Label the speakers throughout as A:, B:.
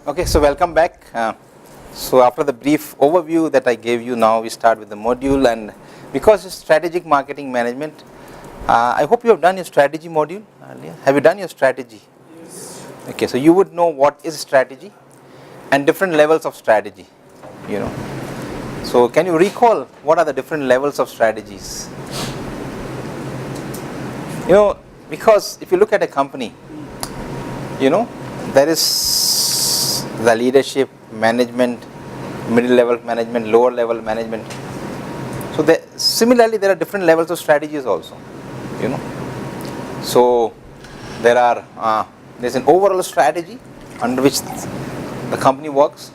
A: Okay, so welcome back. So after the brief overview that I gave you, now we start with the module, and because it's strategic marketing management, I hope you have done your strategy module earlier. Have you done your strategy?
B: Yes.
A: Okay, so you would know what is strategy and different levels of strategy, you know. So can you recall what are the different levels of strategies? You know, because if you look at a company, you know, there is the leadership, management, middle level management, lower level management. So similarly there are different levels of strategies also, you know. So there's an overall strategy under which the company works.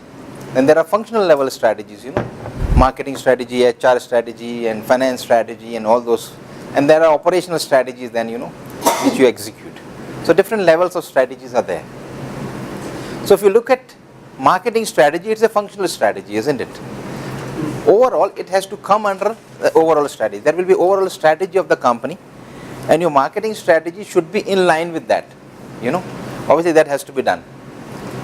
A: Then there are functional level strategies, you know, marketing strategy, HR strategy, and finance strategy, and all those. And there are operational strategies then, you know, which you execute. So different levels of strategies are there. So if you look at marketing strategy, it's a functional strategy, isn't it? Overall, it has to come under the overall strategy. There will be overall strategy of the company, and your marketing strategy should be in line with that, you know. Obviously that has to be done.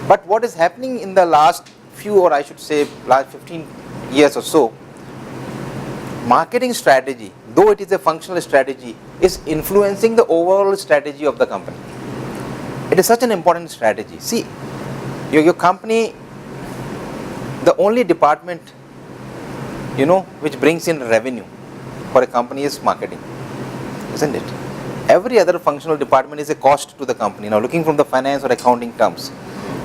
A: But what is happening in the last few, or I should say last 15 years or so, marketing strategy, though it is a functional strategy, is influencing the overall strategy of the company. It is such an important strategy. See, your company, the only department, you know, which brings in revenue for a company is marketing, isn't it? Every other functional department is a cost to the company. Now looking from the finance or accounting terms,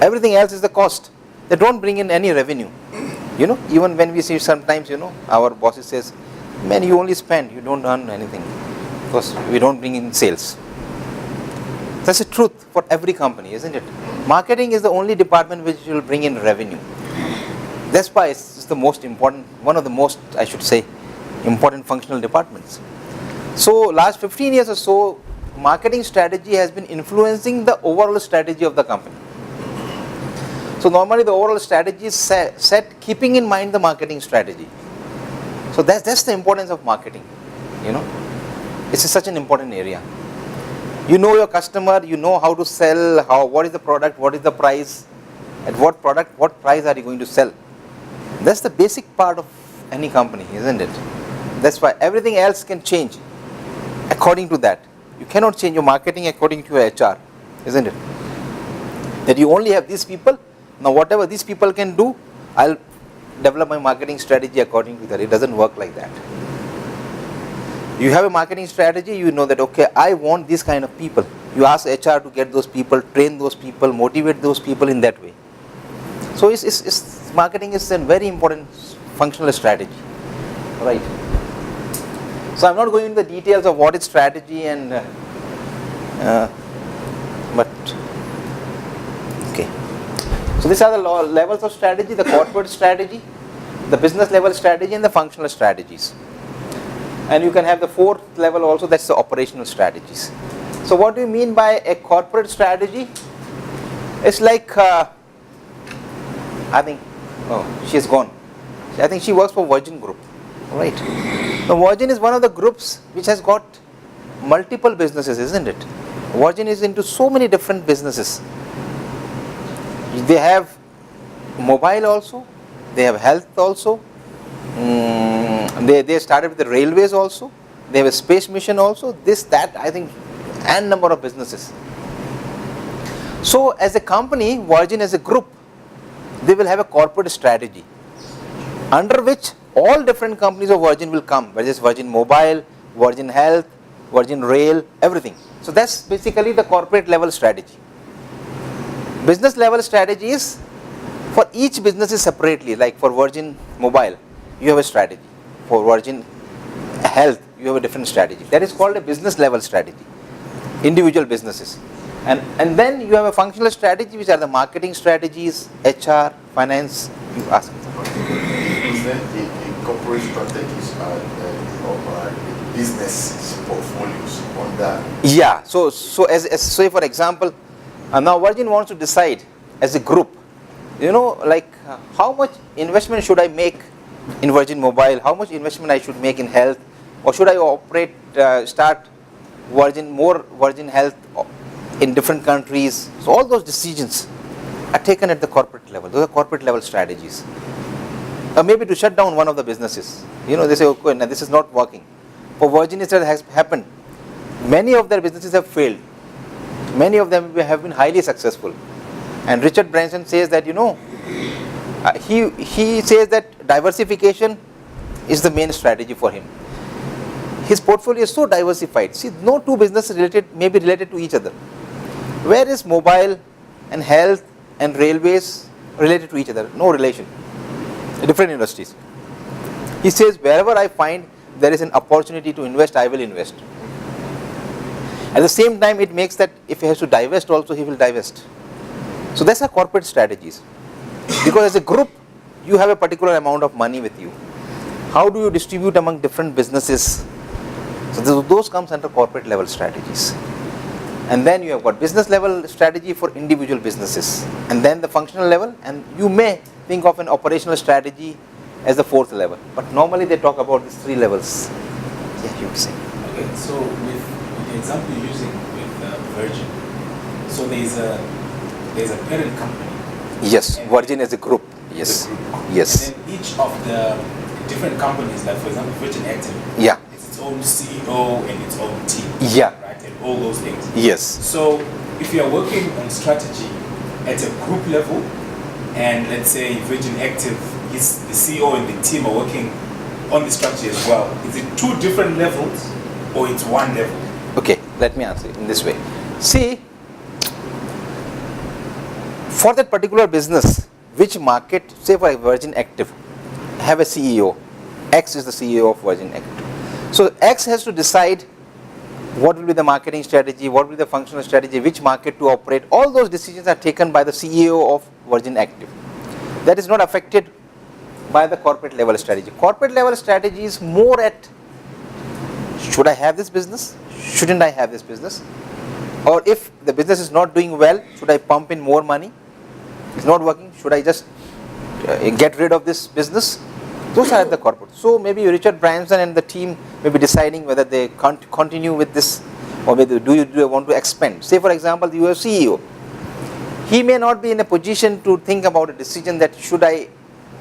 A: everything else is the cost. They don't bring in any revenue, you know. Even when we see sometimes, you know, our bosses says, man, you only spend, you don't earn anything because we don't bring in sales. That's the truth for every company, isn't it? Marketing is the only department which will bring in revenue. That's why it's the most important, one of the most, I should say, important functional departments. So last 15 years or so, marketing strategy has been influencing the overall strategy of the company. So normally the overall strategy is set keeping in mind the marketing strategy. So that's the importance of marketing, you know. It's such an important area. You know your customer, you know how to sell, what is the product, what is the price, at what product, what price are you going to sell. That's the basic part of any company, isn't it? That's why everything else can change according to that. You cannot change your marketing according to your HR, isn't it? That you only have these people, now whatever these people can do, I'll develop my marketing strategy according to that. It doesn't work like that. You have a marketing strategy, you know that, okay, I want this kind of people. You ask HR to get those people, train those people, motivate those people in that way. So marketing is a very important functional strategy, right? So I'm not going into the details of what is strategy and, but, okay. So these are the levels of strategy: the corporate strategy, the business level strategy, and the functional strategies. And you can have the fourth level also, that's the operational strategies. So what do you mean by a corporate strategy? It's like, I think, oh, she's gone. I think she works for Virgin Group, right? Now Virgin is one of the groups which has got multiple businesses, isn't it? Virgin is into so many different businesses. They have mobile also, they have health also. They started with the railways also. They have a space mission also. This, that, I think, and number of businesses. So as a company, Virgin as a group, they will have a corporate strategy under which all different companies of Virgin will come, whether it's Virgin Mobile, Virgin Health, Virgin Rail, everything. So that's basically the corporate level strategy. Business level strategy is for each business is separately. Like for Virgin Mobile, you have a strategy. For Virgin Health, you have a different strategy. That is called a business level strategy, individual businesses. And then you have a functional strategy, which are the marketing strategies, HR, finance. You ask.
B: The corporate strategies are business portfolios on that.
A: Yeah. So as say for example, now Virgin wants to decide as a group, you know, like how much investment should I make in Virgin Mobile, how much investment I should make in health, or should I start Virgin Health in different countries. So all those decisions are taken at the corporate level. Those are corporate level strategies. Maybe to shut down one of the businesses. They say, okay, now this is not working. For Virginisys that has happened. Many of their businesses have failed. Many of them have been highly successful. And Richard Branson says that, he says that diversification is the main strategy for him. His portfolio is so diversified. See, no two businesses may be related to each other. Where is mobile and health and railways related to each other? No relation. Different industries. He says, wherever I find there is an opportunity to invest, I will invest. At the same time, it makes that if he has to divest also, he will divest. So that's our corporate strategies. Because as a group, you have a particular amount of money with you. How do you distribute among different businesses? So those comes under corporate level strategies. And then you have got business level strategy for individual businesses. And then the functional level, and you may think of an operational strategy as the fourth level. But normally they talk about these three levels. Yeah, you would say.
C: Okay, so with the example you're using with Virgin, so there's a parent company.
A: Yes, Virgin as a group. Yes.
C: Group.
A: Yes.
C: And then each of the different companies, like for example Virgin Active,
A: yeah,
C: it's its own CEO and its own team.
A: Yeah.
C: Right, and all those things.
A: Yes.
C: So if you are working on strategy at a group level, and let's say Virgin Active, the CEO and the team are working on the strategy as well, is it two different levels or it's one level?
A: Okay, let me answer it in this way. See, for that particular business, which market, say for Virgin Active, have a CEO. X is the CEO of Virgin Active. So X has to decide what will be the marketing strategy, what will be the functional strategy, which market to operate. All those decisions are taken by the CEO of Virgin Active. That is not affected by the corporate level strategy. Corporate level strategy is more at, should I have this business? Shouldn't I have this business? Or if the business is not doing well, should I pump in more money? It's not working, should I just get rid of this business? Those are at the corporate. So maybe Richard Branson and the team may be deciding whether they continue with this, or whether do you want to expand. Say for example, you are CEO. He may not be in a position to think about a decision that should I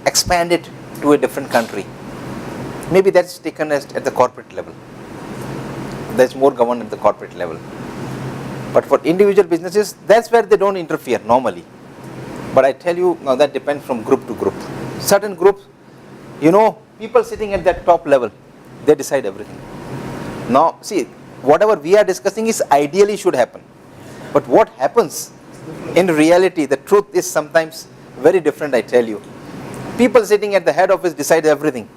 A: expand it to a different country. Maybe that's taken at the corporate level. That's more governed at the corporate level. But for individual businesses, that's where they don't interfere normally. But I tell you, now that depends from group to group. Certain groups, people sitting at that top level, they decide everything. Now, see, whatever we are discussing is ideally should happen. But what happens in reality, the truth is sometimes very different, I tell you. People sitting at the head office decide everything.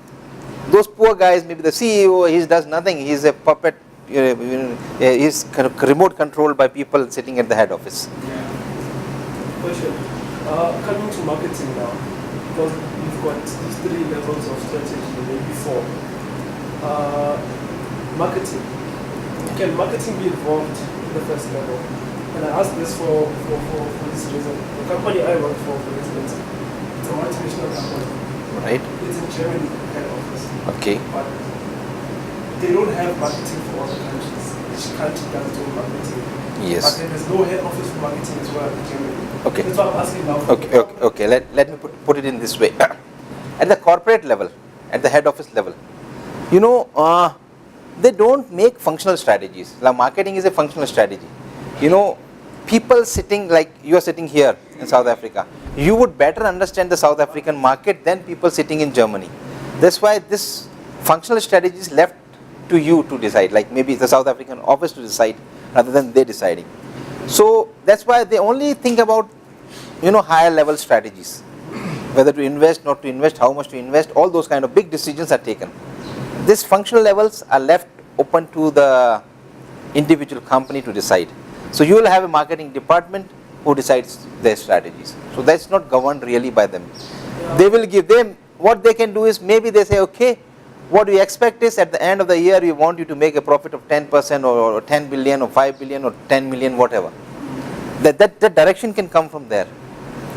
A: Those poor guys, maybe the CEO, he does nothing. He's a puppet. He's kind of remote controlled by people sitting at the head office.
D: Question. Coming to marketing now, because we've got these three levels of strategy, maybe four. Marketing. Can marketing be involved in the first level? And I ask this for this reason. The company I work for instance, it's a multinational company.
A: Right.
D: It's in Germany, head office.
A: Okay.
D: But they don't have marketing for other countries. Each country does its own marketing.
A: Yes.
D: But then there's no head office for marketing as well in Germany.
A: Okay.
D: That's what I'm asking now.
A: Okay. Let me put it in this way. At the corporate level, at the head office level, they don't make functional strategies. Like marketing is a functional strategy. People sitting like you are sitting here in South Africa, you would better understand the South African market than people sitting in Germany. That's why this functional strategy is left to you to decide, like maybe the South African office to decide rather than they deciding. So that's why they only think about, higher level strategies, whether to invest, not to invest, how much to invest, all those kind of big decisions are taken. These functional levels are left open to the individual company to decide. So you will have a marketing department who decides their strategies. So that's not governed really by them. They will give them, what they can do is maybe they say, okay, what we expect is at the end of the year, we want you to make a profit of 10% or 10 billion or 5 billion or 10 million, whatever. That direction can come from there.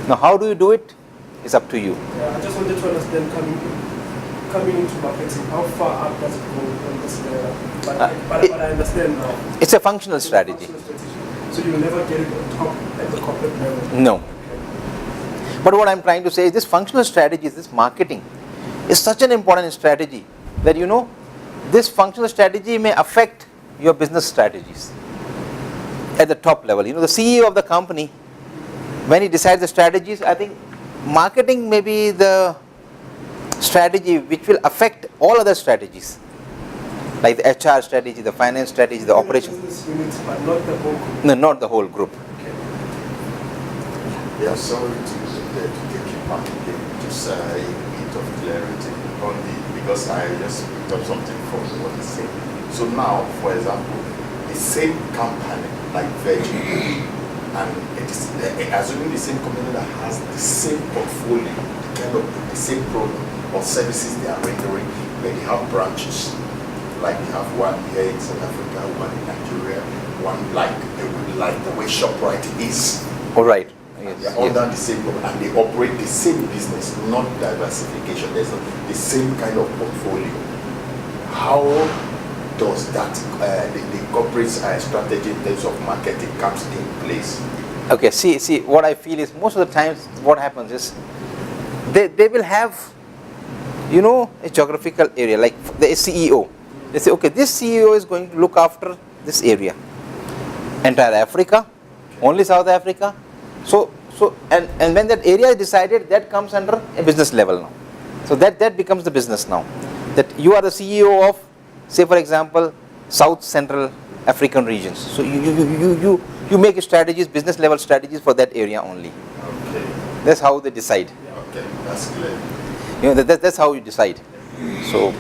A: Now, how do you do it? It's up to you.
D: Yeah, I just wanted to understand coming into marketing, how far up does it go on this level? But I understand now.
A: It's a functional strategy.
D: So you will never get it on top at the corporate level?
A: No.
D: Okay.
A: But what I'm trying to say is this functional strategy, this marketing, is such an important strategy that this functional strategy may affect your business strategies at the top level. The CEO of the company, when he decides the strategies, I think marketing may be the strategy which will affect all other strategies, like the HR strategy, the finance strategy, the operation.
D: Business units, but not the whole group.
A: No, not the whole group.
B: Yeah, sorry to take you back again. Just a bit of clarity on because I just picked up something from what you said. So now, for example, the same company like Virgin, and it is assuming the same company that has the same portfolio, kind of the same product or services they are rendering, but they have branches. Like they have one here in South Africa, one in Nigeria, one like the way ShopRite is.
A: All right.
B: They are under the same group and they operate the same business, not diversification. There's the same kind of portfolio. How does that the corporate strategy in terms of marketing comes in place?
A: Okay. See. What I feel is most of the times what happens is they will have a geographical area like the CEO. They say, okay, this CEO is going to look after this area, entire Africa, only South Africa. So and when that area is decided, that comes under a business level now. So that becomes the business now. That you are the CEO of, say for example, South Central African regions. So you make strategies, business level strategies for that area only.
B: Okay.
A: That's how they decide.
B: Okay, that's clear.
A: That's how you decide. So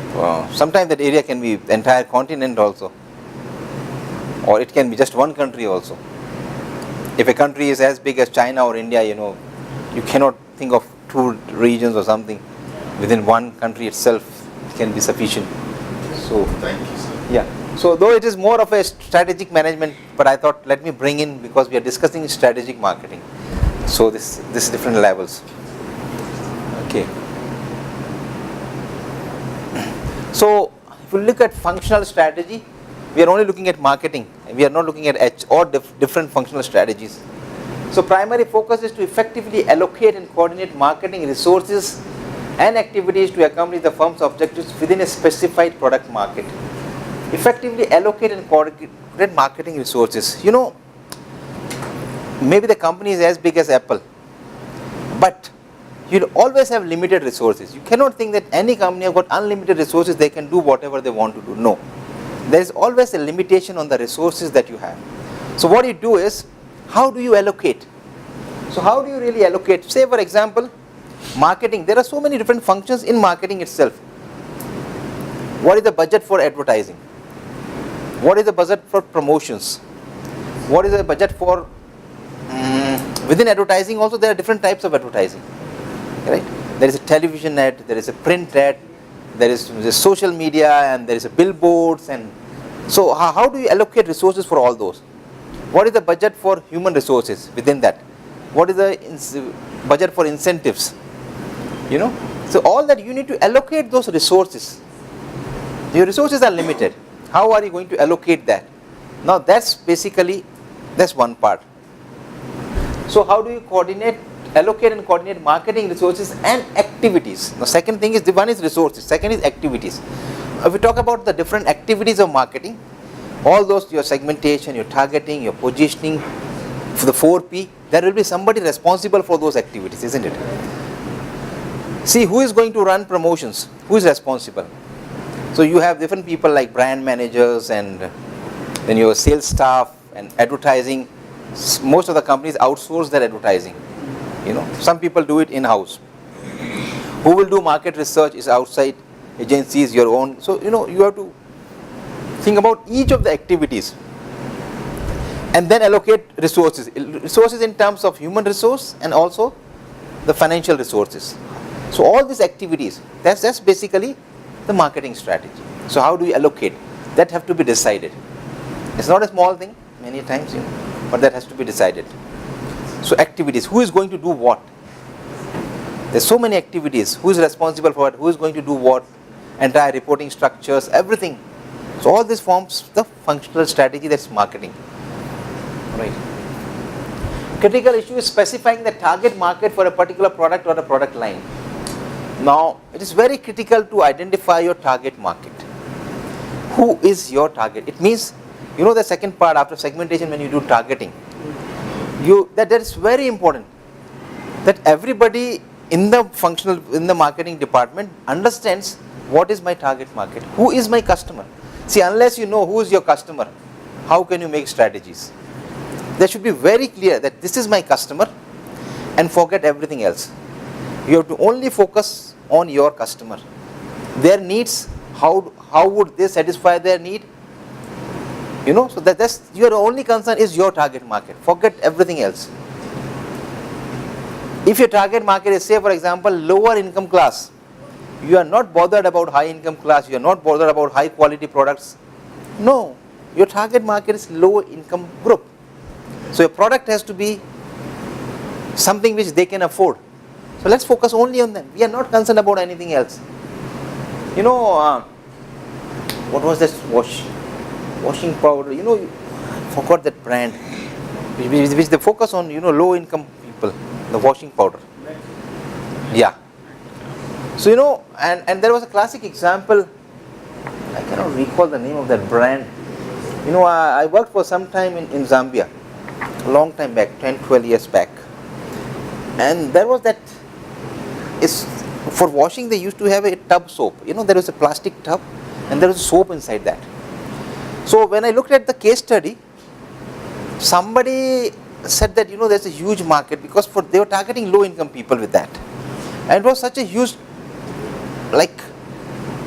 A: sometimes that area can be the entire continent also, or it can be just one country also. If a country is as big as China or India, you cannot think of two regions or something. Within one country itself, it can be sufficient. So
B: Thank you, sir.
A: yeah. So though it is more of a strategic management, but I thought let me bring in, because we are discussing strategic marketing. So this different levels. Okay. So if you look at functional strategy, we are only looking at marketing. We are not looking at different functional strategies. So primary focus is to effectively allocate and coordinate marketing resources and activities to accomplish the firm's objectives within a specified product market. Effectively allocate and coordinate marketing resources. Maybe the company is as big as Apple, but you'll always have limited resources. You cannot think that any company has got unlimited resources, they can do whatever they want to do. No. There is always a limitation on the resources that you have. So what you do is, how do you allocate? So how do you really allocate? Say for example, marketing. There are so many different functions in marketing itself. What is the budget for advertising? What is the budget for promotions? What is the budget for within advertising also there are different types of advertising. Right? There is a television ad, there is a print ad, there is social media, and there is a billboards. And so how do you allocate resources for all those? What is the budget for human resources within that? What is the budget for incentives? So all that you need to allocate those resources. Your resources are limited. How are you going to allocate that? Now that's one part. So how do you allocate and coordinate marketing resources and activities? The second thing is, the one is resources, second is activities. If we talk about the different activities of marketing, all those, your segmentation, your targeting, your positioning, for the 4P, there will be somebody responsible for those activities, isn't it? See, who is going to run promotions? Who is responsible? So you have different people like brand managers, and then your sales staff and advertising. Most of the companies outsource their advertising. Some people do it in-house. Who will do market research is outside agencies, your own. So you have to think about each of the activities and then allocate resources. Resources in terms of human resource and also the financial resources. So all these activities, that's basically the marketing strategy. So how do we allocate? That have to be decided. It's not a small thing many times, but that has to be decided. So activities, who is going to do what? There's so many activities. Who is responsible for what? Who is going to do what? Entire reporting structures, everything. So all this forms the functional strategy, that's marketing. Right. Critical issue is specifying the target market for a particular product or a product line. Now, it is very critical to identify your target market. Who is your target? It means, the second part after segmentation when you do targeting, that is very important, that everybody in the marketing department understands what is my target market, who is my customer. See, unless you know who is your customer, how can you make strategies? There should be very clear that this is my customer and forget everything else. You have to only focus on your customer. Their needs, how would they satisfy their need? So that's your only concern is your target market. Forget everything else. If your target market is, say for example, lower income class, you are not bothered about high income class, you are not bothered about high quality products. No, your target market is low income group. So your product has to be something which they can afford. So let's focus only on them. We are not concerned about anything else. What was this washing powder? I forgot that brand, which they focus on, low income people, the washing powder. Yeah. So, and there was a classic example, I cannot recall the name of that brand. I worked for some time in Zambia, a long time back, 10, 12 years back. And there was that, for washing they used to have a tub soap. There was a plastic tub and there was soap inside that. So when I looked at the case study, somebody said that, there's a huge market because they were targeting low income people with that. And it was such a huge,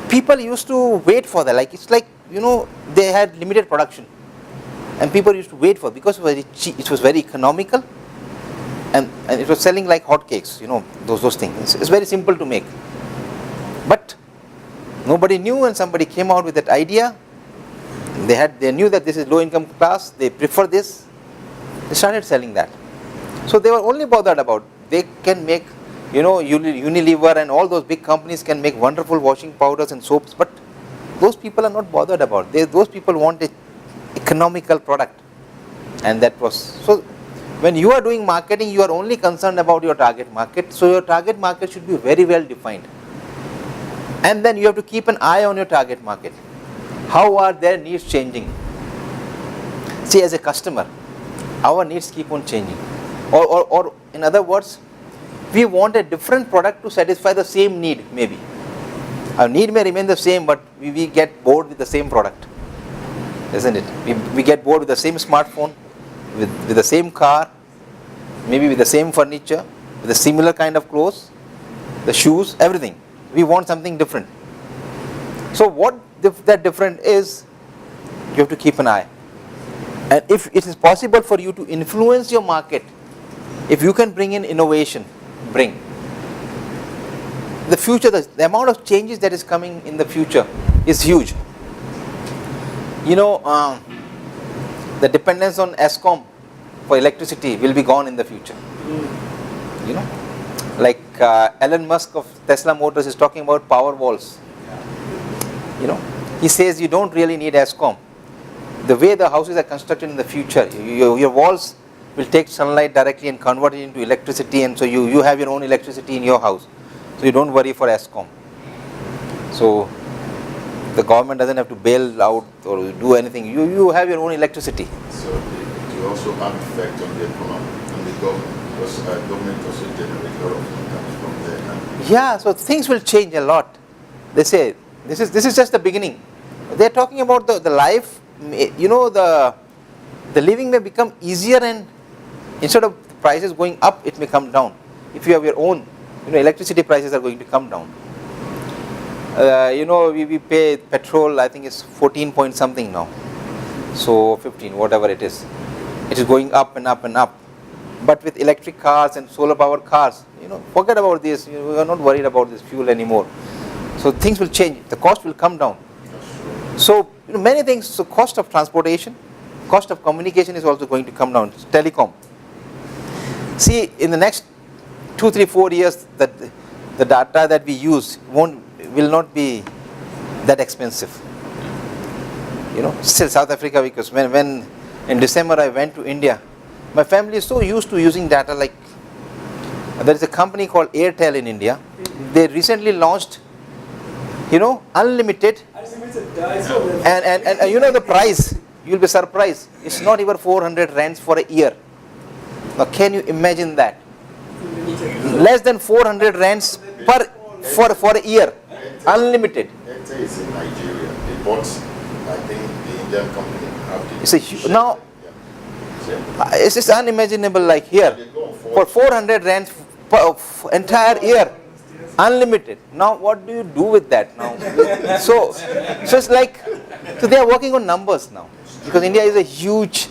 A: people used to wait for that. It's like, they had limited production and people used to wait for it because it was very cheap, it was very economical, and it was selling like hotcakes, those things. It's very simple to make. But nobody knew, and somebody came out with that idea. They knew that this is low income class, they prefer this, they started selling that. So they were only bothered about, they can make, Unilever and all those big companies can make wonderful washing powders and soaps, but those people are not bothered about. Those people want a economical product. And that was, so when you are doing marketing, you are only concerned about your target market. So your target market should be very well defined. And then you have to keep an eye on your target market. How are their needs changing? See, as a customer, our needs keep on changing. Or in other words, we want a different product to satisfy the same need, maybe. Our need may remain the same, but we get bored with the same product, isn't it? We get bored with the same smartphone, with the same car, maybe with the same furniture, with a similar kind of clothes, the shoes, everything. We want something different. So what that different is, you have to keep an eye. And if it is possible for you to influence your market, if you can bring in innovation, bring. The future, the amount of changes that is coming in the future is huge. The dependence on ESCOM for electricity will be gone in the future. Like Elon Musk of Tesla Motors is talking about power walls. He says you don't really need ESCOM. The way the houses are constructed in the future, your walls will take sunlight directly and convert it into electricity, and so you have your own electricity in your house. So you don't worry for ESCOM. So the government doesn't have to bail out or do anything. You have your own electricity.
B: So it will also have effect on the economy, on the government, because government also generates a lot of income from there.
A: Yeah, so things will change a lot. They say this is just the beginning. They're talking about the life. The living may become easier, and instead of prices going up, it may come down. If you have your own, electricity prices are going to come down. We pay petrol, I think it's 14 point something now. So 15, whatever it is. It is going up and up and up. But with electric cars and solar powered cars, forget about this. We are not worried about this fuel anymore. So things will change. The cost will come down. So many things. So cost of transportation, cost of communication is also going to come down. Telecom. See, in the next 2, 3, 4 years, that the data that we use will not be that expensive. Still South Africa, because when in December I went to India, My family is so used to using data. Like there is a company called Airtel in India. They recently launched, unlimited, and you know the price. You'll be surprised. It's not even 400 rands for a year. Now, can you imagine that? Less than 400 rands for a year, unlimited.
B: Airtel is in Nigeria. They bought, I think, the Indian company.
A: Now, it's just unimaginable. Like here, for 400 rands for entire year, unlimited. Now, what do you do with that now? so it's like, so they are working on numbers now, because India is a huge,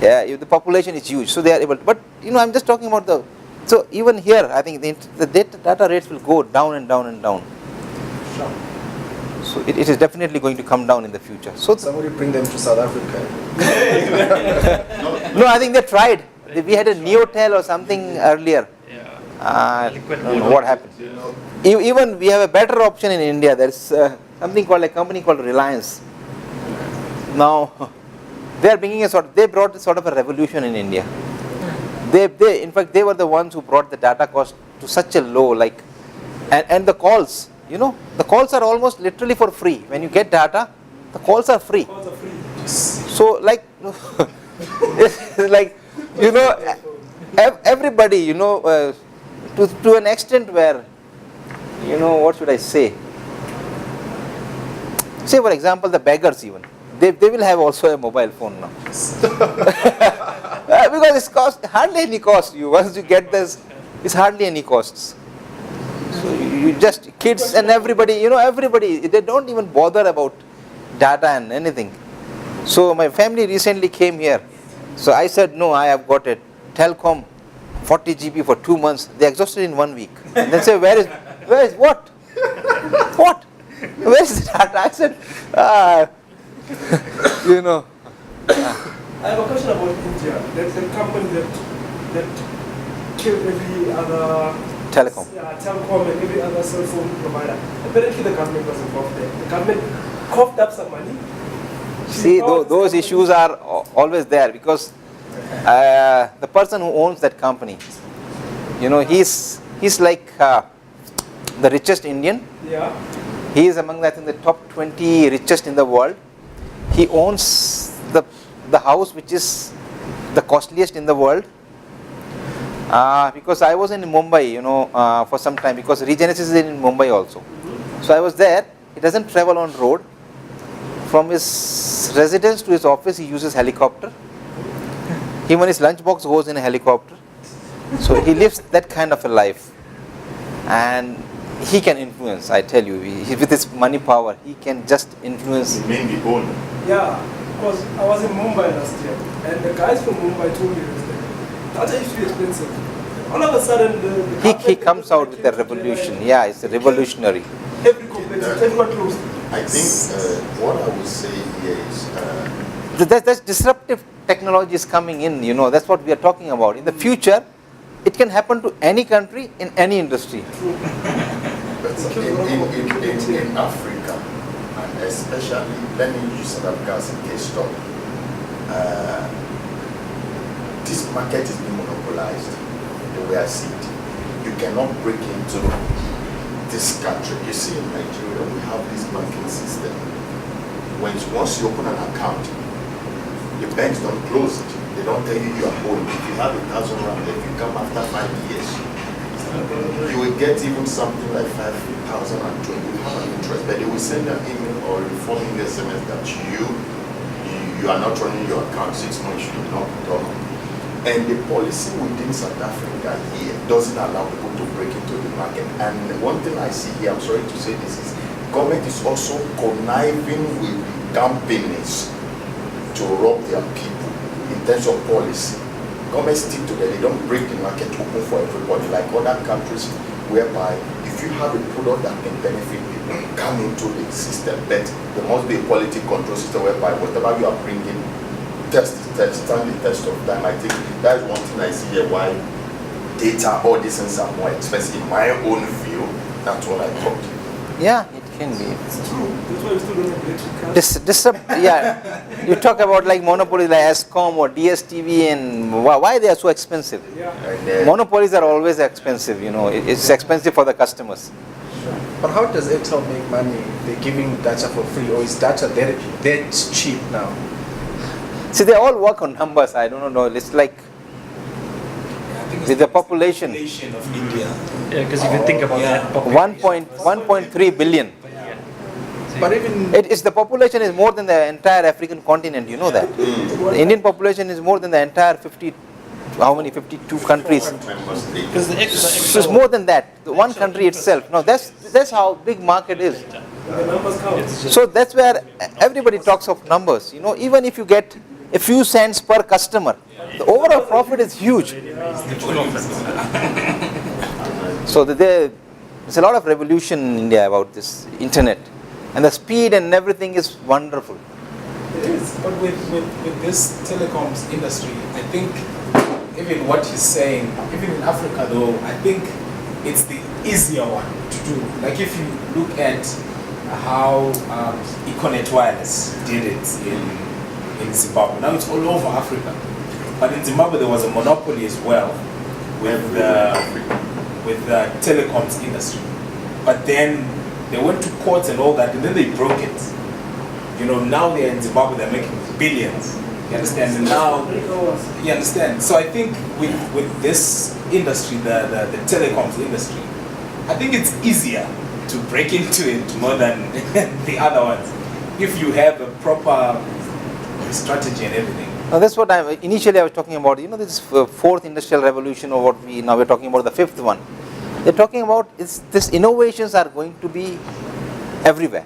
A: the population is huge, so they are able. But I'm just talking about so even here, I think the data rates will go down and down and down. So it is definitely going to come down in the future. So
E: somebody bring them to South Africa.
A: No, I think they tried. We had a Neotel or something earlier. What happened? Even we have a better option in India. There's something called a company called Reliance. Now they are bringing they brought a sort of a revolution in India. In fact, they were the ones who brought the data cost to such a low, and the calls. The calls are almost literally for free. When you get data, the calls are free. So everybody, to an extent where, what should I say? Say for example, the beggars even. They will have also a mobile phone now. Because it's hardly any cost. Once you get this, it's hardly any costs. So you just, kids and everybody, everybody, they don't even bother about data and anything. So my family recently came here. So I said, no, I have got it. Telcom, 40 GB for 2 months. They exhausted in 1 week. And then say, where is what? What? Where is the data? I said,
D: I have a question about India. There's a company that killed every other
A: telecom.
D: Telecom and every other cell phone provider. Apparently the government was involved there. The government coughed up some money.
A: See, those issues are always there, because the person who owns that company, he's like the richest Indian.
D: Yeah.
A: He is among, I think, the top 20 richest in the world. He owns the house which is the costliest in the world. Because I was in Mumbai, for some time, because Regenesys is in Mumbai also. So I was there. He doesn't travel on road. From his residence to his office, he uses helicopter. Even his lunchbox goes in a helicopter. So he lives that kind of a life. And he can influence, I tell you. With his money power, he can just influence.
B: You mean the owner?
D: Yeah, because I was in Mumbai last year, and the guys from Mumbai told me that data is too expensive. All of a sudden,
A: he comes out with a revolution. Yeah, it's a revolutionary.
D: Every competitor, everyone closed.
B: I think what I would say here is
A: that's disruptive technology is coming in. That's what we are talking about. In the future, it can happen to any country in any industry.
B: But in Africa, and especially, let me use South Africa as a case study. This market is being monopolized the way I see it. You cannot break into this country. You see, in Nigeria, we have this banking system. Once you open an account, the banks don't close it. They don't tell you you are owing. If you have 1,000 rand, if you come after 5 years, you will get even something like 5,020. You have an interest, but they will send an email or informing SMS that you are not running your account 6 months. You will not be done. And the policy within South Africa here doesn't allow people to break into the market. And one thing I see here, I'm sorry to say this, is government is also conniving with companies to rob their people in terms of policy. Government stick together, they don't break the market open for everybody like other countries, whereby if you have a product that can benefit people, come into the system, but there must be a quality control system whereby whatever you are bringing, stand the test of time. I think that is one thing I see here why data, all these things are more expensive. In my own view, that's what I thought.
A: Yeah, it can be.
D: It's true. That's why we still don't have electric cars.
A: Yeah. You talk about like monopolies like Escom or DSTV, and why they are so expensive.
D: Yeah.
B: And,
A: Monopolies are always expensive, you know. It's expensive for the customers.
E: But how does Airtel make money? They're giving data for free, or is data that cheap now?
A: See, they all work on numbers. I don't know. It's like
C: I think it's
A: with the population,
C: population of India.
F: Yeah, because if you think about
C: Yeah.
F: that, population-
A: 1.3 billion.
F: Yeah.
E: But even
A: It's the population is more than the entire African continent. You know that. The Indian population is more than the entire 52 countries.
B: member state.
F: Because the
A: So it's more than that. The one country itself. No, that's how big market is.
D: The numbers count.
F: It's just,
A: So that's where everybody talks of numbers. You know, even if you get a few cents per customer, the overall profit is huge. So there's a lot of revolution in India about this internet, and the speed and everything is wonderful.
C: It is, but with this telecoms industry, I think even what he's saying, even in Africa though, I think it's the easier one to do. Like if you look at how Econet Wireless did it in Zimbabwe, now it's all over Africa. But in Zimbabwe there was a monopoly as well with the telecoms industry. But then they went to court and all that, and then they broke it. You know, now they're in Zimbabwe, they're making billions. You understand? And now, you understand? So I think with this industry, the telecoms industry, I think it's easier to break into it more than the other ones if you have a proper strategy and everything.
A: Now that's what initially I was talking about. You know, this fourth industrial revolution, or what now we're talking about the fifth one. They're talking about this innovations are going to be everywhere.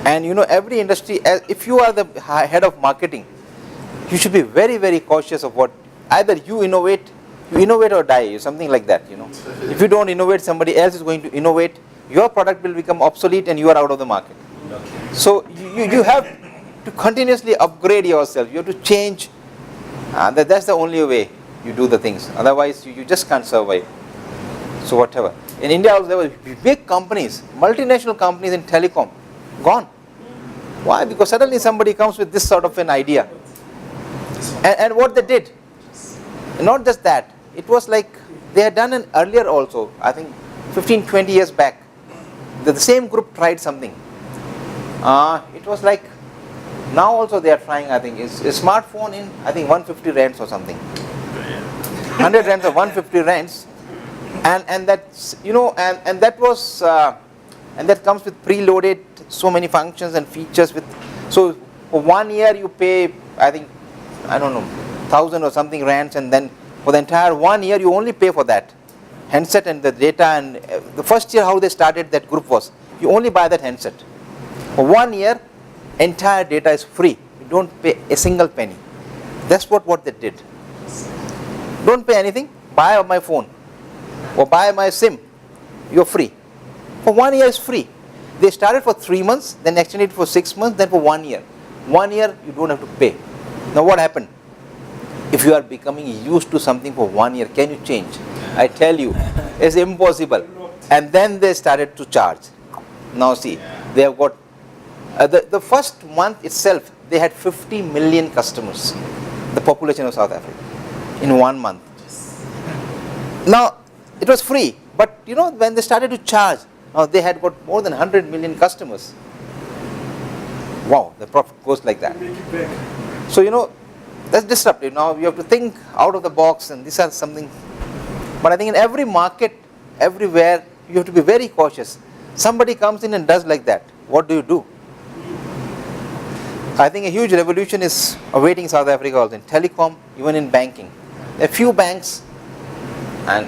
A: And you know, every industry, if you are the head of marketing, you should be very, very cautious of what, either you innovate or die, something like that, you know. If you don't innovate, somebody else is going to innovate, your product will become obsolete and you are out of the market. So you have to continuously upgrade yourself, you have to change. That's the only way you do the things, otherwise you just can't survive. So whatever. In India also there were big companies, multinational companies in telecom, gone. Why? Because suddenly somebody comes with this sort of an idea. And what they did, not just that, it was like they had done an earlier also, I think 15-20 years back, the same group tried something. It was like, now also they are trying, I think, is a smartphone in, I think 150 rands or something. 100 rands or 150 rands. And that's, you know, and that was, and that comes with preloaded so many functions and features with, so for 1 year you pay, I think, I don't know, 1,000 or something rands, and then for the entire 1 year you only pay for that handset and the data. And the first year how they started that group was, you only buy that handset. For 1 year, entire data is free. You don't pay a single penny. That's what they did. Don't pay anything, buy my phone or buy my SIM, you're free. For 1 year is free. They started for 3 months, then extended for 6 months, then for 1 year. 1 year you don't have to pay. Now what happened? If you are becoming used to something for 1 year, can you change? I tell you, it's impossible. And then they started to charge. Now see, they have got, the first month itself, they had 50 million customers, the population of South Africa, in 1 month. Now, it was free, but you know, when they started to charge, now they had got more than 100 million customers. Wow, the profit goes like that.
D: Make it back.
A: So, you know, that's disruptive. Now you have to think out of the box, and these are something. But I think in every market, everywhere, you have to be very cautious. Somebody comes in and does like that. What do? I think a huge revolution is awaiting South Africa also in telecom, even in banking. A few banks, and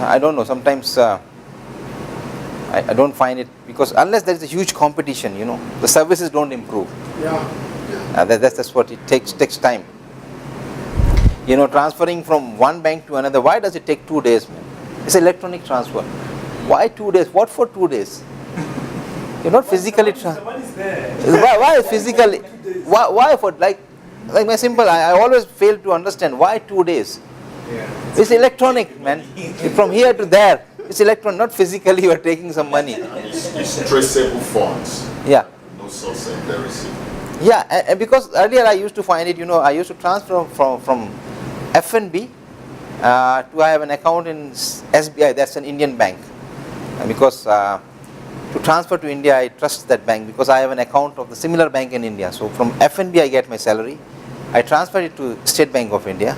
A: I don't know, sometimes I don't find it, because unless there is a huge competition, you know, the services don't improve.
D: Yeah.
A: That's what it takes time. You know, transferring from one bank to another, why does it take 2 days, man? It's electronic transfer. Why 2 days? What for 2 days? You're not physically
D: The money's there.
A: why physically? Why for like my simple? I always fail to understand why 2 days. It's electronic, man. From here to there, it's electronic. Not physically. You are taking some money.
B: It's traceable funds.
A: Yeah.
B: No source and the receipt.
A: Yeah, and because earlier I used to find it, I used to transfer from FNB to I have an account in SBI, that's an Indian bank. And because to transfer to India, I trust that bank because I have an account of the similar bank in India. So from FNB I get my salary, I transfer it to State Bank of India,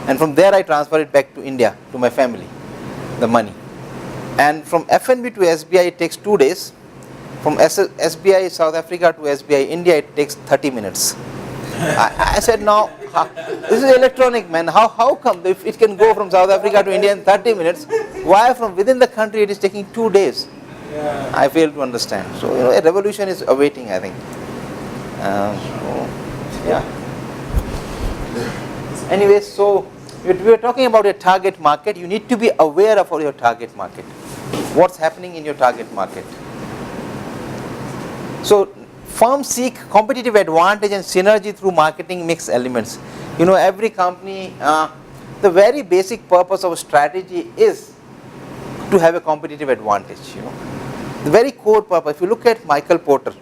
A: and from there I transfer it back to India, to my family, the money. And from FNB to SBI it takes 2 days. From SBI South Africa to SBI India it takes 30 minutes. I said, no, this is electronic, man. How come if it can go from South Africa to India in 30 minutes, why from within the country it is taking 2 days?
C: Yeah.
A: I fail to understand. So a revolution is awaiting, I think. Yeah. Anyway, so we were talking about your target market. You need to be aware of your target market. What's happening in your target market? So firms seek competitive advantage and synergy through marketing mix elements. Every company, the very basic purpose of a strategy is to have a competitive advantage. The very core purpose. If you look at Michael Porter,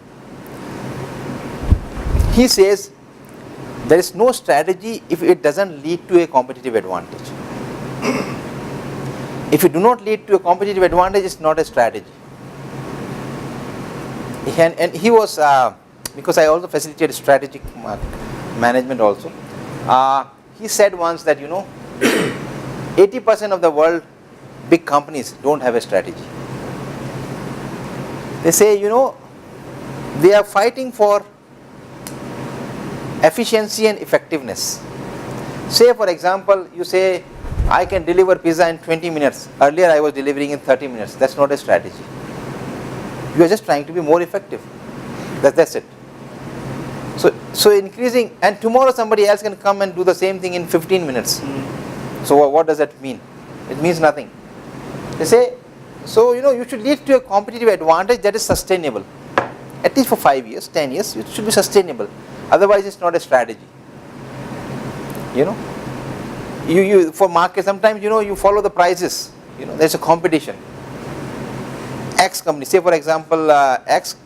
A: he says there is no strategy if it doesn't lead to a competitive advantage. If it do not lead to a competitive advantage, it's not a strategy. And he was, because I also facilitated strategic management also, he said once that 80% of the world big companies don't have a strategy. They say they are fighting for efficiency and effectiveness. Say for example, you say I can deliver pizza in 20 minutes. Earlier I was delivering in 30 minutes. That's not a strategy. You are just trying to be more effective. That's it. So increasing, and tomorrow somebody else can come and do the same thing in 15 minutes. So what does that mean? It means nothing. They say, so you should lead to a competitive advantage that is sustainable. At least for 5 years, 10 years, it should be sustainable. Otherwise it's not a strategy. You for market, sometimes you follow the prices. There's a competition. X company, say for example, X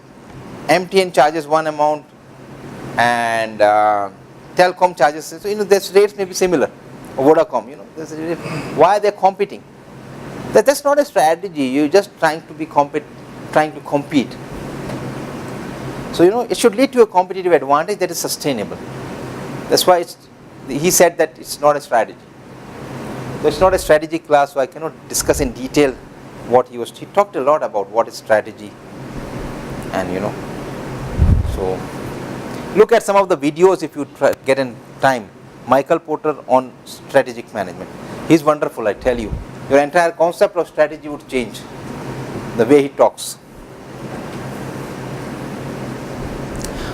A: MTN charges one amount and Telcom charges, so this rates may be similar, or Vodacom, why they're competing. That's not a strategy. You're just trying to compete. So it should lead to a competitive advantage that is sustainable. That's why he said that it's not a strategy. So it's not a strategy class, so I cannot discuss in detail what he talked a lot about what is strategy, and so look at some of the videos if you get in time. Michael Porter on strategic management. He's wonderful, I tell you. Your entire concept of strategy would change the way he talks.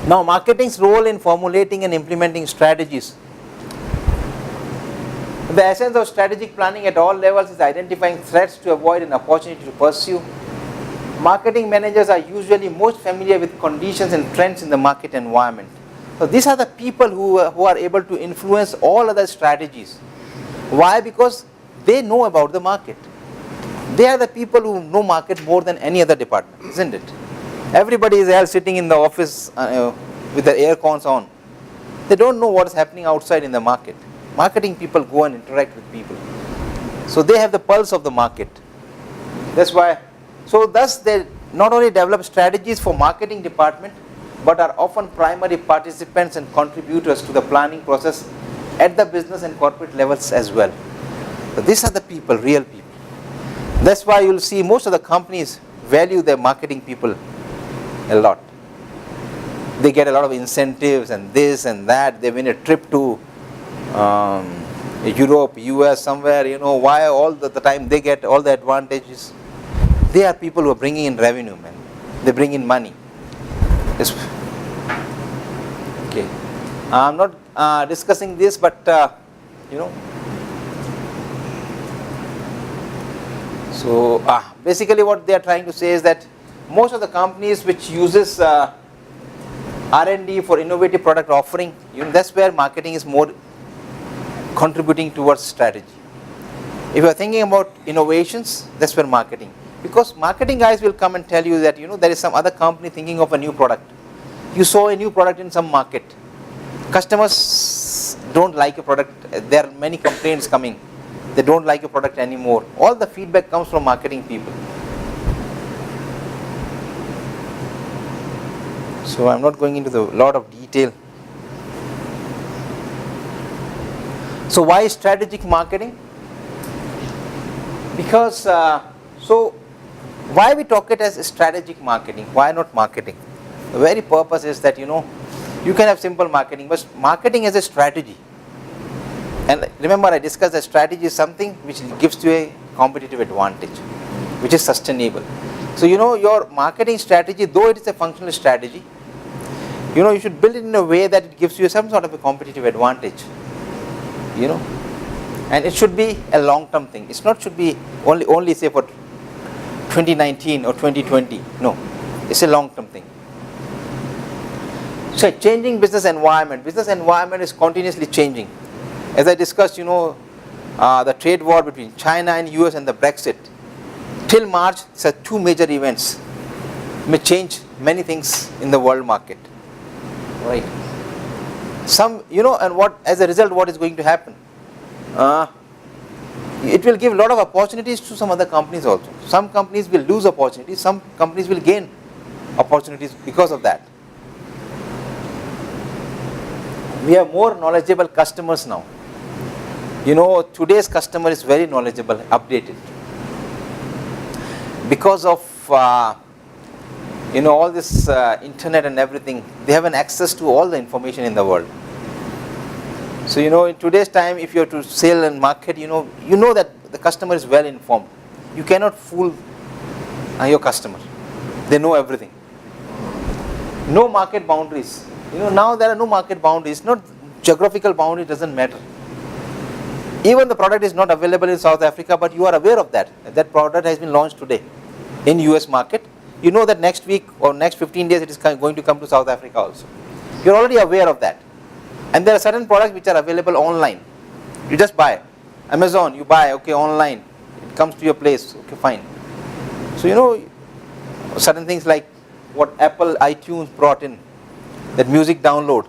A: Now, marketing's role in formulating and implementing strategies. The essence of strategic planning at all levels is identifying threats to avoid an opportunity to pursue. Marketing managers are usually most familiar with conditions and trends in the market environment. So these are the people who are able to influence all other strategies. Why? Because they know about the market. They are the people who know market more than any other department, isn't it? Everybody is there sitting in the office with the air cons on. They don't know what is happening outside in the market. Marketing people go and interact with people. So they have the pulse of the market. That's why. So thus they not only develop strategies for marketing department, but are often primary participants and contributors to the planning process at the business and corporate levels as well. So these are the people, real people. That's why you'll see most of the companies value their marketing people a lot. They get a lot of incentives and this and that. They win a trip to Europe, US, somewhere, why all the time they get all the advantages. They are people who are bringing in revenue, man. They bring in money. Okay. I'm not discussing this, but so basically what they are trying to say is that most of the companies which uses R&D for innovative product offering, that's where marketing is more contributing towards strategy. If you are thinking about innovations, that's where marketing. Because marketing guys will come and tell you that there is some other company thinking of a new product. You saw a new product in some market. Customers don't like a product. There are many complaints coming. They don't like a product anymore. All the feedback comes from marketing people. So I'm not going into the lot of detail. So why strategic marketing? Because so why we talk it as strategic marketing? Why not marketing? The very purpose is that you can have simple marketing, but marketing is a strategy. And remember, I discussed that strategy is something which gives you a competitive advantage, which is sustainable. So your marketing strategy, though it is a functional strategy, you should build it in a way that it gives you some sort of a competitive advantage. And it should be a long-term thing. It's not should be only say for 2019 or 2020. No, it's a long-term thing. So changing business environment. Business environment is continuously changing. As I discussed, the trade war between China and US and the Brexit. Till March, these are two major events. May change many things in the world market. Right. And what as a result, what is going to happen? It will give a lot of opportunities to some other companies also. Some companies will lose opportunities. Some companies will gain opportunities because of that. We have more knowledgeable customers now. Today's customer is very knowledgeable, updated. Because of all this internet and everything, they have an access to all the information in the world. So in today's time, if you have to sell and market, you know that the customer is well informed. You cannot fool your customer. They know everything. No market boundaries. Now there are no market boundaries. Not geographical boundary doesn't matter. Even the product is not available in South Africa, but you are aware of that. That product has been launched today in US market. You know that next week or next 15 days it is going to come to South Africa also. You are already aware of that. And there are certain products which are available online. You just buy. Amazon, you buy, okay, online. It comes to your place, okay, fine. So certain things like what Apple iTunes brought in, that music download.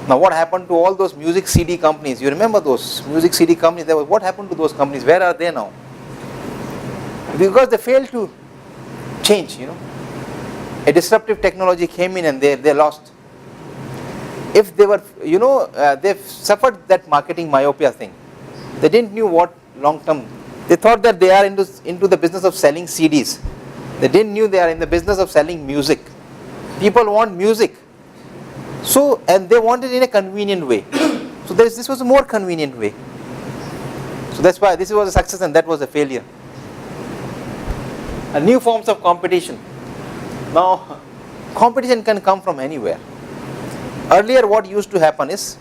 A: Now what happened to all those music CD companies? You remember those music CD companies? What happened to those companies? Where are they now? Because they failed to change, A disruptive technology came in and they lost. If they were, they've suffered that marketing myopia thing. They didn't knew what long term. They thought that they are into the business of selling CDs. They didn't knew they are in the business of selling music. People want music. So, and they want it in a convenient way. So this was a more convenient way. So that's why this was a success and that was a failure. And new forms of competition. Now, competition can come from anywhere. Earlier what used to happen is,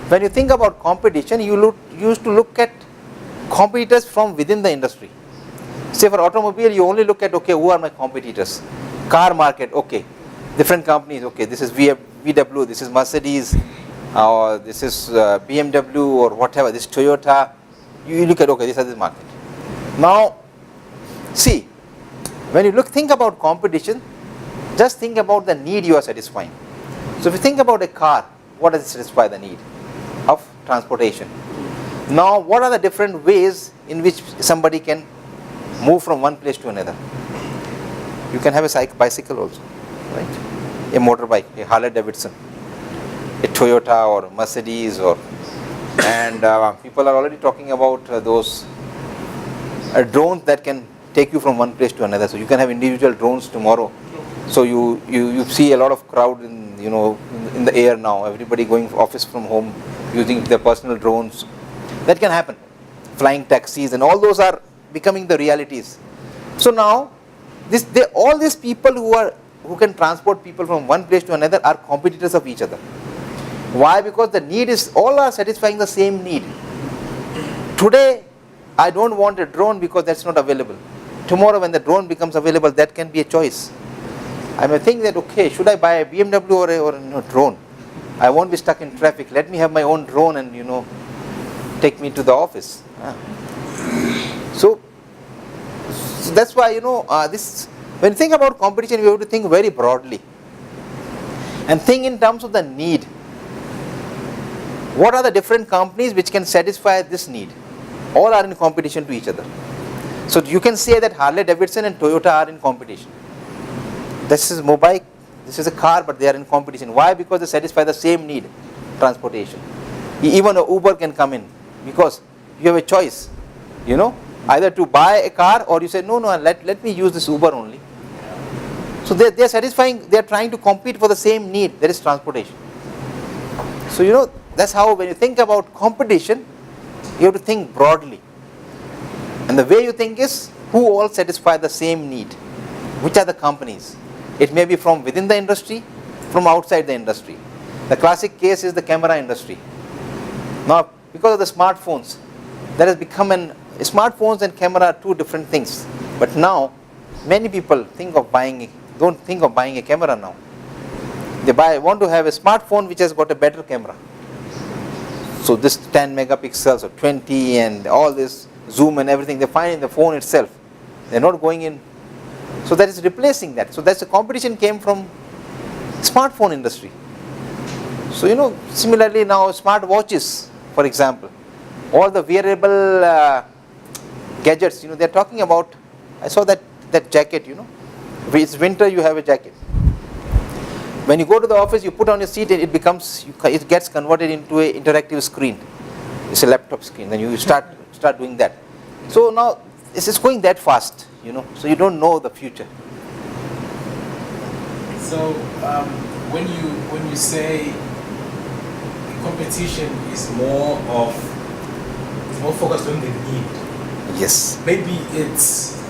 A: when you think about competition, you used to look at competitors from within the industry. Say for automobile, you only look at, okay, who are my competitors? Car market, okay. Different companies, okay, this is VW, this is Mercedes, or this is BMW or whatever, this Toyota. You look at, okay, this is the market. Now, see, when you think about competition, just think about the need you are satisfying. So if you think about a car, what does it satisfy the need of transportation? Now, what are the different ways in which somebody can move from one place to another? You can have a bicycle also, right? A motorbike, a Harley Davidson, a Toyota or Mercedes, and people are already talking about those drones that can take you from one place to another. So you can have individual drones tomorrow. So you see a lot of crowd in the air now. Everybody going office from home using their personal drones. That can happen. Flying taxis and all those are becoming the realities. So now all these people who can transport people from one place to another are competitors of each other. Why? Because the need is, all are satisfying the same need. Today, I don't want a drone because that's not available. Tomorrow when the drone becomes available, that can be a choice. I may think that, okay, should I buy a BMW or a drone? I won't be stuck in traffic. Let me have my own drone and, take me to the office. So that's why, when you think about competition, we have to think very broadly. and think in terms of the need. What are the different companies which can satisfy this need? All are in competition to each other. So you can say that Harley Davidson and Toyota are in competition. This is mobile, this is a car, but they are in competition. Why? Because they satisfy the same need, transportation. Even a Uber can come in because you have a choice, either to buy a car or you say, no, let me use this Uber only. So they are satisfying, they are trying to compete for the same need, that is transportation. So that's how when you think about competition, you have to think broadly. And the way you think is, who all satisfy the same need? Which are the companies? It may be from within the industry, from outside the industry. The classic case is the camera industry. Now, because of the smartphones, that has become smartphones and camera are two different things. But now, many people don't think of buying a camera now. They want to have a smartphone which has got a better camera. So this 10 megapixels or 20 and all this zoom and everything, they find in the phone itself. They're not going in. So that is replacing that. So that's the competition came from smartphone industry. So similarly now smart watches, for example, all the wearable gadgets, they're talking about. I saw that jacket, if it's winter you have a jacket. When you go to the office, you put on your seat, it gets converted into an interactive screen. It's a laptop screen. Then you start doing that. So now this is going that fast, So you don't know the future.
C: So when you say competition is more focused on the need.
A: Yes.
C: Maybe it's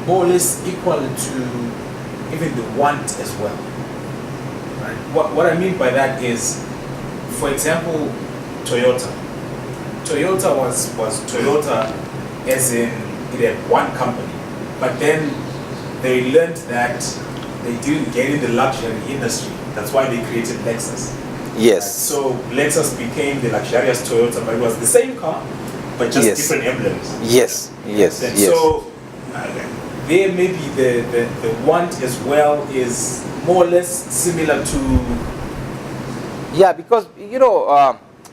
C: more or less equal to even the want as well. Right? What I mean by that is, for example, Toyota. Toyota was Toyota as in it had one company, but then they learned that they didn't get in the luxury industry. That's why they created Lexus.
A: Yes.
C: Right? So Lexus became the luxurious Toyota, but it was the same car, but just
A: Yes.
C: different emblems.
A: Yes. Yes.
C: And
A: Yes.
C: so there maybe the want as well is more or less similar to.
A: Yeah, because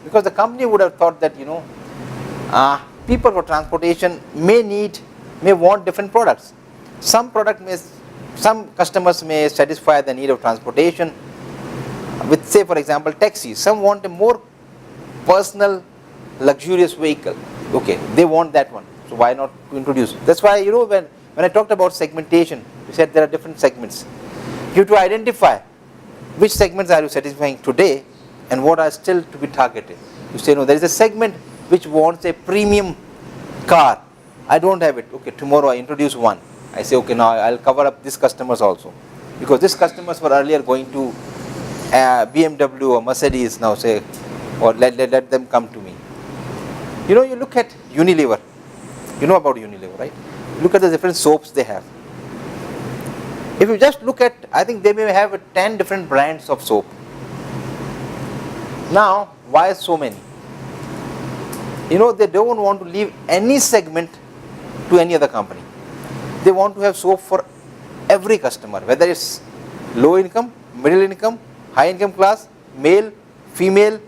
A: because the company would have thought that people for transportation may want different products. Some customers may satisfy the need of transportation with, say, for example, taxis. Some want a more personal, luxurious vehicle. Okay, they want that one. So why not to introduce? That's why when I talked about segmentation, we said there are different segments. You have to identify which segments are you satisfying today and what are still to be targeted. You say, no, there is a segment which wants a premium car. I don't have it. Okay, tomorrow I introduce one. I say, okay, now I'll cover up these customers also. Because these customers were earlier going to BMW or Mercedes, now say, or let them come to me. You look at Unilever. You know about Unilever, right? Look at the different soaps they have. If you just look at, I think they may have 10 different brands of soap. Now, why so many? They don't want to leave any segment to any other company. They want to have soap for every customer, whether it's low income, middle income, high income class, male, female,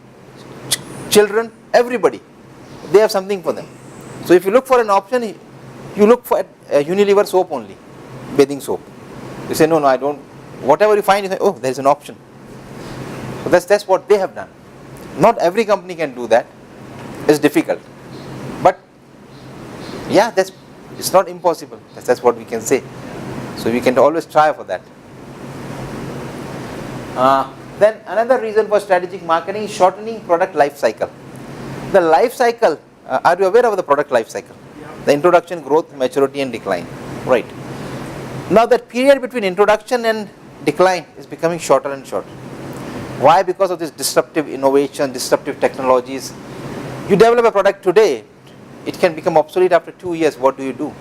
A: children, everybody. They have something for them. So if you look for an option, you look for a Unilever soap only, bathing soap. You say, no, I don't. Whatever you find, you say, oh, there is an option. So that's what they have done. Not every company can do that. It's difficult. But yeah, it's not impossible. That's what we can say. So we can always try for that. Then another reason for strategic marketing is shortening product life cycle. The life cycle, are you aware of the product life cycle?
D: Yeah.
A: The introduction, growth, maturity and decline. Right. Now that period between introduction and decline is becoming shorter and shorter. Why? Because of this disruptive innovation, disruptive technologies. You develop a product today, it can become obsolete after 2 years. What do?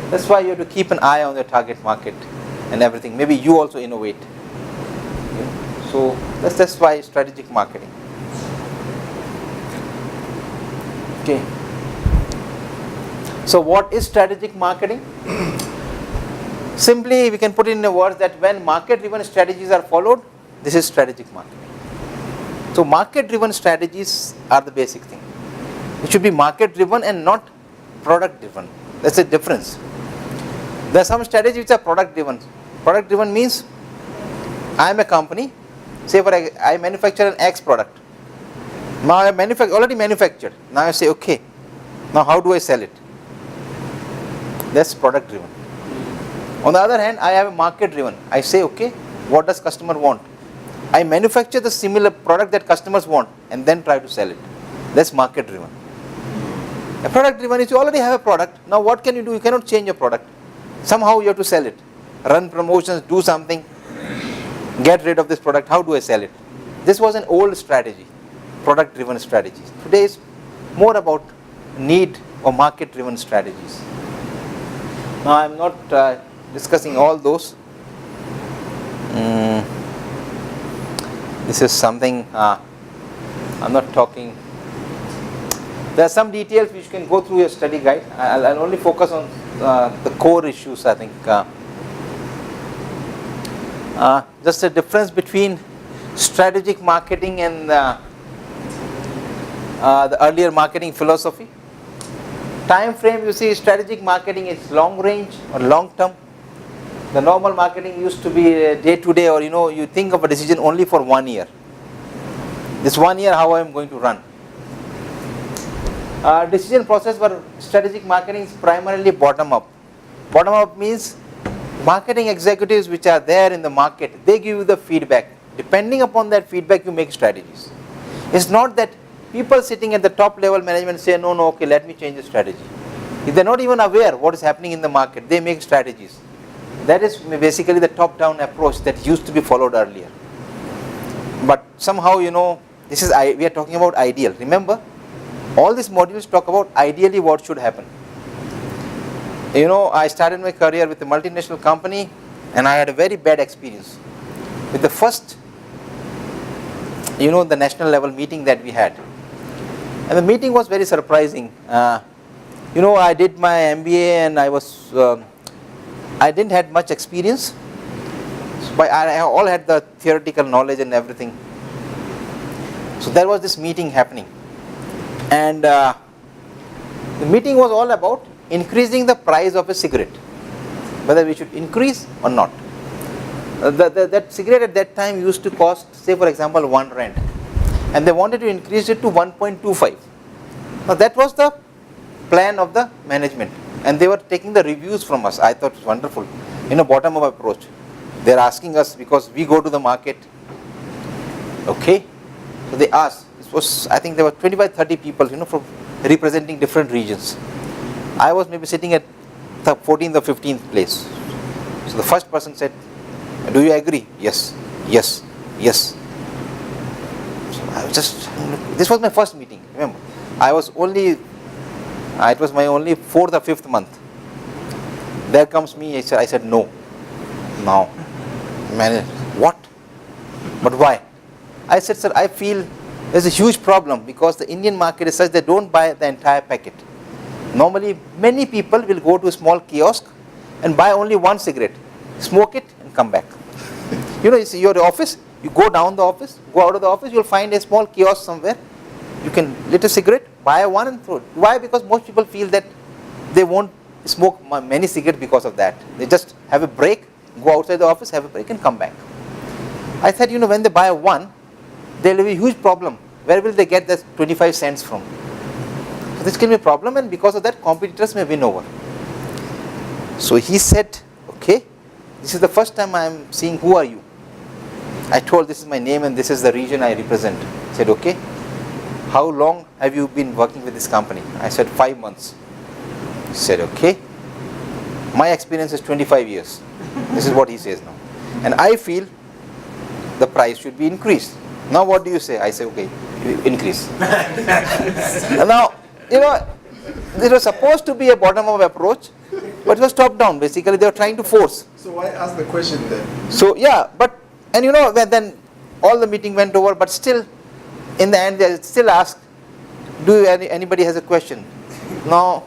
A: That's why you have to keep an eye on your target market and everything. Maybe you also innovate. So that's why strategic marketing. Okay. So what is strategic marketing? Simply, we can put it in a word that when market-driven strategies are followed, this is strategic marketing. So market-driven strategies are the basic thing. It should be market-driven and not product-driven. That's a difference. There are some strategies which are product-driven. Product-driven means I am a company, say for I manufacture an X product. Now I already manufactured. Now I say, okay, now how do I sell it? That's product-driven. On the other hand, I have a market-driven. I say, okay, what does customer want? I manufacture the similar product that customers want and then try to sell it. That's market-driven. A product-driven is you already have a product. Now what can you do? You cannot change your product. Somehow you have to sell it. Run promotions, do something, get rid of this product. How do I sell it? This was an old strategy, product-driven strategies. Today is more about need or market-driven strategies. Now I am not discussing all those. This is something I'm not talking. There are some details which you can go through your study guide. I'll only focus on the core issues, I think. Just a difference between strategic marketing and the earlier marketing philosophy. Time frame, you see, strategic marketing is long range or long term. The normal marketing used to be day to day, or you think of a decision only for 1 year. This 1 year, how I am going to run. Decision process for strategic marketing is primarily bottom up. Bottom up means marketing executives which are there in the market, they give you the feedback. Depending upon that feedback, you make strategies. It's not that people sitting at the top level management say, no, okay, let me change the strategy. If they're not even aware what is happening in the market, they make strategies. That is basically the top-down approach that used to be followed earlier. But somehow, this is we are talking about ideal. Remember, all these modules talk about ideally what should happen. I started my career with a multinational company and I had a very bad experience with the first, the national level meeting that we had. And the meeting was very surprising. I did my MBA and I didn't have much experience, but I all had the theoretical knowledge and everything. So there was this meeting happening, and the meeting was all about increasing the price of a cigarette, whether we should increase or not. That cigarette at that time used to cost, say for example, 1 rand, and they wanted to increase it to 1.25. Now that was the plan of the management. And they were taking the reviews from us. I thought it was wonderful. Bottom up approach. They're asking us because we go to the market. Okay. So they asked. I think there were 25-30 people, from representing different regions. I was maybe sitting at the 14th or 15th place. So the first person said, do you agree? Yes. Yes. Yes. So I was this was my first meeting. Remember, it was my only 4th or 5th month. There comes me, I said no. Now, man, what? But why? I said, sir, I feel there's a huge problem because the Indian market is such they don't buy the entire packet. Normally, many people will go to a small kiosk and buy only 1 cigarette, smoke it and come back. It's your office, you go down the office, go out of the office, you'll find a small kiosk somewhere. You can lit a cigarette, buy one and throw it. Why? Because most people feel that they won't smoke many cigarettes because of that. They just have a break, go outside the office, have a break and come back. I said, when they buy one, there will be a huge problem. Where will they get that 25 cents from? So this can be a problem, and because of that, competitors may win over. So he said, okay, this is the first time I am seeing who are you. I told this is my name and this is the region I represent. He said, okay. How long have you been working with this company? I said 5 months. He said, okay. My experience is 25 years. This is what he says now. And I feel the price should be increased. Now what do you say? I say, okay, increase. And now, it was supposed to be a bottom-up approach, but it was top-down. Basically, they were trying to force.
E: So why ask the question then?
A: So, yeah, then all the meeting went over, but still, in the end, they still ask, do anybody has a question? Now,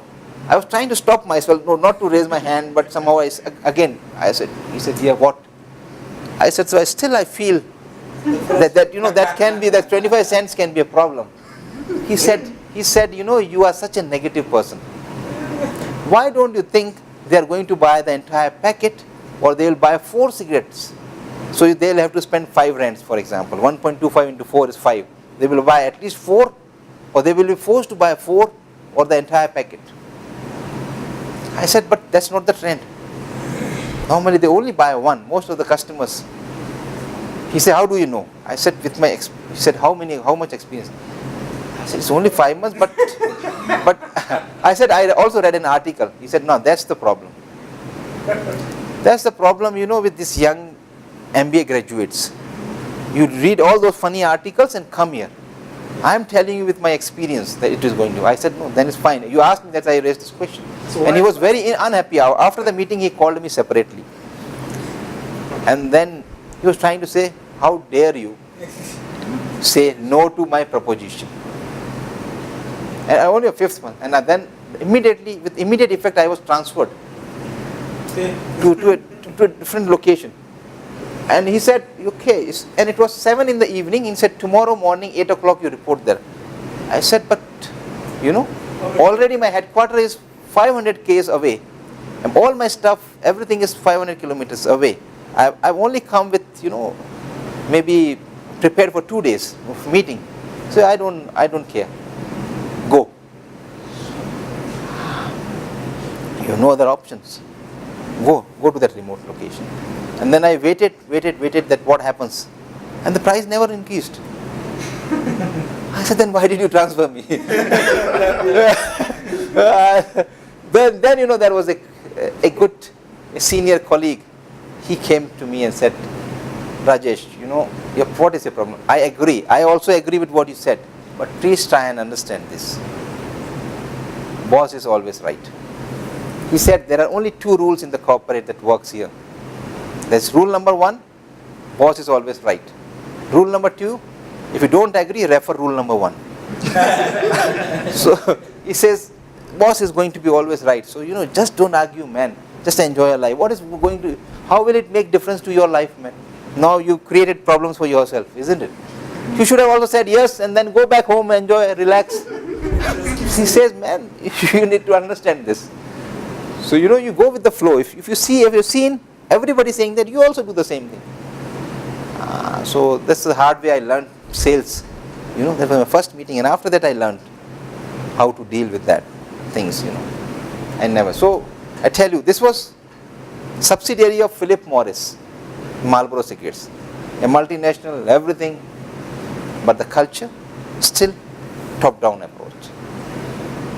A: I was trying to stop myself, no, not to raise my hand, but somehow I said, he said, yeah, what? I said, so I feel that 25 cents can be a problem. He said, you are such a negative person. Why don't you think they are going to buy the entire packet, or they will buy 4 cigarettes? So they'll have to spend 5 rands, for example. 1.25 into 4 is 5. They will buy at least 4, or they will be forced to buy 4 or the entire packet. I said, but that's not the trend. Normally they only buy 1, most of the customers. He said, how do you know? I said, he said, how much experience? I said, it's only 5 months, but I said, I also read an article. He said, no, that's the problem. That's the problem, with these young MBA graduates. You read all those funny articles and come here. I am telling you with my experience that it is going to. I said, no, then it's fine. You asked me, that's why I raised this question. So and he was very unhappy. After the meeting, he called me separately. And then he was trying to say, how dare you say no to my proposition? And I only a 5th month. And then immediately, with immediate effect, I was transferred to a different location. And he said, okay, and it was 7 in the evening. He said, tomorrow morning, 8 o'clock, you report there. I said, but, already my headquarters is 500 km away. And all my stuff, everything is 500 kilometers away. I've only come with, maybe prepared for 2 days of meeting. So I don't care. Go. You know other options. Go to that remote location. And then I waited that what happens. And the price never increased. I said, then why did you transfer me? then there was a good senior colleague. He came to me and said, Rajesh, what is your problem? I agree. I also agree with what you said. But please try and understand this. Boss is always right. He said there are only 2 rules in the corporate that works here. There's rule number 1, boss is always right. Rule number 2, if you don't agree, refer rule number 1. So he says, boss is going to be always right. So, just don't argue, man. Just enjoy your life. How will it make difference to your life, man? Now you created problems for yourself, isn't it? You should have also said yes and then go back home, enjoy, relax. He says, man, you need to understand this. So, you go with the flow. If you've seen everybody saying that, you also do the same thing. So that's the hard way I learned sales. That was my first meeting, and after that I learned how to deal with that things. So I tell you, this was subsidiary of Philip Morris, Marlboro Cigarettes, a multinational, everything, but the culture still top-down approach.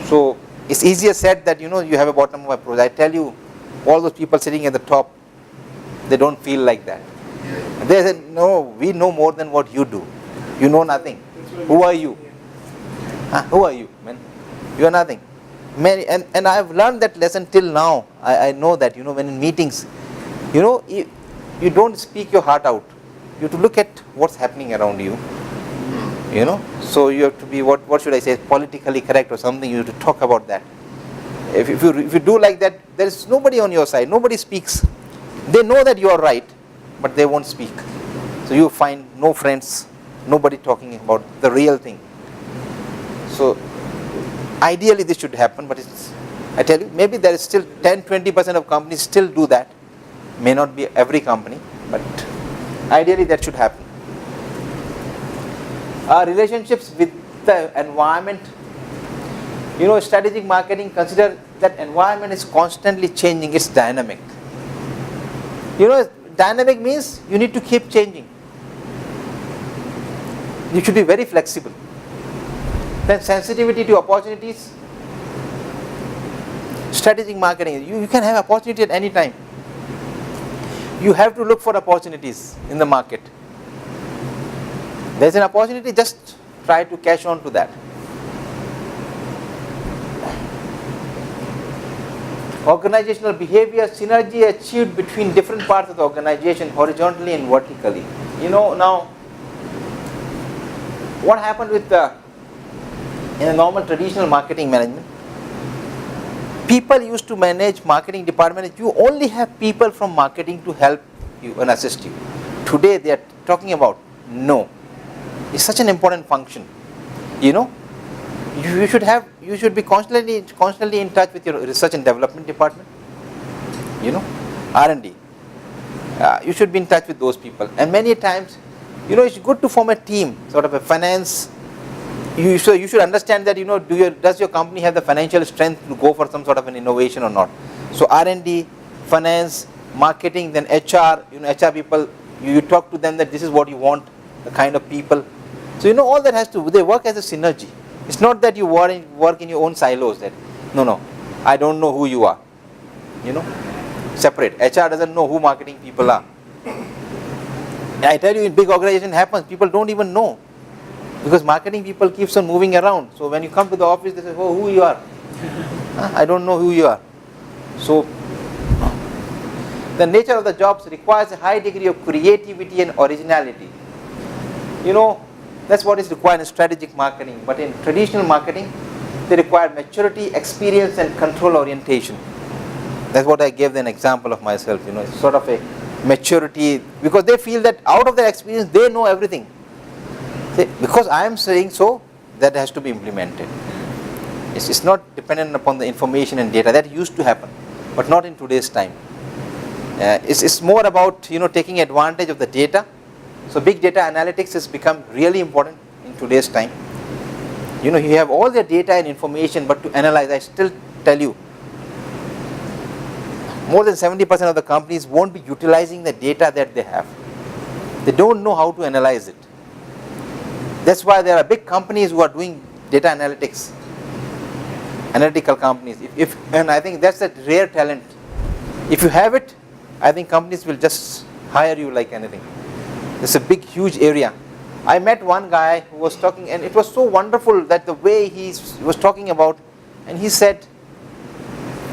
A: So it's easier said that you have a bottom-up approach. I tell you, all those people sitting at the top, they don't feel like that. They said, no, we know more than what you do. You know nothing. Who are you? Who are you, man? You are nothing. And I have learned that lesson till now. I know that, when in meetings, you don't speak your heart out. You have to look at what's happening around you. So you have to be, what should I say, politically correct or something. You have to talk about that. If you do like that, there is nobody on your side. Nobody speaks. They know that you are right, but they won't speak. So you find no friends, nobody talking about the real thing. So ideally this should happen, but I tell you, maybe there is still 10-20% of companies still do that. May not be every company, but ideally that should happen. Our relationships with the environment. Strategic marketing, consider that environment is constantly changing, it's dynamic. Dynamic means you need to keep changing. You should be very flexible. Then sensitivity to opportunities. Strategic marketing, you can have opportunity at any time. You have to look for opportunities in the market. There's an opportunity, just try to catch on to that. Organizational behavior, synergy achieved between different parts of the organization, horizontally and vertically. Now, what happened with in a normal traditional marketing management? People used to manage marketing department. You only have people from marketing to help you and assist you. Today they are talking about no. It's such an important function. You know, you should be constantly in touch with your research and development department. You know, R&D. You should be in touch with those people. And many times, you know, it's good to form a team, sort of a finance. You should understand that, you know, does your company have the financial strength to go for some sort of an innovation or not? So R&D, finance, marketing, then HR. You know, HR people. You talk to them that this is what you want, the kind of people. So you know, all that has to. They work as a synergy. It's not that you work in your own silos. That no, I don't know who you are. You know, separate. HR doesn't know who marketing people are. I tell you, in big organization happens. People don't even know. Because marketing people keeps on moving around. So when you come to the office, they say, oh, who you are? I don't know who you are. So the nature of the jobs requires a high degree of creativity and originality. You know, that's what is required in strategic marketing. But in traditional marketing, they require maturity, experience, and control orientation. That's what I gave an example of myself. You know, it's sort of a maturity, because they feel that out of their experience, they know everything. Because I am saying so, that has to be implemented. It's not dependent upon the information and data. That used to happen, but not in today's time. It's more about, you know, taking advantage of the data. So big data analytics has become really important in today's time. You know, you have all the data and information, but to analyze, I still tell you, more than 70% of the companies won't be utilizing the data that they have. They don't know how to analyze it. That's why there are big companies who are doing data analytics, analytical companies. And I think that's a rare talent. If you have it, I think companies will just hire you like anything. It's a big, huge area. I met one guy who was talking, and it was so wonderful that the way he was talking about, and he said,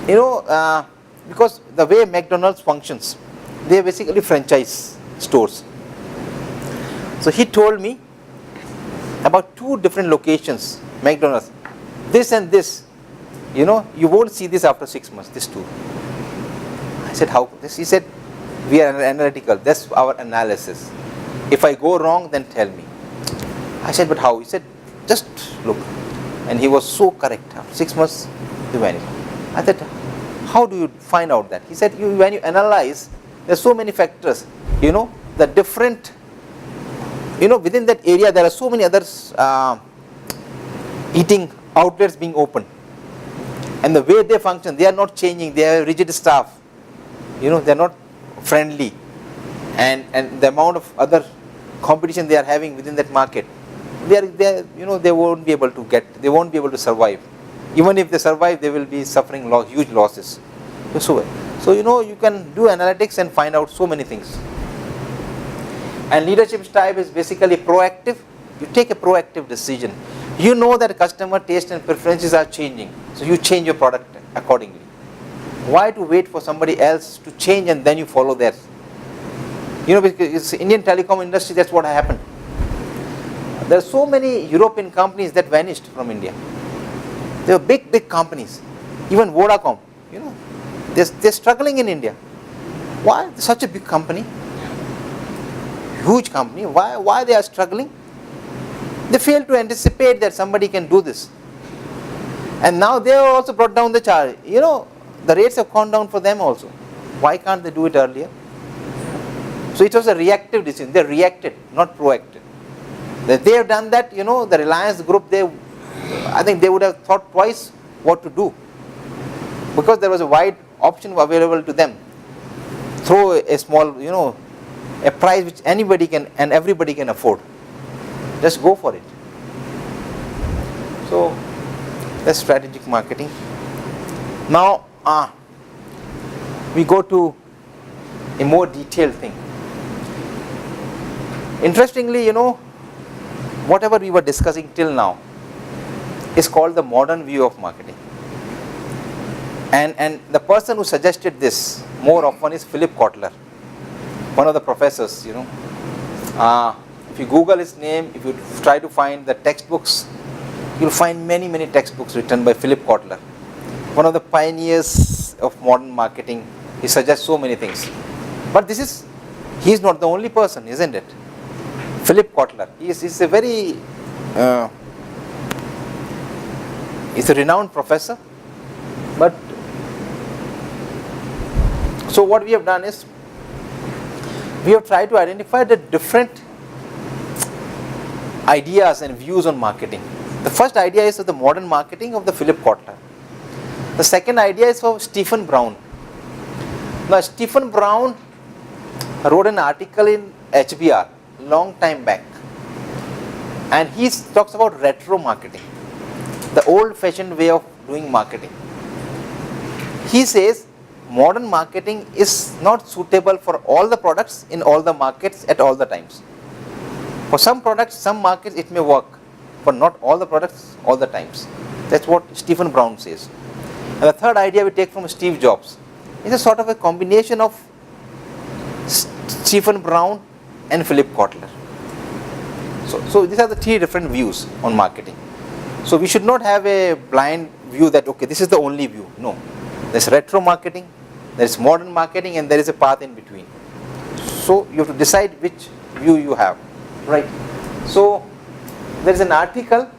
A: you know, because the way McDonald's functions, they are basically franchise stores. So he told me about 2 different locations, McDonald's, this and this. You know, you won't see this after 6 months, this 2. I said, how this? He said, we are analytical, that's our analysis. If I go wrong, then tell me. I said, but how? He said, just look. And he was so correct. After 6 months, he vanished. I said, how do you find out that? He said, when you analyze, there are so many factors. You know, the different, you know, within that area, there are so many others eating outlets being opened. And the way they function, they are not changing. They have rigid staff. You know, they are not friendly. And the amount of other competition they are having within that market, you know, they won't be able to survive. Even if they survive, they will be suffering huge losses. So you know, you can do analytics and find out so many things. And leadership style is basically proactive. You take a proactive decision. You know that customer taste and preferences are changing, so you change your product accordingly. Why to wait for somebody else to change and then you follow theirs? You know, because it's Indian telecom industry, that's what happened. There are so many European companies that vanished from India. They were big companies. Even Vodacom, you know, they're struggling in India. Why? Such a big company, huge company. Why they are struggling? They failed to anticipate that somebody can do this. And now they have also brought down the charge. You know, the rates have gone down for them also. Why can't they do it earlier? So it was a reactive decision. They reacted, not proactive. If they have done that, you know, the Reliance group, I think they would have thought twice what to do, because there was a wide option available to them. Throw a small, you know, a price which anybody can and everybody can afford. Just go for it. So that's strategic marketing. Now we go to a more detailed thing. Interestingly, you know, whatever we were discussing till now is called the modern view of marketing. And the person who suggested this more often is Philip Kotler, one of the professors, you know. If you Google his name, if you try to find the textbooks, you'll find many textbooks written by Philip Kotler. one of the pioneers of modern marketing. He suggests so many things. But he's not the only person, isn't it? Philip Kotler, he's a very, he's a renowned professor. But, so what we have done is, we have tried to identify the different ideas and views on marketing. The first idea is of the modern marketing of the Philip Kotler. The second idea is of Stephen Brown. Now Stephen Brown wrote an article in HBR long time back, and he talks about retro marketing, the old fashioned way of doing marketing. He says modern marketing is not suitable for all the products in all the markets at all the times. For some products, some markets it may work, but not all the products all the times. That's what Stephen Brown says. And the third idea we take from Steve Jobs. It's a sort of a combination of Stephen Brown and Philip Kotler. So these are the three different views on marketing. So we should not have a blind view that, okay, this is the only view. No. There's retro marketing, there's modern marketing, and there is a path in between. So you have to decide which view you have. Right. So there is an article,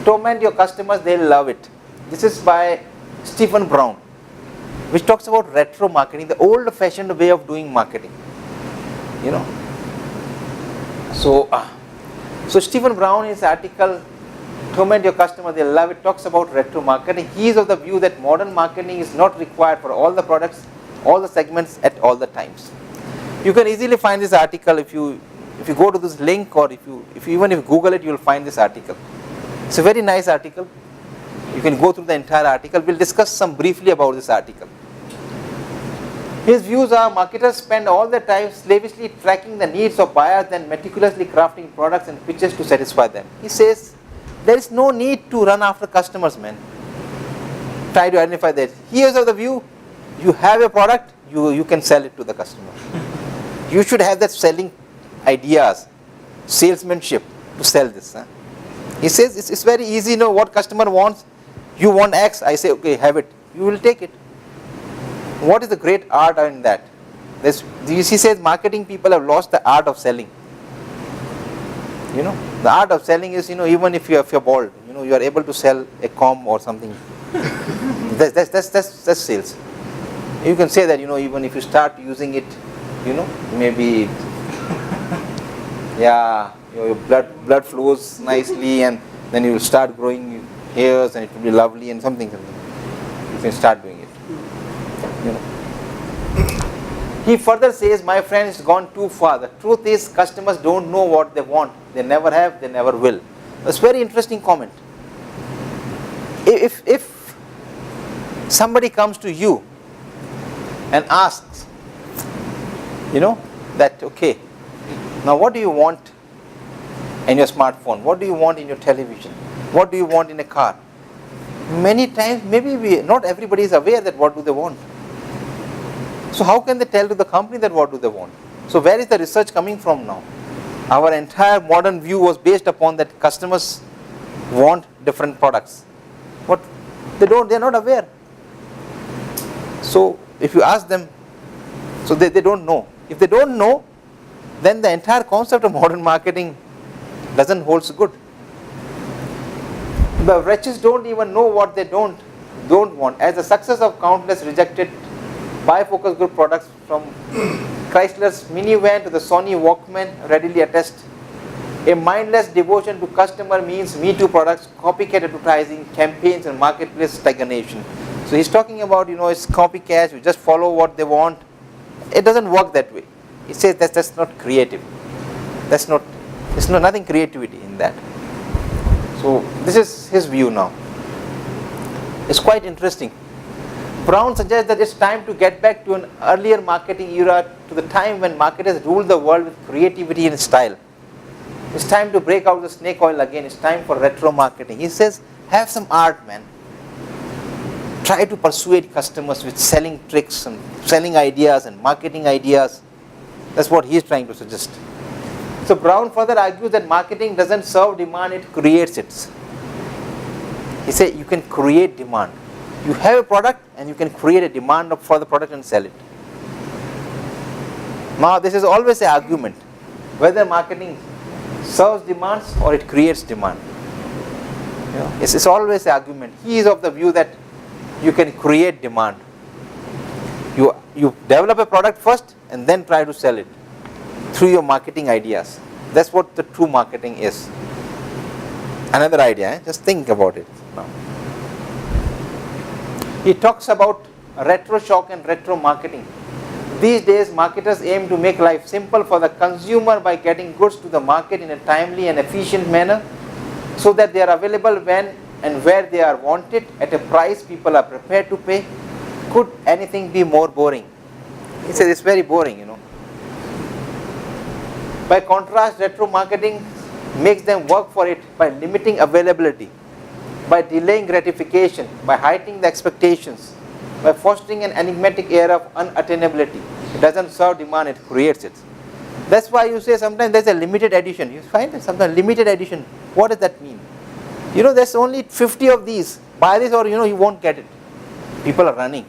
A: Torment Your Customers, They'll Love It. This is by Stephen Brown, which talks about retro marketing, the old fashioned way of doing marketing. You know. So Stephen Brown, in his article, Torment Your Customers, They'll Love It, talks about retro marketing. He is of the view that modern marketing is not required for all the products, all the segments at all the times. You can easily find this article if you go to this link, or if you Google it, you will find this article. It's a very nice article. You can go through the entire article. We'll discuss some briefly about this article. His views are: marketers spend all their time slavishly tracking the needs of buyers and meticulously crafting products and pitches to satisfy them. He says there is no need to run after customers, man. Try to identify that. He is of the view, you have a product, you can sell it to the customer. You should have that selling ideas, salesmanship to sell this. He says it's very easy, know what customer wants. You want X, I say okay, have it. You will take it. What is the great art in that? He says marketing people have lost the art of selling. You know, the art of selling is, even if you're bald, you are able to sell a comb or something. That's sales. You can say that, even if you start using it, maybe yeah, your blood flows nicely, and then you will start growing hairs, and it will be lovely, and something. You can start doing it. He further says, my friend, has gone too far. The truth is, customers don't know what they want. They never have, they never will. That's a very interesting comment. If somebody comes to you and asks, that, okay, now what do you want in your smartphone? What do you want in your television? What do you want in a car? Many times, maybe not everybody is aware that what do they want. So how can they tell to the company that what do they want? So where is the research coming from now? Our entire modern view was based upon that customers want different products. But they're not aware. So if you ask them, so they don't know. If they don't know, then the entire concept of modern marketing doesn't hold so good. The wretches don't even know what they don't want. As the success of countless rejected bifocus group products, from Chrysler's minivan to the Sony Walkman, readily attest. A mindless devotion to customer means Me Too products, copycat advertising, campaigns, and marketplace stagnation. So he's talking about, it's copycats, you just follow what they want. It doesn't work that way. He says that's not creative. There's nothing creativity in that. So this is his view now. It's quite interesting. Brown suggests that it's time to get back to an earlier marketing era, to the time when marketers ruled the world with creativity and style. It's time to break out the snake oil again. It's time for retro marketing. He says, have some art, man. Try to persuade customers with selling tricks and selling ideas and marketing ideas. That's what he's trying to suggest. So Brown further argues that marketing doesn't serve demand, it creates it. He says you can create demand. You have a product and you can create a demand for the product and sell it. Now this is always an argument, whether marketing serves demands or it creates demand. You know, it's always an argument. He is of the view that you can create demand. You develop a product first and then try to sell it through your marketing ideas. That's what the true marketing is. Another idea, just think about it now. He talks about retro shock and retro marketing. These days marketers aim to make life simple for the consumer by getting goods to the market in a timely and efficient manner so that they are available when and where they are wanted at a price people are prepared to pay. Could anything be more boring? He says it's very boring, you know. By contrast, retro marketing makes them work for it by limiting availability, by delaying gratification, by heightening the expectations, by fostering an enigmatic air of unattainability. It doesn't serve demand, it creates it. That's why you say sometimes there's a limited edition. You find it sometimes limited edition. What does that mean? You know, there's only 50 of these. Buy this or you know you won't get it. People are running.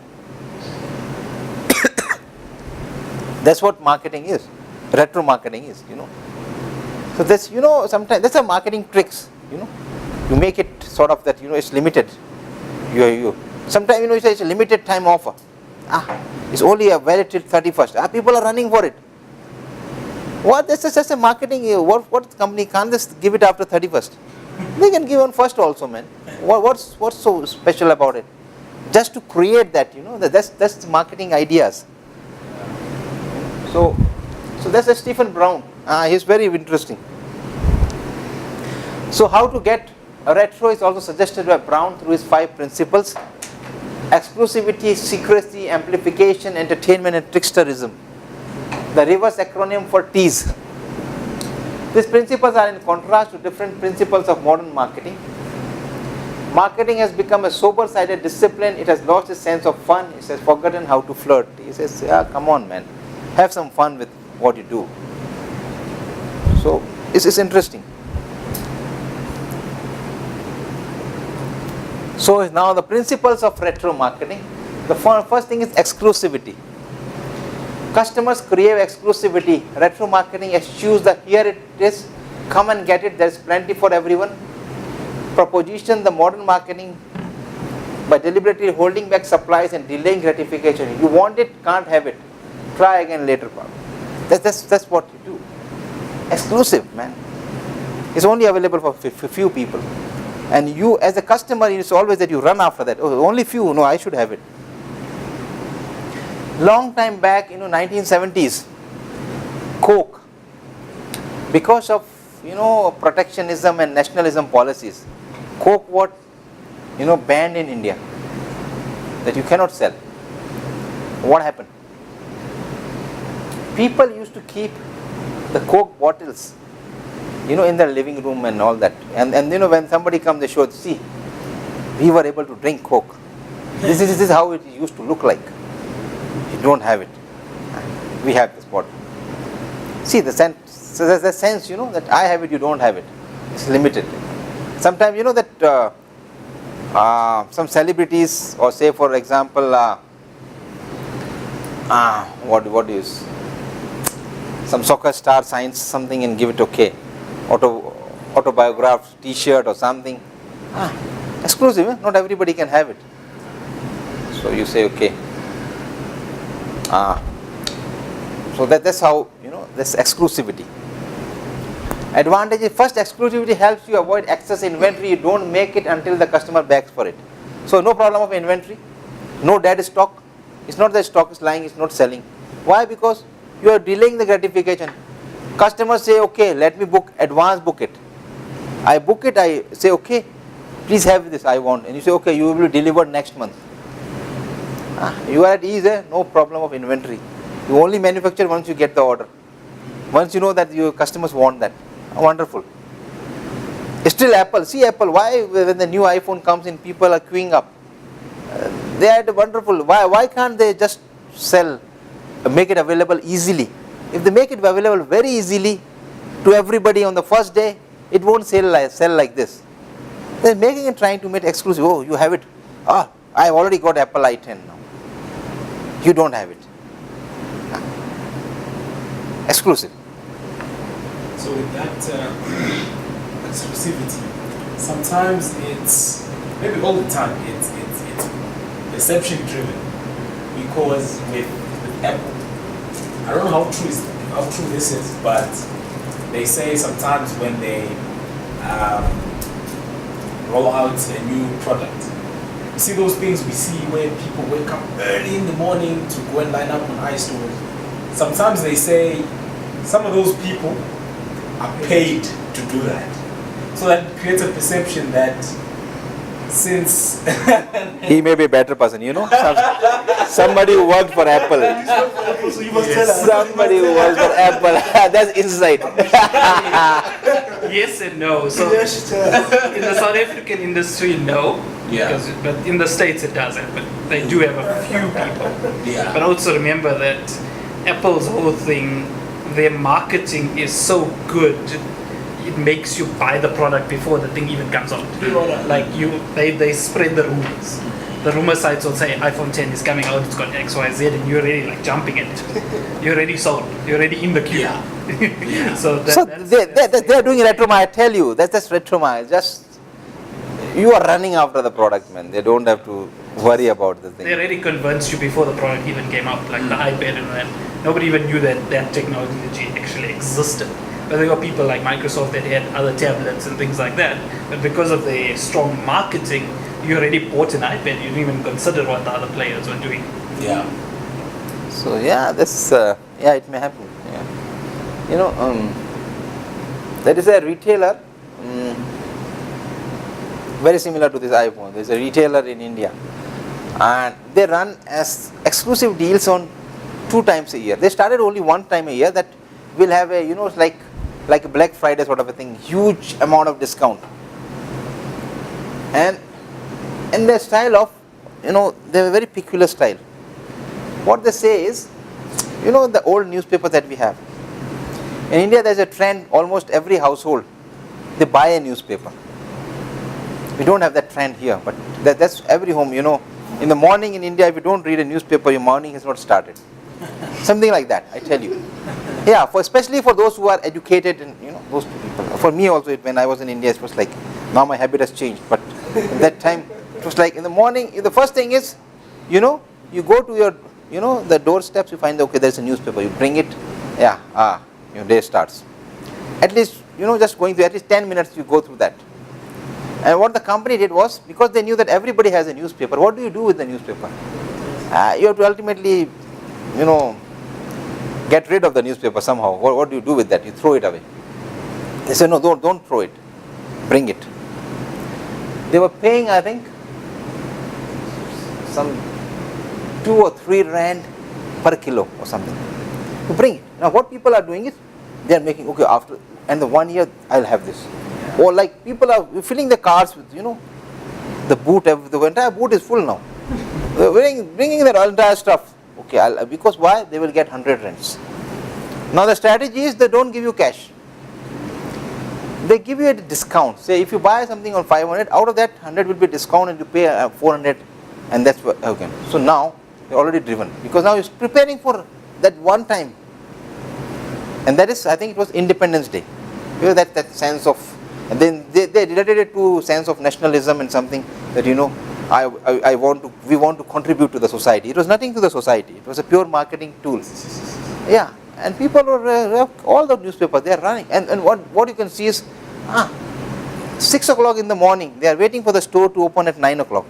A: That's what marketing is. Retro marketing is, you know. So this, you know, sometimes that's a marketing tricks, you know. You make it sort of that, you know, it's limited. Sometimes, you know, it's a limited time offer. It's only a valid till 31st. People are running for it. What? This is just a marketing. What company can't just give it after 31st? They can give on first also, man. What's so special about it? Just to create that, you know, that's marketing ideas. So that's a Stephen Brown. He's very interesting. So how to get a retro is also suggested by Brown through his 5 principles: exclusivity, secrecy, amplification, entertainment, and tricksterism. The reverse acronym for tease. These principles are in contrast to different principles of modern marketing. Marketing has become a sober-sided discipline. It has lost its sense of fun. It has forgotten how to flirt. He says, come on, man. Have some fun with what you do. So, it's interesting. So, now the principles of retro marketing. The first thing is exclusivity. Customers crave exclusivity. Retro marketing eschews the here it is, come and get it, there's plenty for everyone proposition. The modern marketing, by deliberately holding back supplies and delaying gratification. You want it, can't have it, try again later. That's what you do. Exclusive, man. It's only available for few people, and you as a customer, it's always that you run after that. Oh, only few, no, I should have it. Long time back, 1970s, Coke, because of protectionism and nationalism policies, Coke was banned in India, that you cannot sell. What happened? People used to keep the Coke bottles in their living room and all that, and when somebody comes, they show, see, we were able to drink Coke. This is how it used to look like. You don't have it, we have this bottle. See the sense. So there's a sense, that I have it, you don't have it. It's limited. Sometimes that some celebrities, or say for example, what is some soccer star signs something and give it okay, autobiograph T-shirt or something, exclusive. Not everybody can have it. So you say okay. So that's how this exclusivity. Advantage is, first, exclusivity helps you avoid excess inventory. You don't make it until the customer begs for it. So no problem of inventory, no dead stock. It's not that stock is lying, it's not selling. Why? Because you are delaying the gratification. Customers say, okay, let me advance book it. I book it, I say, okay, please have this, I want. And you say, okay, you will be delivered next month. You are at ease, no problem of inventory. You only manufacture once you get the order. Once you know that your customers want that. Wonderful. Still Apple. See Apple, why when the new iPhone comes in, people are queuing up. They are wonderful. Why can't they just sell, make it available easily? If they make it available very easily to everybody on the first day, it won't sell like this. They're making it, trying to make it exclusive. Oh, you have it. I I've already got Apple i10 now. You don't have it. Exclusive.
C: So with that exclusivity, sometimes it's, maybe all the time, it's perception driven. Because with Apple, I don't know how true this is, but they say sometimes when they roll out a new product, you see those things we see where people wake up early in the morning to go and line up on iStores. Sometimes they say some of those people are paid to do that. So that creates a perception that since
A: He may be a better person, you know. Somebody who worked for Apple.
D: So you must tell us.
A: Somebody who works for Apple. That's insight.
F: Yes and no. So
D: Yes, tell.
F: in the South African industry, no.
C: Yeah.
F: But in the States it does happen. They do have a few people.
C: Yeah.
F: But also remember that Apple's whole thing, their marketing is so good, it makes you buy the product before the thing even comes out. Like they spread the rumors. The rumor sites will say iPhone 10 is coming out, it's got XYZ, and you're already like jumping at it. You're already sold. You're already in the queue.
C: Yeah.
F: So
A: They're doing retroma. I tell you, that's retroma. Just you are running after the product, man. They don't have to worry about the
F: They
A: thing.
F: already convinced you before the product even came out, like the iPad and that. Nobody even knew that technology actually existed. But there were people like Microsoft that had other tablets and things like that. But because of the strong marketing, you already bought an iPad. You didn't even consider what the other players were doing.
C: Yeah.
A: So yeah, this yeah, it may happen. Yeah. You know, there is a retailer very similar to this iPhone. There is a retailer in India, and they run as exclusive deals on 2 times a year. They started only 1 time a year. That will have a, you know, like a Black Friday sort of a thing, huge amount of discount. And in their style of, you know, they have a very peculiar style. What they say is, you know, the old newspapers that we have. In India, there's a trend, almost every household, they buy a newspaper. We don't have that trend here, but that's every home, you know. In the morning in India, if you don't read a newspaper, your morning has not started. Something like that, I tell you. Yeah, especially for those who are educated and, you know, those people. For me also, when I was in India, it was like, now my habit has changed, but at that time, it was like in the morning, the first thing is, you know, you go to your, you know, the doorsteps, you find, okay, there's a newspaper, you bring it, yeah, your day starts. At least, you know, just going through, at least 10 minutes you go through that. And what the company did was, because they knew that everybody has a newspaper, what do you do with the newspaper? You have to ultimately, you know, get rid of the newspaper somehow. What do you do with that? You throw it away. They said, no, don't throw it. Bring it. They were paying, I think, some 2 or 3 rand per kilo or something to bring it. Now what people are doing is, they are making, okay, after, and the 1 year I'll have this. Or like people are filling the cars with, you know, the boot, the entire boot is full now. They're bringing their entire stuff. Okay, because why? They will get 100 rands. Now the strategy is they don't give you cash. They give you a discount. Say if you buy something on 500, out of that 100 will be discount and you pay 400, and that's what, okay. So now you're already driven, because now you're preparing for that one time. And that is, I think it was Independence Day. You know, that sense of, and then they related it to sense of nationalism and something that, you know, we want to contribute to the society. It was nothing to the society. It was a pure marketing tool. Yeah, and people were all the newspapers, they are running. And what you can see is 6 o'clock in the morning, they are waiting for the store to open at 9 o'clock.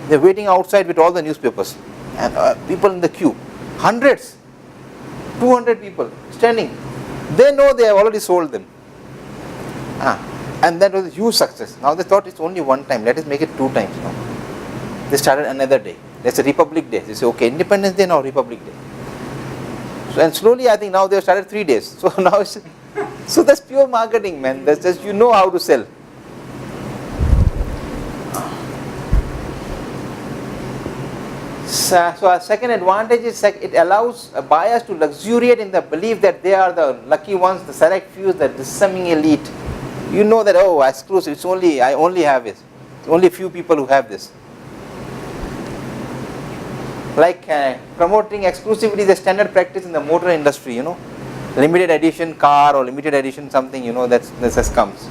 A: They are waiting outside with all the newspapers and people in the queue. Hundreds, 200 people standing. They know they have already sold them. And that was a huge success. Now they thought it's only 1 time, let us make it 2 times now. They started another day. There's a Republic Day. They say, okay, Independence Day, now Republic Day. So, and slowly I think now they have started 3 days. So now it's, so that's pure marketing, man. That's just, you know how to sell. So our second advantage is it allows buyers to luxuriate in the belief that they are the lucky ones, the select few, the discerning elite. You know that, oh, exclusive, I only have it. Only a few people who have this. Like promoting exclusivity is a standard practice in the motor industry, you know. Limited edition car or limited edition something, you know, that just comes.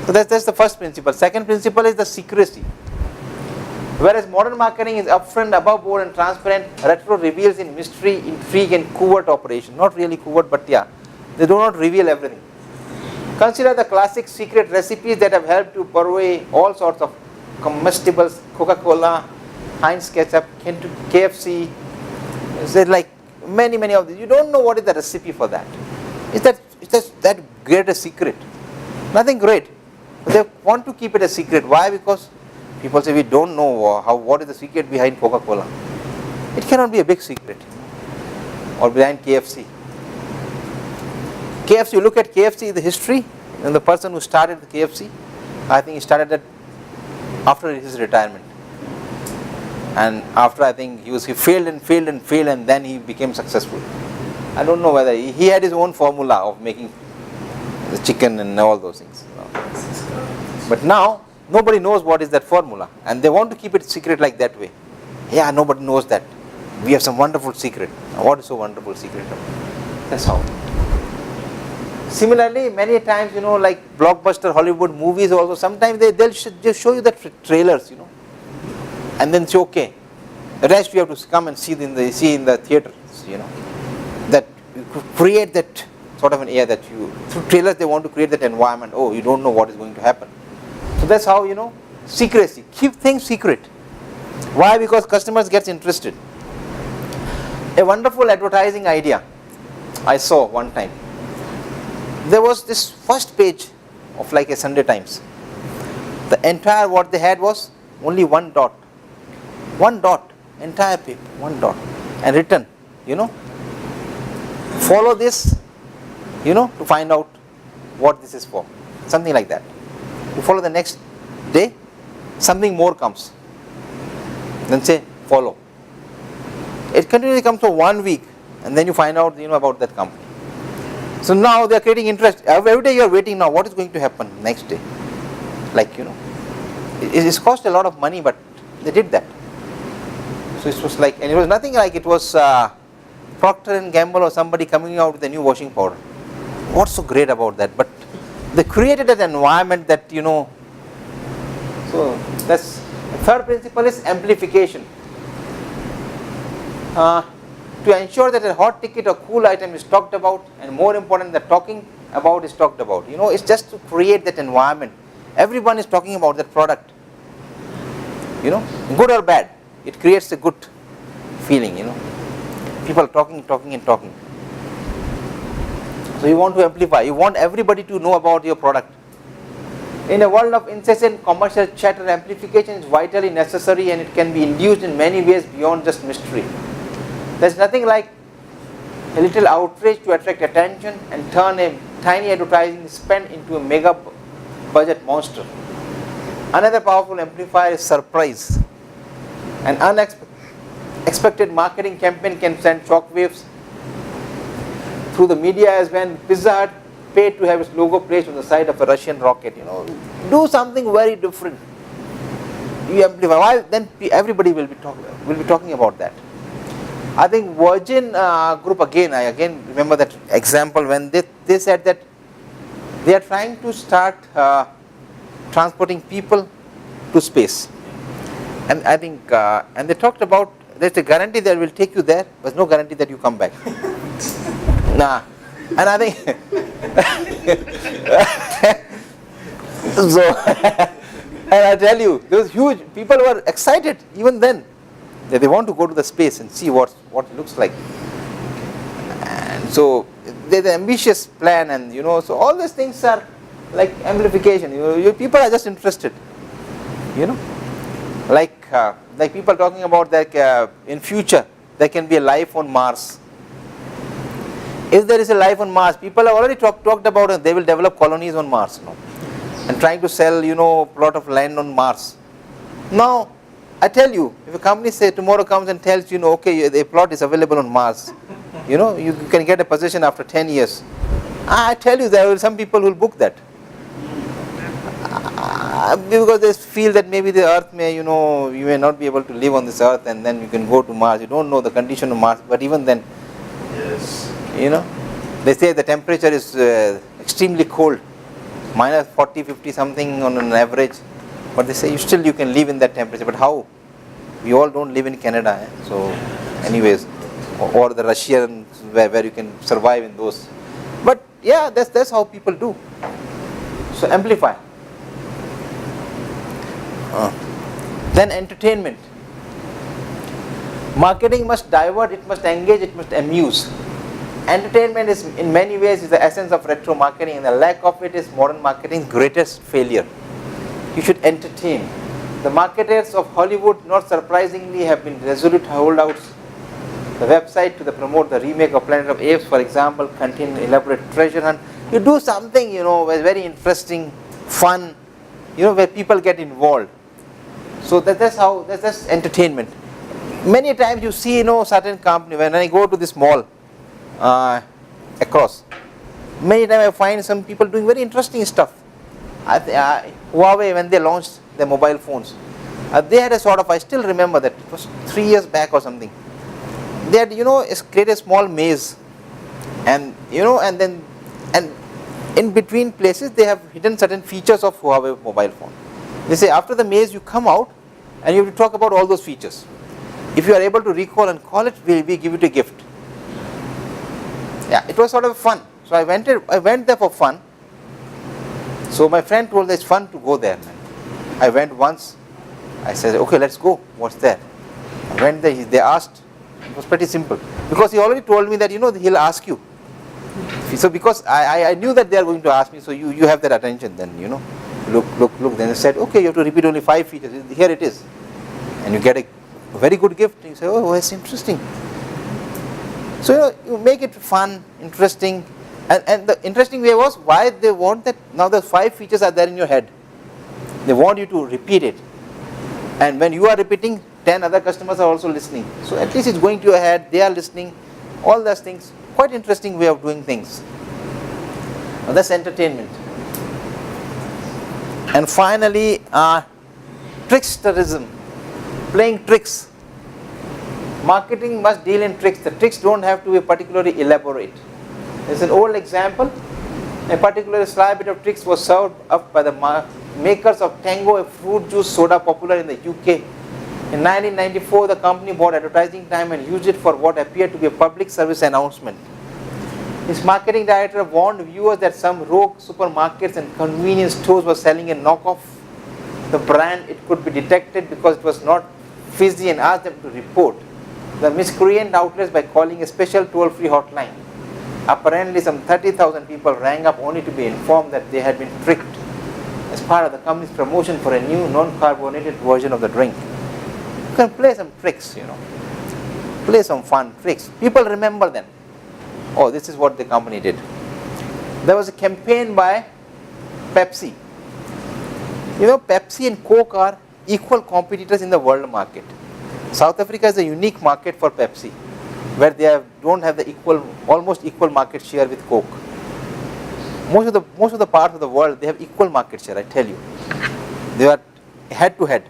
A: So that's the first principle. Second principle is the secrecy. Whereas modern marketing is upfront, above board and transparent, retro reveals in mystery, intrigue and covert operation. Not really covert, but yeah, they do not reveal everything. Consider the classic secret recipes that have helped to purvey all sorts of comestibles, Coca-Cola, Heinz ketchup, KFC. There's like many of these. You don't know what is the recipe for that. Is that great a secret? Nothing great. But they want to keep it a secret. Why? Because people say we don't know what is the secret behind Coca-Cola. It cannot be a big secret. Or behind KFC. KFC, you look at KFC, the history, and the person who started the KFC, I think he started that after his retirement. And after, I think he failed and then he became successful. I don't know whether he had his own formula of making the chicken and all those things. But now nobody knows what is that formula, and they want to keep it secret like that way. Yeah, nobody knows that. We have some wonderful secret. What is so wonderful secret? That's how. Similarly, many times, you know, like blockbuster Hollywood movies also, sometimes they'll just show you the trailers, you know, and then say, okay, the rest you have to come and see in the theaters, you know, that you create that sort of an air that you, through trailers they want to create that environment. Oh, you don't know what is going to happen. So that's how, you know, secrecy, keep things secret. Why? Because customers get interested. A wonderful advertising idea I saw one time. There was this first page of like a Sunday Times. The entire what they had was only one dot, entire paper, one dot, and written, you know, follow this, you know, to find out what this is for, something like that. You follow the next day, something more comes, then say follow. It continually comes for 1 week, and then you find out, you know, about that company. So now they are creating interest. Every day you are waiting now, what is going to happen next day? Like, you know, it's cost a lot of money, but they did that. So it was like, and it was nothing like it was Procter and Gamble or somebody coming out with a new washing powder. What's so great about that? But they created an environment that, you know, so that's, the third principle is amplification. To ensure that a hot ticket or cool item is talked about, and more important, that talking about is talked about. You know, it's just to create that environment. Everyone is talking about that product. You know, good or bad, it creates a good feeling, you know. People talking. So you want to amplify, you want everybody to know about your product. In a world of incessant commercial chatter, amplification is vitally necessary, and it can be induced in many ways beyond just mystery. There's nothing like a little outrage to attract attention and turn a tiny advertising spend into a mega budget monster. Another powerful amplifier is surprise. An unexpected marketing campaign can send shockwaves through the media, as when Pizza Hut paid to have its logo placed on the side of a Russian rocket. You know, do something very different. You amplify. Why? Then everybody will be talking about that. I think Virgin Group, I again remember that example when they said that they are trying to start transporting people to space, and I think and they talked about there's a guarantee that will take you there, but no guarantee that you come back. Nah, and I think so. And I tell you, there was huge. People were excited even then. They want to go to the space and see what it looks like. And so there's an ambitious plan, and you know, so all these things are like amplification. You people are just interested. You know, like people talking about that in future there can be a life on Mars. If there is a life on Mars, people have already talked about it. They will develop colonies on Mars, you know, and trying to sell, you know, plot of land on Mars. Now, I tell you, if a company say tomorrow comes and tells you, know, okay, the plot is available on Mars, you know, you can get a position after 10 years. I tell you, there are some people who will book that. Because they feel that maybe the earth may, you may not be able to live on this earth, and then you can go to Mars. You don't know the condition of Mars, but even then,
B: Yes.
A: they say the temperature is extremely cold, minus 40, 50 something on an average, but they say you can live in that temperature. But how? We all don't live in Canada, so anyways, or the Russian where you can survive in those. But yeah, that's how people do. So amplify. Then entertainment. Marketing must divert, it must engage, it must amuse. Entertainment is in many ways is the essence of retro marketing, and the lack of it is modern marketing's greatest failure. You should entertain. The marketers of Hollywood, not surprisingly, have been resolute holdouts. The website to promote the remake of Planet of Apes, for example, contain elaborate treasure hunt. You do something, very interesting, fun, where people get involved. So that's entertainment. Many times you see, certain company, when I go to this mall, across, many times I find some people doing very interesting stuff. Huawei, when they launched their mobile phones, they had a sort of, I still remember that, it was 3 years back or something. They had, created a small maze, and and in between places they have hidden certain features of Huawei mobile phone. They say after the maze you come out and you have to talk about all those features. If you are able to recall and call it, we give it a gift. Yeah, it was sort of fun. So I went there for fun. So my friend told me it's fun to go there. I went once. I said, okay, let's go. What's there? I went there. They asked. It was pretty simple, because he already told me that he'll ask you. So because I knew that they are going to ask me, so you have that attention. Then look. Then they said, okay, you have to repeat only 5 features. Here it is, and you get a very good gift. You say, oh, it's interesting. So you make it fun, interesting, and the interesting way was why they want that. Now the 5 features are there in your head. They want you to repeat it, and when you are repeating, 10 other customers are also listening. So at least it's going to your head. They are listening. All those things. Quite interesting way of doing things. Now that's entertainment. And finally, tricksterism, playing tricks. Marketing must deal in tricks. The tricks don't have to be particularly elaborate. There's an old example. A particular sly bit of tricks was served up by the makers of Tango, a fruit juice soda popular in the UK. In 1994, the company bought advertising time and used it for what appeared to be a public service announcement. Its marketing director warned viewers that some rogue supermarkets and convenience stores were selling a knockoff the brand. It could be detected because it was not fizzy, and asked them to report the miscreant outlets by calling a special toll-free hotline. Apparently, some 30,000 people rang up only to be informed that they had been tricked as part of the company's promotion for a new non-carbonated version of the drink. You can play some tricks, play some fun tricks. People remember them. Oh, this is what the company did. There was a campaign by Pepsi. Pepsi and Coke are equal competitors in the world market. South Africa is a unique market for Pepsi, where they don't have the almost equal market share with Coke. Most of the parts of the world, they have equal market share, I tell you. They are head to head.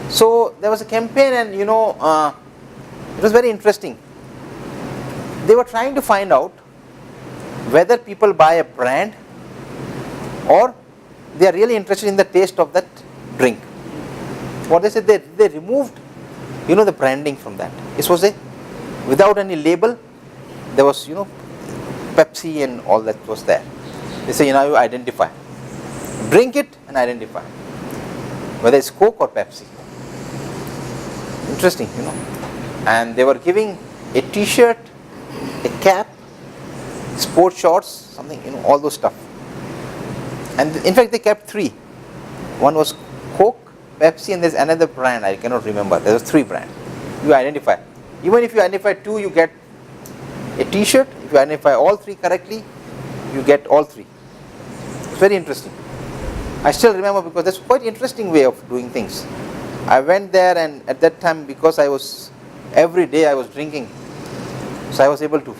A: So there was a campaign, and it was very interesting. They were trying to find out whether people buy a brand or they are really interested in the taste of that drink. What they said, they removed the branding from that. This was without any label. There was Pepsi and all that was there. They say you identify, drink it and identify whether it's Coke or Pepsi. Interesting, and they were giving a t-shirt, a cap, sports shorts, something, all those stuff. And in fact, they kept 3. One was Coke, Pepsi, and there's another brand, I cannot remember. There was 3 brands. You identify. Even if you identify 2, you get a t-shirt. If you identify all 3 correctly, you get all 3. It's very interesting. I still remember, because that's quite interesting way of doing things. I went there, and at that time, because every day I was drinking, so I was able to,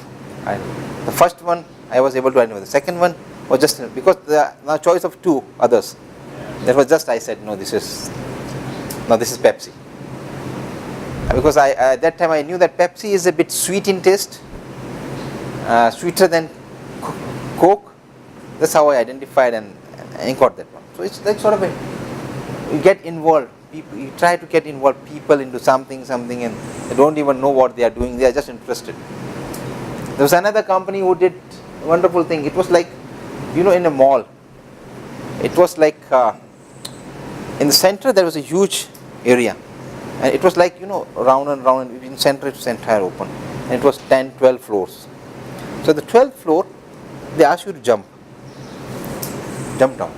A: the first one I was able to identify. The second one was just, because there are now choice of 2 others. That was just, I said, no, this is Pepsi. Because at that time I knew that Pepsi is a bit sweet in taste, sweeter than Coke. That's how I identified and got that one. So it's like sort of you get involved. You try to get involved people into something, and they don't even know what they are doing. They are just interested. There was another company who did a wonderful thing. It was like, in a mall. It was like in the center there was a huge area, and it was like round and round, and in center it was entire open, and it was 10, 12 floors. So the 12th floor, they asked you to jump down.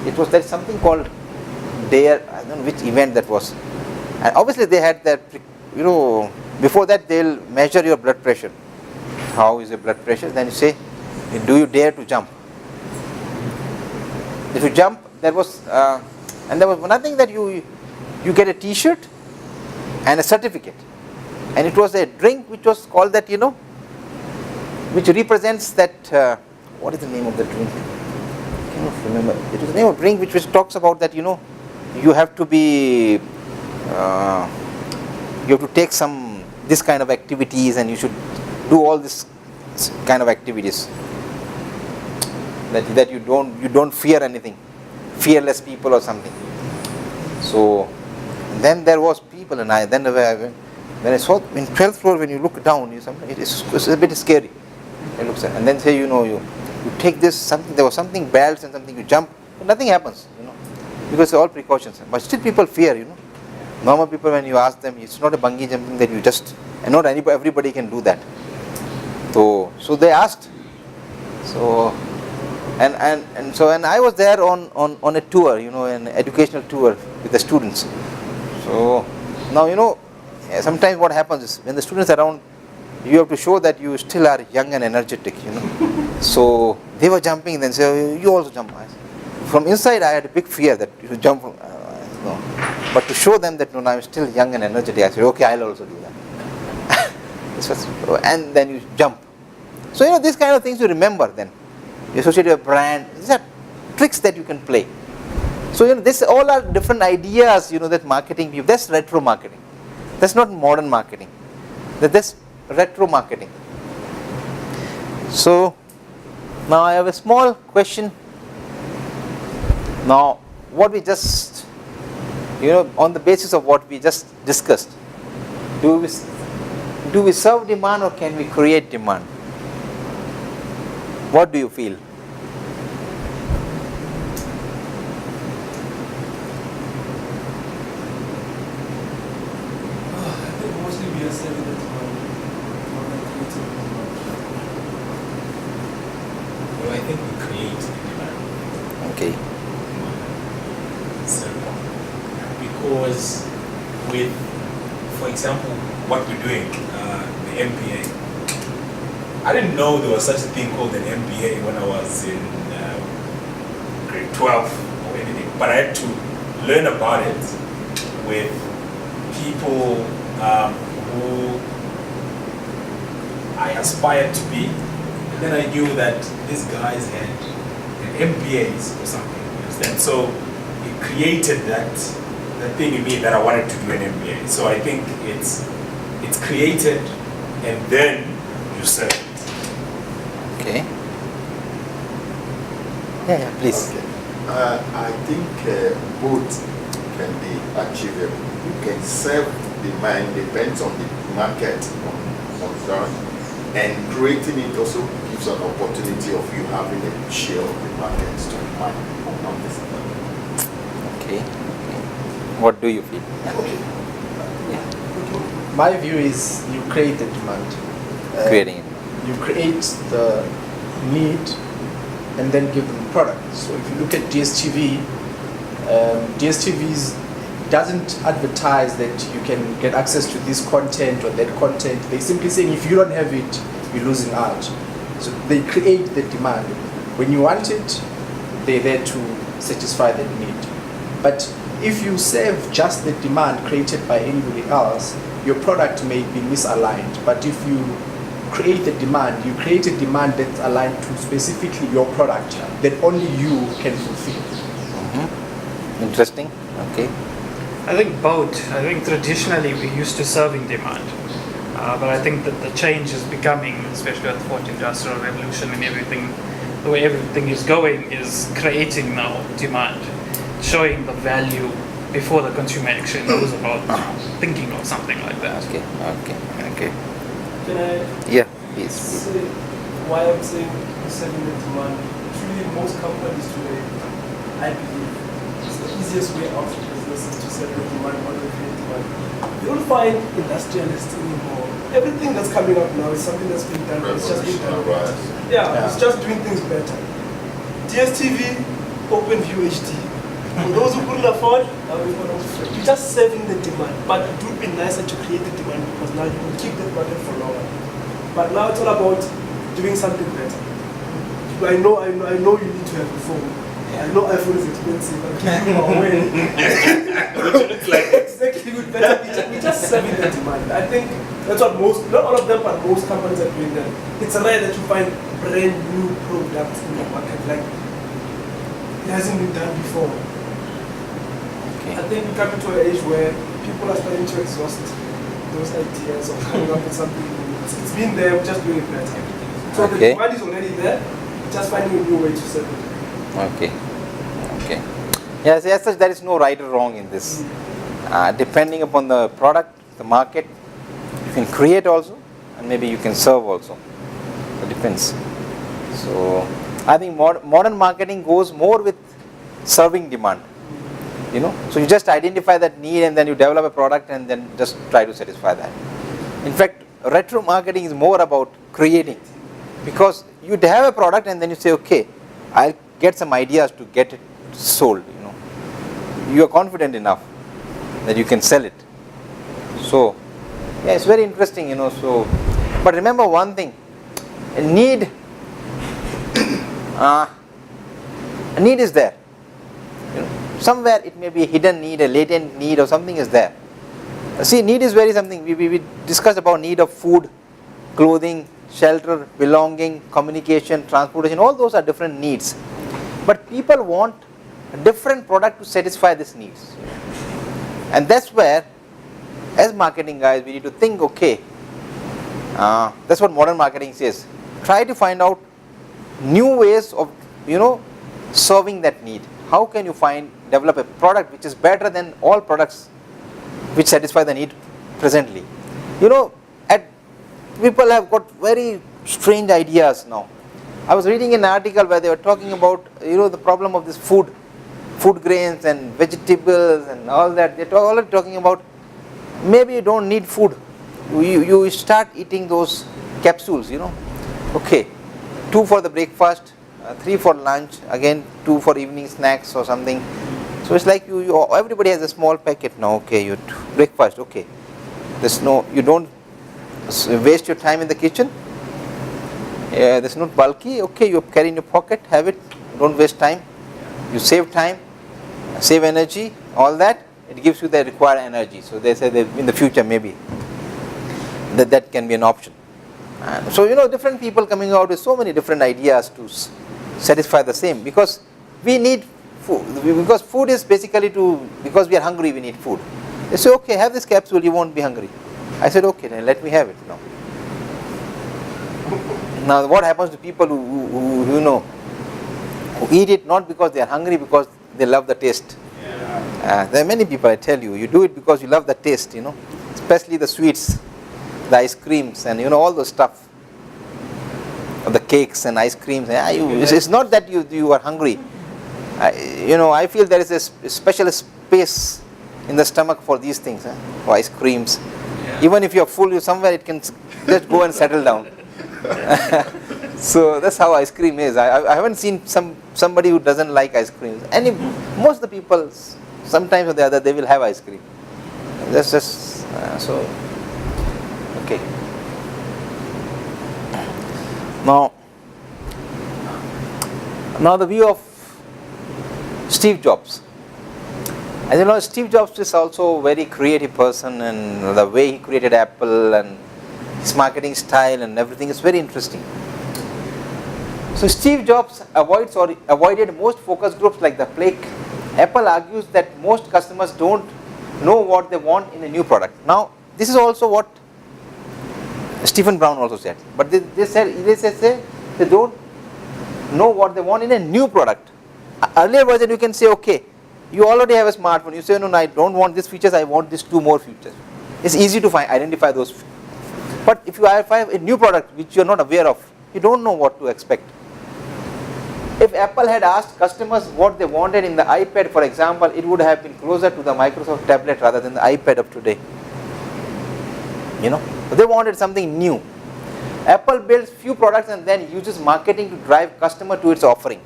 A: There's something called Dare. I don't know which event that was, and obviously they had that. Before that they'll measure your blood pressure. How is your blood pressure? Then you say, do you dare to jump? If you jump, there was nothing that you get a T-shirt and a certificate, and it was a drink which was called that, which represents that. What is the name of the drink? I cannot remember. It was the name of drink which talks about that. You have to be, you have to take this kind of activities, and you should do all this kind of activities. That you don't fear anything, fearless people or something. So then there was people, and when I saw in 12th floor, when you look down, it's a bit scary. It looks and then say you take this something. There was something belts and something, you jump, but nothing happens, because all precautions. But still people fear, Normal people, when you ask them, it's not a bungee jumping that you just, and not everybody can do that. So they asked. So and I was there on a tour, an educational tour with the students. So now sometimes what happens is when the students are around, you have to show that you still are young and energetic, So they were jumping, then say, you also jump. From inside I had a big fear that you jump. No. But to show them that I'm still young and energetic, I said, okay, I'll also do that. And then you jump. So these kind of things you remember then. You associate your brand. These are tricks that you can play. So this all are different ideas, that marketing people. That's retro marketing. That's not modern marketing. That's retro marketing. So now I have a small question. Now what we just, on the basis of what we just discussed, do we serve demand or can we create demand? What do you feel?
D: I think mostly we are serving the demand.
C: Well, I think we create demand.
A: Okay.
C: Simple. Because with, for example, what we're doing, the MBA, I didn't know there was such a thing called an MBA when I was in grade 12 or anything, but I had to learn about it with people who I aspired to be, and then I knew that these guys had an MBAs or something, you understand? So it created that thing in me that I wanted to do an MBA. So I think it's created and then you serve.
A: Okay. Yeah, please.
B: Okay. I think both can be achievable. You can serve demand, depends on the market concern, and creating it also gives an opportunity of you having a share of the market to understand.
A: Okay. What do you feel?
E: My view is you create the demand.
A: Creating it.
E: You create the need and then give them the product. So if you look at DSTV, DSTV doesn't advertise that you can get access to this content or that content. They simply saying if you don't have it, you're losing out. So they create the demand. When you want it, they're there to satisfy that need. But if you serve just the demand created by anybody else, your product may be misaligned. But if you create the demand, you create a demand that's aligned to specifically your product that only you can fulfill.
A: Interesting. Okay.
F: I think both. I think traditionally we're used to serving demand. But I think that the change is becoming, especially with the fourth industrial revolution and everything, the way everything is going is creating now demand, showing the value before the consumer actually knows about thinking of something like that.
A: Okay. Okay. Okay.
D: Can I
A: Yeah. Yes.
D: say why I'm saying serving the demand? Truly, most companies today, I believe, it's the easiest way out of business is to serve the demand or to create demand. You don't find industrialists anymore. Everything that's coming up now is something that's being done. It's just being done. Yeah, it's just doing things better. DSTV, OpenView HD. For those who couldn't afford, you're just serving the demand. But it would be nicer to create the demand because now you can keep the product for longer. But now it's all about doing something better. I know you need to have a phone. I know iPhone is expensive, but keep you away. Exactly, we're just serving the demand. I think that's what not all of them, but most companies are doing that. It's rare that you find brand new products in the market, like it hasn't been done before.
A: Okay.
D: I think we're coming to an age where people are starting to exhaust those ideas of coming up with something new. It's been there, we're just doing it better. So the demand is already there, just finding a new way to serve it.
A: Okay. Okay. Yes, as such, there is no right or wrong in this. Depending upon the product, the market, you can create also, and maybe you can serve also. It depends. So, I think modern marketing goes more with serving demand. You know, so you just identify that need and then you develop a product and then just try to satisfy that. In fact, retro marketing is more about creating, because you have a product and then you say, okay, I'll get some ideas to get it sold. You know, you are confident enough that you can sell it. So, yeah, it's very interesting. You know, so, but remember one thing: a need is there. You know, somewhere it may be a hidden need, a latent need, or something is there. See, need is very something. We discussed about need of food, clothing, shelter, belonging, communication, transportation. All those are different needs. But people want a different product to satisfy these needs. And that's where, as marketing guys, we need to think, okay, that's what modern marketing says. Try to find out new ways of, serving that need. How can you develop a product which is better than all products which satisfy the need presently? People have got very strange ideas now. I was reading an article where they were talking about, the problem of this food grains and vegetables and all that. They're already talking about maybe you don't need food. You start eating those capsules, Okay, 2 for the breakfast, 3 for lunch, again 2 for evening snacks or something. So it's like everybody has a small packet now. Okay, breakfast. Okay, you don't waste your time in the kitchen. There's not bulky. Okay, you carry in your pocket, have it. Don't waste time. You save time, save energy, all that. It gives you the required energy. So they say that in the future maybe that can be an option. And so different people coming out with so many different ideas to satisfy the same, because we need food. Because food is basically because we are hungry, we need food. They say, okay, have this capsule, you won't be hungry. I said, okay, then let me have it now. Now, what happens to people who eat it not because they are hungry, because they love the taste? There are many people, I tell you, you do it because you love the taste, especially the sweets, the ice creams, and all those stuff, the cakes and ice creams. It's not that you are hungry. I feel there is a special space in the stomach for these things, for ice creams. Even if you are full, somewhere it can just go and settle down. So that's how ice cream is. I haven't seen somebody who doesn't like ice cream. Most of the people, sometimes or the other, they will have ice cream. That's just so. Okay. Now the view of Steve Jobs. As you know, Steve Jobs is also a very creative person, and the way he created Apple and his marketing style and everything is very interesting. So Steve Jobs avoided most focus groups like the plague Apple argues that most customers don't know what they want in a new product. Now, this is also what Stephen Brown also said. But they say they don't know what they want in a new product. Earlier version, you can say, okay, you already have a smartphone. You say, no, I don't want these features. I want these 2 more features. It's easy to identify those. But if you have a new product which you are not aware of, you don't know what to expect. If Apple had asked customers what they wanted in the iPad, for example, it would have been closer to the Microsoft tablet rather than the iPad of today. They wanted something new. Apple builds few products and then uses marketing to drive customer to its offering.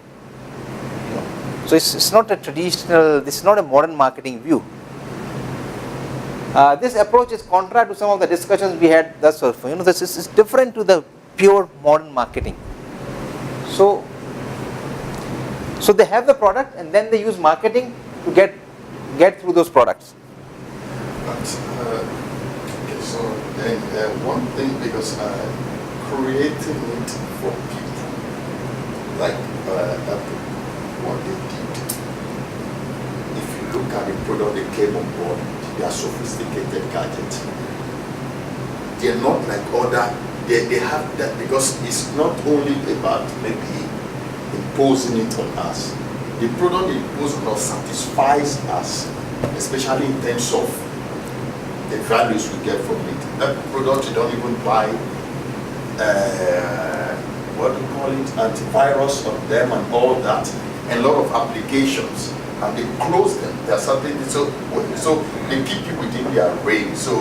A: So it's not a traditional, this is not a modern marketing view. This approach is contrary to some of the discussions we had thus far. This is different to the pure modern marketing. So they have the product and then they use marketing to get through those products.
B: But, okay, so then one thing, because creating it for people, like Apple, what they did, if you look at the product they came on board, they are sophisticated gadgets. They're not like other, they have that, because it's not only about maybe imposing it on us. The product they impose on us satisfies us, especially in terms of the values we get from it. That product you don't even buy, what do you call it, antivirus on them and all that, and a lot of applications, and they close them. There are certain, so they keep you within their range. So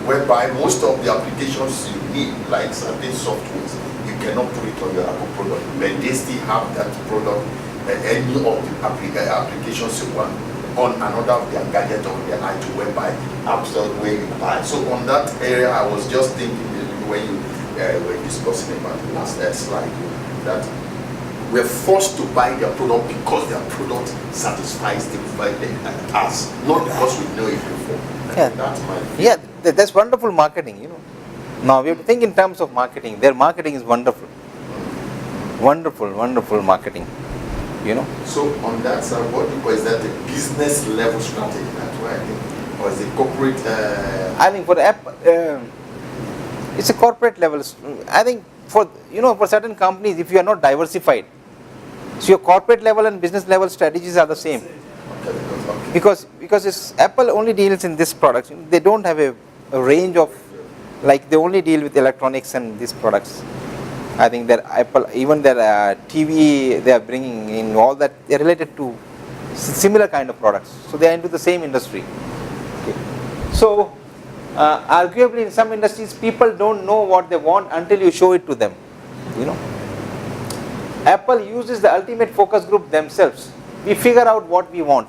B: whereby most of the applications you need, like certain softwares, you cannot put it on your Apple product, but they still have that product, any of the applications you want on another of their gadget or their item, whereby apps where you buy. So on that area, I was just thinking when you were discussing about the last slide, that we're forced to buy their product because their product satisfies us, not because we know it before.
A: Yeah.
B: That's my view.
A: Yeah, that's wonderful marketing, Now we have to think in terms of marketing. Their marketing is wonderful. Wonderful marketing,
B: So on that side, what do you call, is that a business level strategy? That's why I think, or is it corporate?
A: I think for app, it's a corporate level. I think for certain companies, if you are not diversified, so your corporate level and business level strategies are the same.
B: Okay.
A: Because Apple only deals in this products. They don't have a range of, like they only deal with electronics and these products. I think that Apple, even their TV, they are bringing in all that, they're related to similar kind of products. So they are into the same industry. Okay. So arguably in some industries, people don't know what they want until you show it to them. Apple uses the ultimate focus group themselves. We figure out what we want.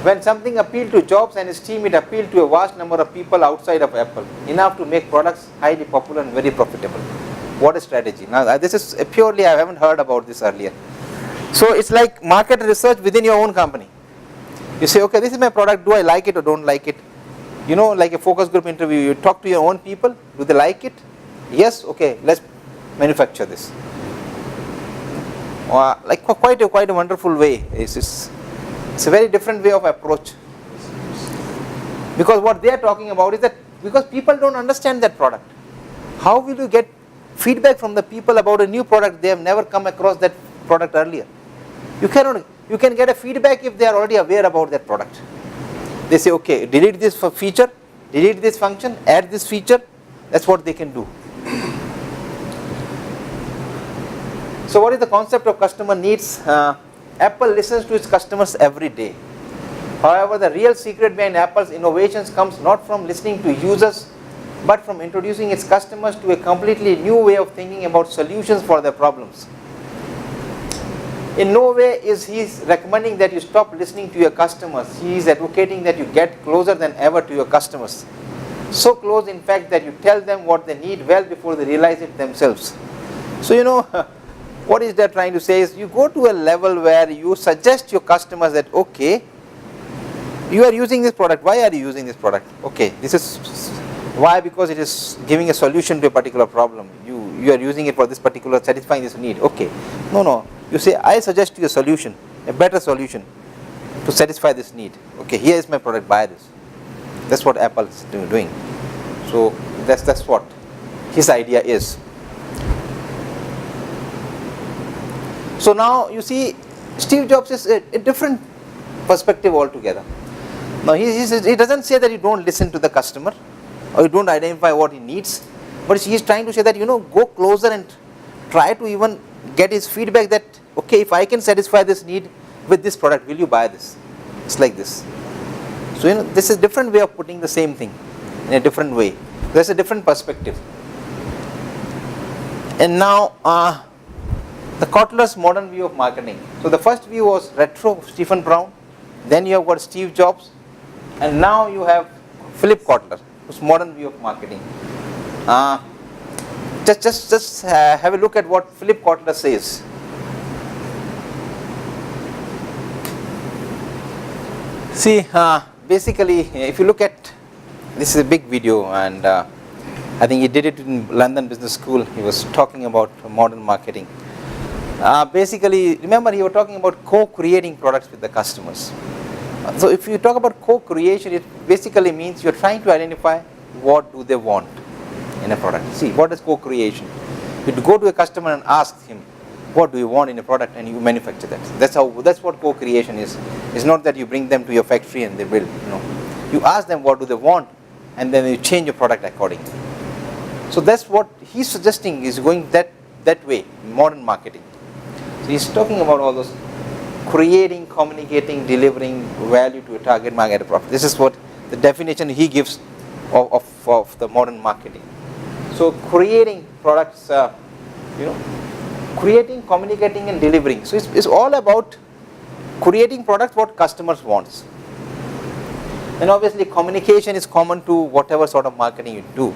A: When something appealed to Jobs and his team, it appealed to a vast number of people outside of Apple, enough to make products highly popular and very profitable. What a strategy. Now this is purely, I haven't heard about this earlier. So it's like market research within your own company. You say, okay, this is my product, do I like it or don't like it? Like a focus group interview, you talk to your own people, do they like it? Yes, okay, let's manufacture this. Like quite a wonderful way. It's a very different way of approach. Because what they are talking about is that because people don't understand that product, how will you get feedback from the people about a new product? They have never come across that product earlier. You can get a feedback if they are already aware about that product. They say, okay, delete this feature, delete this function, add this feature. That's what they can do. So what is the concept of customer needs? Apple listens to its customers every day. However, the real secret behind Apple's innovations comes not from listening to users, but from introducing its customers to a completely new way of thinking about solutions for their problems. In no way is he recommending that you stop listening to your customers. He is advocating that you get closer than ever to your customers. So close, in fact, that you tell them what they need well before they realize it themselves. So what is that trying to say is you go to a level where you suggest your customers that, okay, you are using this product. Why are you using this product? Okay, this is why, because it is giving a solution to a particular problem. You are using it for this particular, satisfying this need. Okay, no. You say, I suggest you a solution, a better solution. to satisfy this need. Okay, here is my product, buy this. That's what Apple is doing. So that's what his idea is. So now you see, Steve Jobs is a different perspective altogether. Now he doesn't say that you don't listen to the customer or you don't identify what he needs, but he is trying to say that, you know, go closer and try to even get his feedback that, okay, if I can satisfy this need with this product, will you buy this? It's like this. So, you know, this is a different way of putting the same thing in a different way. There's a different perspective. And now the Kotler's modern view of marketing. So the first view was retro, Stephen Brown. Then you have got Steve Jobs, and now you have Philip Kotler, whose modern view of marketing. Just have a look at what Philip Kotler says. See, basically, if you look at, this is a big video, and I think he did it in London Business School. He was talking about modern marketing. Basically, remember, he was talking about co-creating products with the customers. So if you talk about co-creation, it basically means you're trying to identify what do they want in a product. See, what is co-creation? You go to a customer and ask him, what do you want in a product, and you manufacture that. That's what co-creation is. It's not that you bring them to your factory and they build. No, you ask them what do they want, and then you change your product accordingly. So that's what he's suggesting, is going that way, modern marketing. So he's talking about all those creating, communicating, delivering value to a target market at a profit. This is what the definition he gives of the modern marketing. So creating products, creating, communicating, and delivering. So it's all about creating products what customers wants. And obviously communication is common to whatever sort of marketing you do.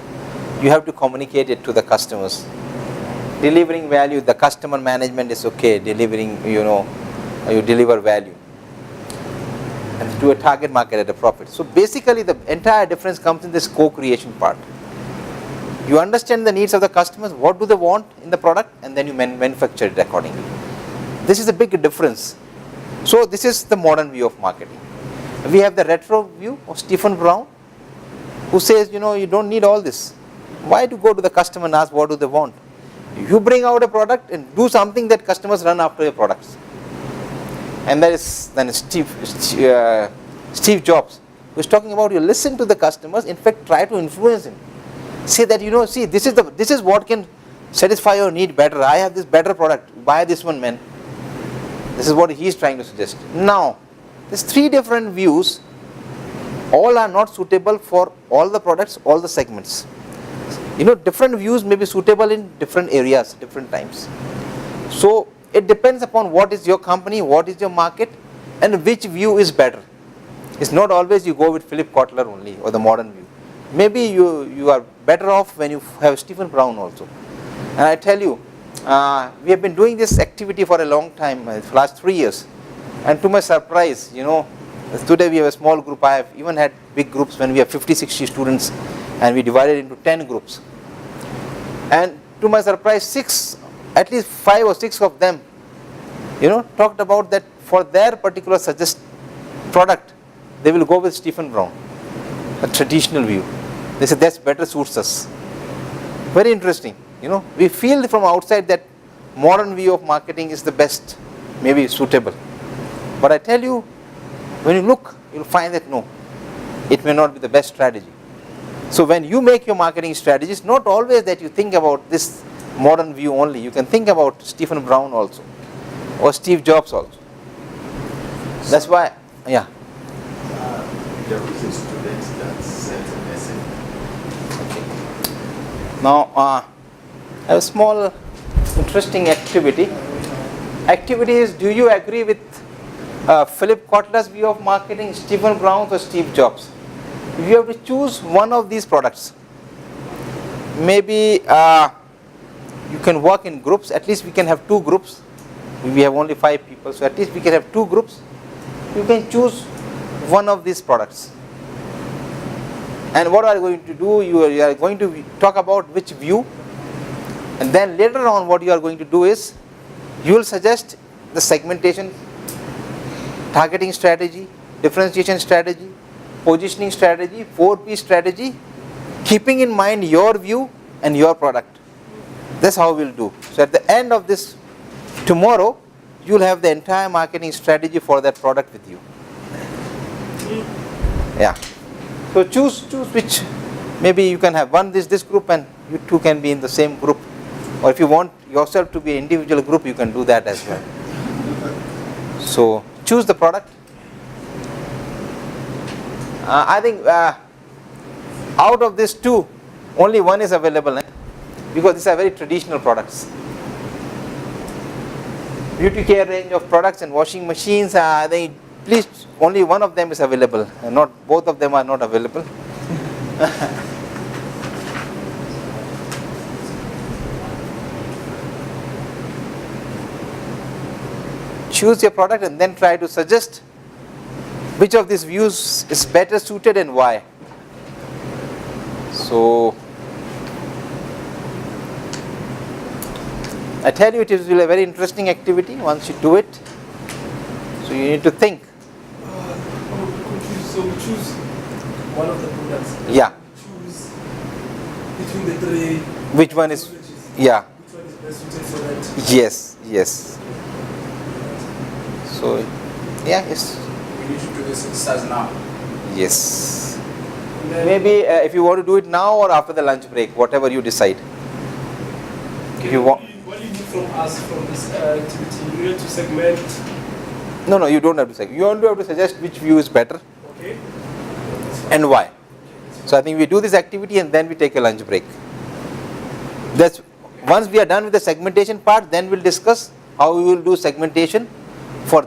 A: You have to communicate it to the customers. Delivering value, the customer management is okay. Delivering, you deliver value and to a target market at a profit. So basically the entire difference comes in this co-creation part. You understand the needs of the customers, what do they want in the product, and then you manufacture it accordingly. This is a big difference. So this is the modern view of marketing. We have the retro view of Stephen Brown, who says, you don't need all this. Why to go to the customer and ask what do they want? You bring out a product and do something that customers run after your products. And that is then Steve Jobs, who is talking about you listen to the customers, in fact try to influence him. Say that, see, this is what can satisfy your need better. I have this better product. Buy this one, man. This is what he is trying to suggest. Now, there's 3 different views. All are not suitable for all the products, all the segments. Different views may be suitable in different areas, different times. So it depends upon what is your company, what is your market, and which view is better. It's not always you go with Philip Kotler only or the modern view. Maybe you are better off when you have Stephen Brown also. And I tell you, we have been doing this activity for a long time, the last 3 years. And to my surprise, today we have a small group. I have even had big groups when we have 50-60 students, and we divided into 10 groups. And to my surprise, at least 5 or 6 of them, talked about that for their particular product, they will go with Stephen Brown, a traditional view. They said that's better suits us. Very interesting. We feel from outside that modern view of marketing is the best, maybe suitable. But I tell you, when you look, you'll find that no, it may not be the best strategy. So when you make your marketing strategies, not always that you think about this modern view only. You can think about Stephen Brown also, or Steve Jobs also. That's why, yeah.
B: There is a student that sent a message.
A: Now, I have a small interesting activity. Activity is, do you agree with Philip Kotler's view of marketing, Stephen Brown's, or Steve Jobs? If you have to choose one of these products, maybe you can work in groups. At least we can have 2 groups. We have only 5 people, so at least we can have 2 groups. You can choose one of these products. And what are you going to do? You are going to talk about which view, and then later on what you are going to do is, you will suggest the segmentation targeting strategy, differentiation strategy, positioning strategy, 4P strategy, keeping in mind your view and your product. That's how we'll do. So at the end of this, tomorrow, you'll have the entire marketing strategy for that product with you. Yeah. So choose which. Maybe you can have one this group and you two can be in the same group. Or if you want yourself to be an individual group, you can do that as well. So choose the product. I think out of these two, only one is available, because these are very traditional products. Beauty care range of products and washing machines, I think at least only one of them is available. Not both of them are not available. Choose your product and then try to suggest which of these views is better suited and why. So I tell you, it is a very interesting activity once you do it. So you need to think.
D: So we choose one of the products.
A: Yeah.
D: We choose between the three.
A: Which one is? Yeah.
D: Which one is best suited for that?
A: Yes. So yeah, yes.
E: We need to do this exercise now.
A: Yes.
D: And then
A: Maybe if you want to do it now or after the lunch break, whatever you decide. If you want.
D: What do you need from us from this activity? You need to segment.
A: No, you don't have to say. You only have to suggest which view is better
D: Okay.
A: and why. So I think we do this activity and then we take a lunch break. That's once we are done with the segmentation part, then we'll discuss how we will do segmentation for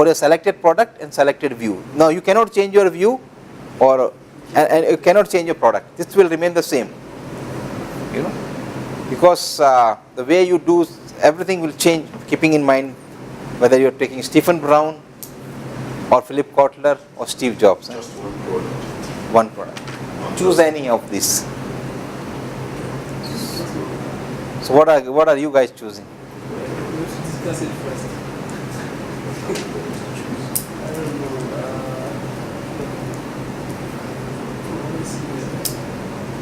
A: a selected product and selected view. Now you cannot change your view, or and you cannot change your product. This will remain the same. Because the way you do everything will change, keeping in mind whether you're taking Stephen Brown or Philip Kotler or Steve Jobs.
B: Just one product.
A: One product. Choose any of these. So what are you guys choosing?
D: We have to discuss it first. I don't know.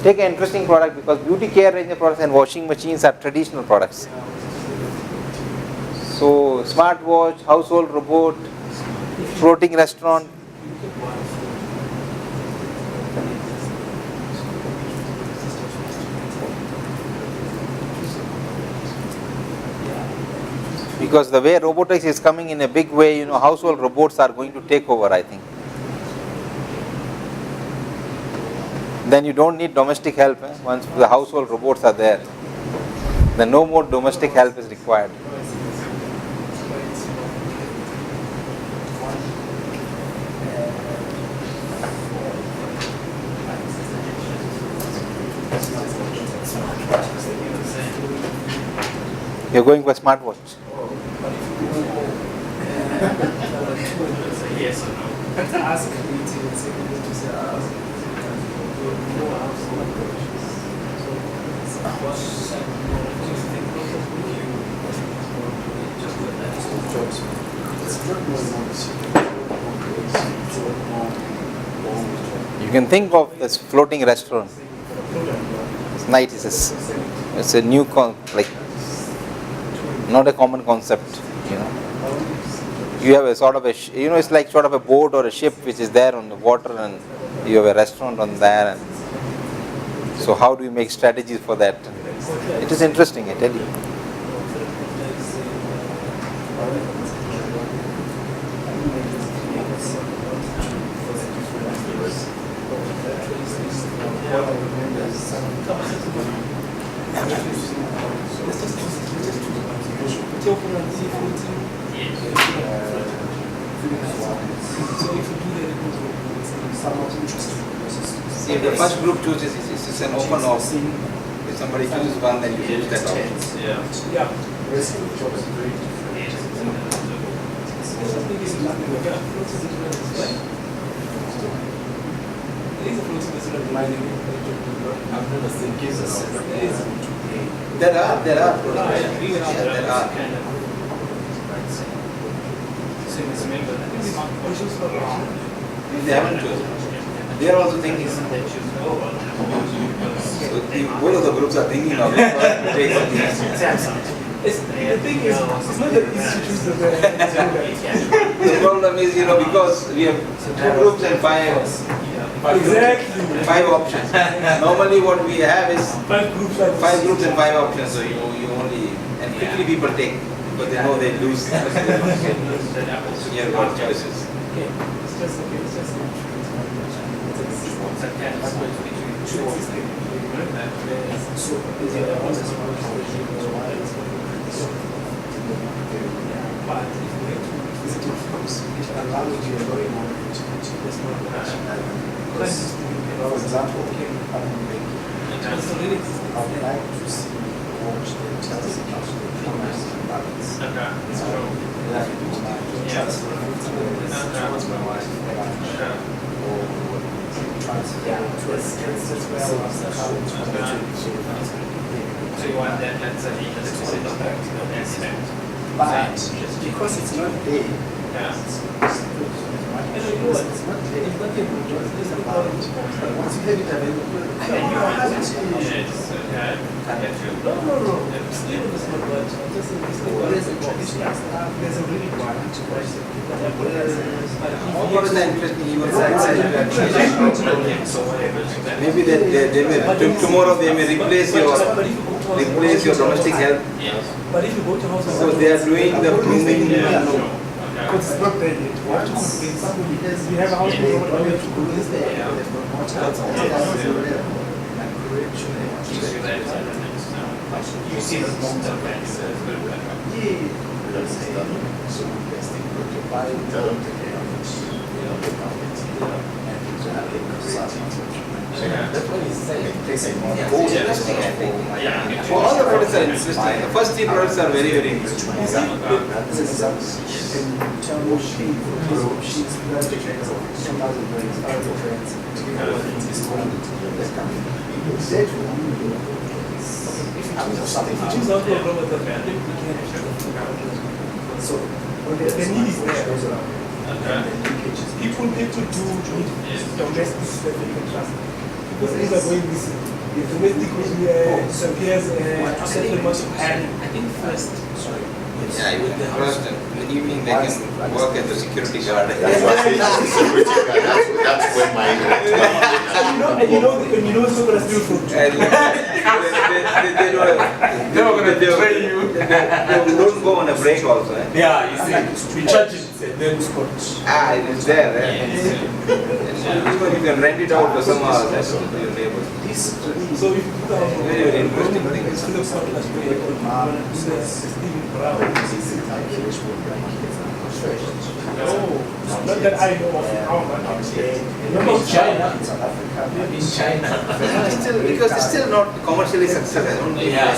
A: Take an interesting product, because beauty care range of products and washing machines are traditional products. So smartwatch, household robot, floating restaurant. Because the way robotics is coming in a big way, household robots are going to take over, I think. Then you don't need domestic help. Once the household robots are there, then no more domestic help is required. You're going for smartwatch.
F: Yes or no?
D: Ask creative and secondly to say ask.
A: You can think of this floating restaurant. It's nice. It's a new not a common concept. You have a sort of it's like sort of a boat or a ship which is there on the water, and you have a restaurant on there. And so how do you make strategies for that? It is interesting, I tell you. If the first group chooses, it's an open off. If somebody chooses one, then you choose that option.
D: Yeah.
E: I've never seen cases.
A: There are. They haven't chosen. They are also thinking. So both of the groups are thinking of it.
D: The thing is, it's not that easy to choose the
A: The problem is, because we have two groups and five options. Normally what we have is five groups and five options. So you only, and quickly people take, but they know they lose. Here got choices.
E: For example, I would like to see a watch that tells us the commerce balance. Towards my wife, or transfer but because it's not there, it's not there. It's about once you have it available, I don't know how to there's a really one.
A: All products are interesting, even maybe they may, tomorrow they may replace your domestic help.
D: But if you go to house,
A: So they are doing the grooming.
D: because it's not there yet. You have to convince somebody. You have a house, you have to convince them.
F: You see the long-term plans.
A: That's what he's saying. Interesting, I think. Well, all the products are interesting. The first three products are very, very interesting.
D: Choose out your problem with the family. So the need is there. People need to do domestic stuff they can trust. Because things are going missing. The domestic disappears settlements of hand.
F: I think first, sorry.
A: Yeah, even the first in the evening they can work as a security guard.
B: That's when my
D: And you know it's not going to steal from you.
A: They're not going to betray you. They don't go on a break also.
C: Yeah, you see, we charge it and then
A: It is there. Even you can rent it out to some to your neighbors.
D: So if you put out
A: Very, very interesting thing.
D: it's still a surplus to make it. Not that I know of how much.
F: in China, in China.
A: Because it's still not commercially successful. I don't think
F: Yeah.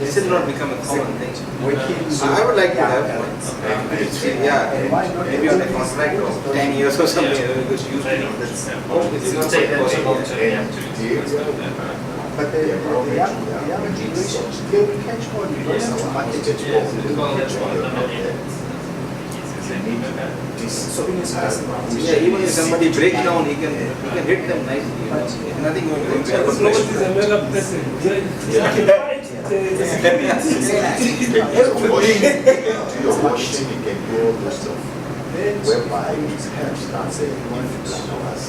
A: it's still not become a common thing. I would like to have one. Yeah, maybe on a contract of 10 years or something. Because usually it's not
F: Take that
A: for
F: to
A: a
F: long
A: year.
F: term.
E: But the young generation, they will catch on. You don't have to market it more. So in his house,
A: Yeah, even if somebody breaks down, he can hit them nicely. There's nothing going to
D: Because
A: happen.
D: nobody is a mega person. You can fight the security.
B: your watching, you can do all those stuff. Whereby it helps that say if hours,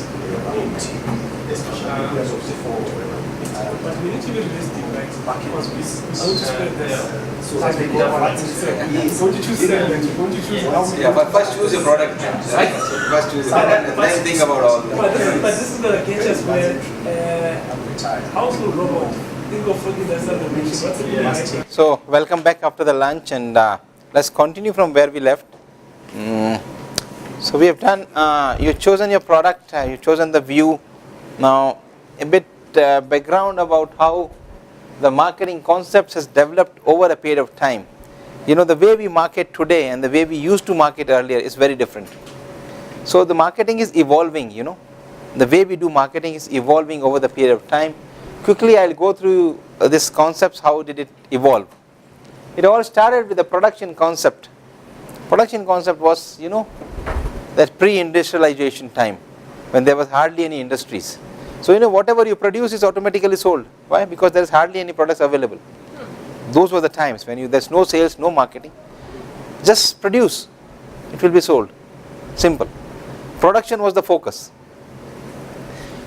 B: especially because of the fall.
D: But we need to be realistic, right? Because we want to spread the
F: Like the government.
D: Don't you choose segment? Don't you choose how many?
A: Yeah, but first choose a product. Right? First choose a product and then think about all
D: But
A: that.
D: this is going to catch us where household robot, think of fucking that's not the mission. What's the mission?
A: So, welcome back after the lunch, and let's continue from where we left. So, we have done, you've chosen your product, you've chosen the view. Now, a bit background about how the marketing concepts has developed over a period of time. You know, the way we market today and the way we used to market earlier is very different. So, the marketing is evolving, you know. The way we do marketing is evolving over the period of time. Quickly, I'll go through these concepts, how did it evolve. It all started with the production concept. Production concept was, that pre-industrialization time when there was hardly any industries. So, whatever you produce is automatically sold. Why? Because there is hardly any products available. Those were the times when there's no sales, no marketing. Just produce, it will be sold. Simple. Production was the focus.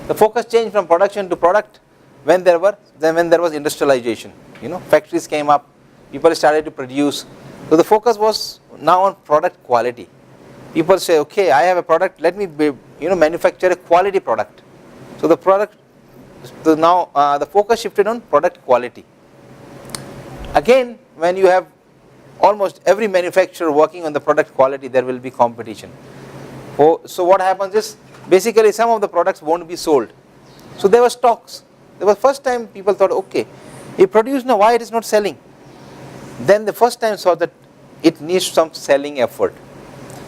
A: The focus changed from production to product when there was industrialization. Factories came up, people started to produce. So the focus was now on product quality. People say, okay, I have a product, let me manufacture a quality product. So the focus shifted on product quality. Again, when you have almost every manufacturer working on the product quality, there will be competition. So what happens is, basically some of the products won't be sold. So there were stocks. There was first time people thought, okay, you produce now, why it is not selling? Then the first time saw that it needs some selling effort.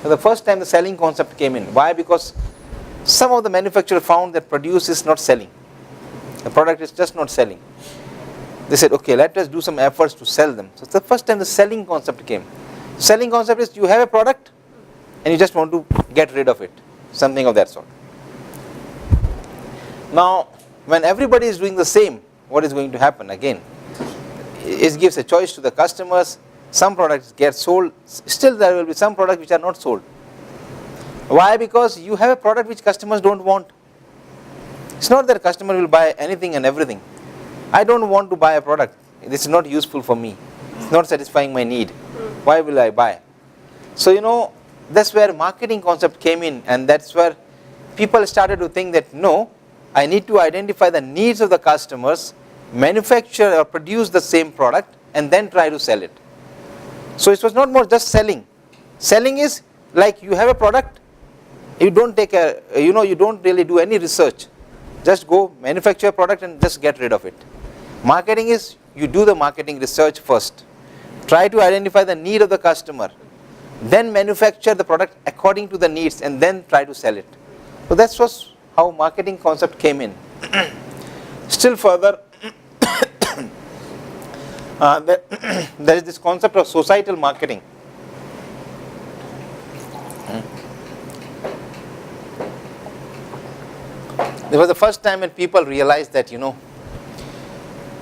A: So the first time the selling concept came in. Why? Because some of the manufacturers found that produce is not selling. The product is just not selling. They said, okay, let us do some efforts to sell them. So it's the first time the selling concept came. Selling concept is you have a product and you just want to get rid of it. Something of that sort. Now, when everybody is doing the same, what is going to happen again? It gives a choice to the customers. Some products get sold. Still there will be some products which are not sold. Why? Because you have a product which customers don't want. It's not that customer will buy anything and everything. I don't want to buy a product. This is not useful for me. It's not satisfying my need. Why will I buy? So, that's where marketing concept came in, and that's where people started to think that, no, I need to identify the needs of the customers, manufacture or produce the same product, and then try to sell it. So it was not more just selling. Selling is like you have a product, you don't you don't really do any research. Just go manufacture a product and just get rid of it. Marketing is you do the marketing research first. Try to identify the need of the customer. Then manufacture the product according to the needs and then try to sell it. So that was how marketing concept came in. Still further, there is this concept of societal marketing. There was the first time when people realized that,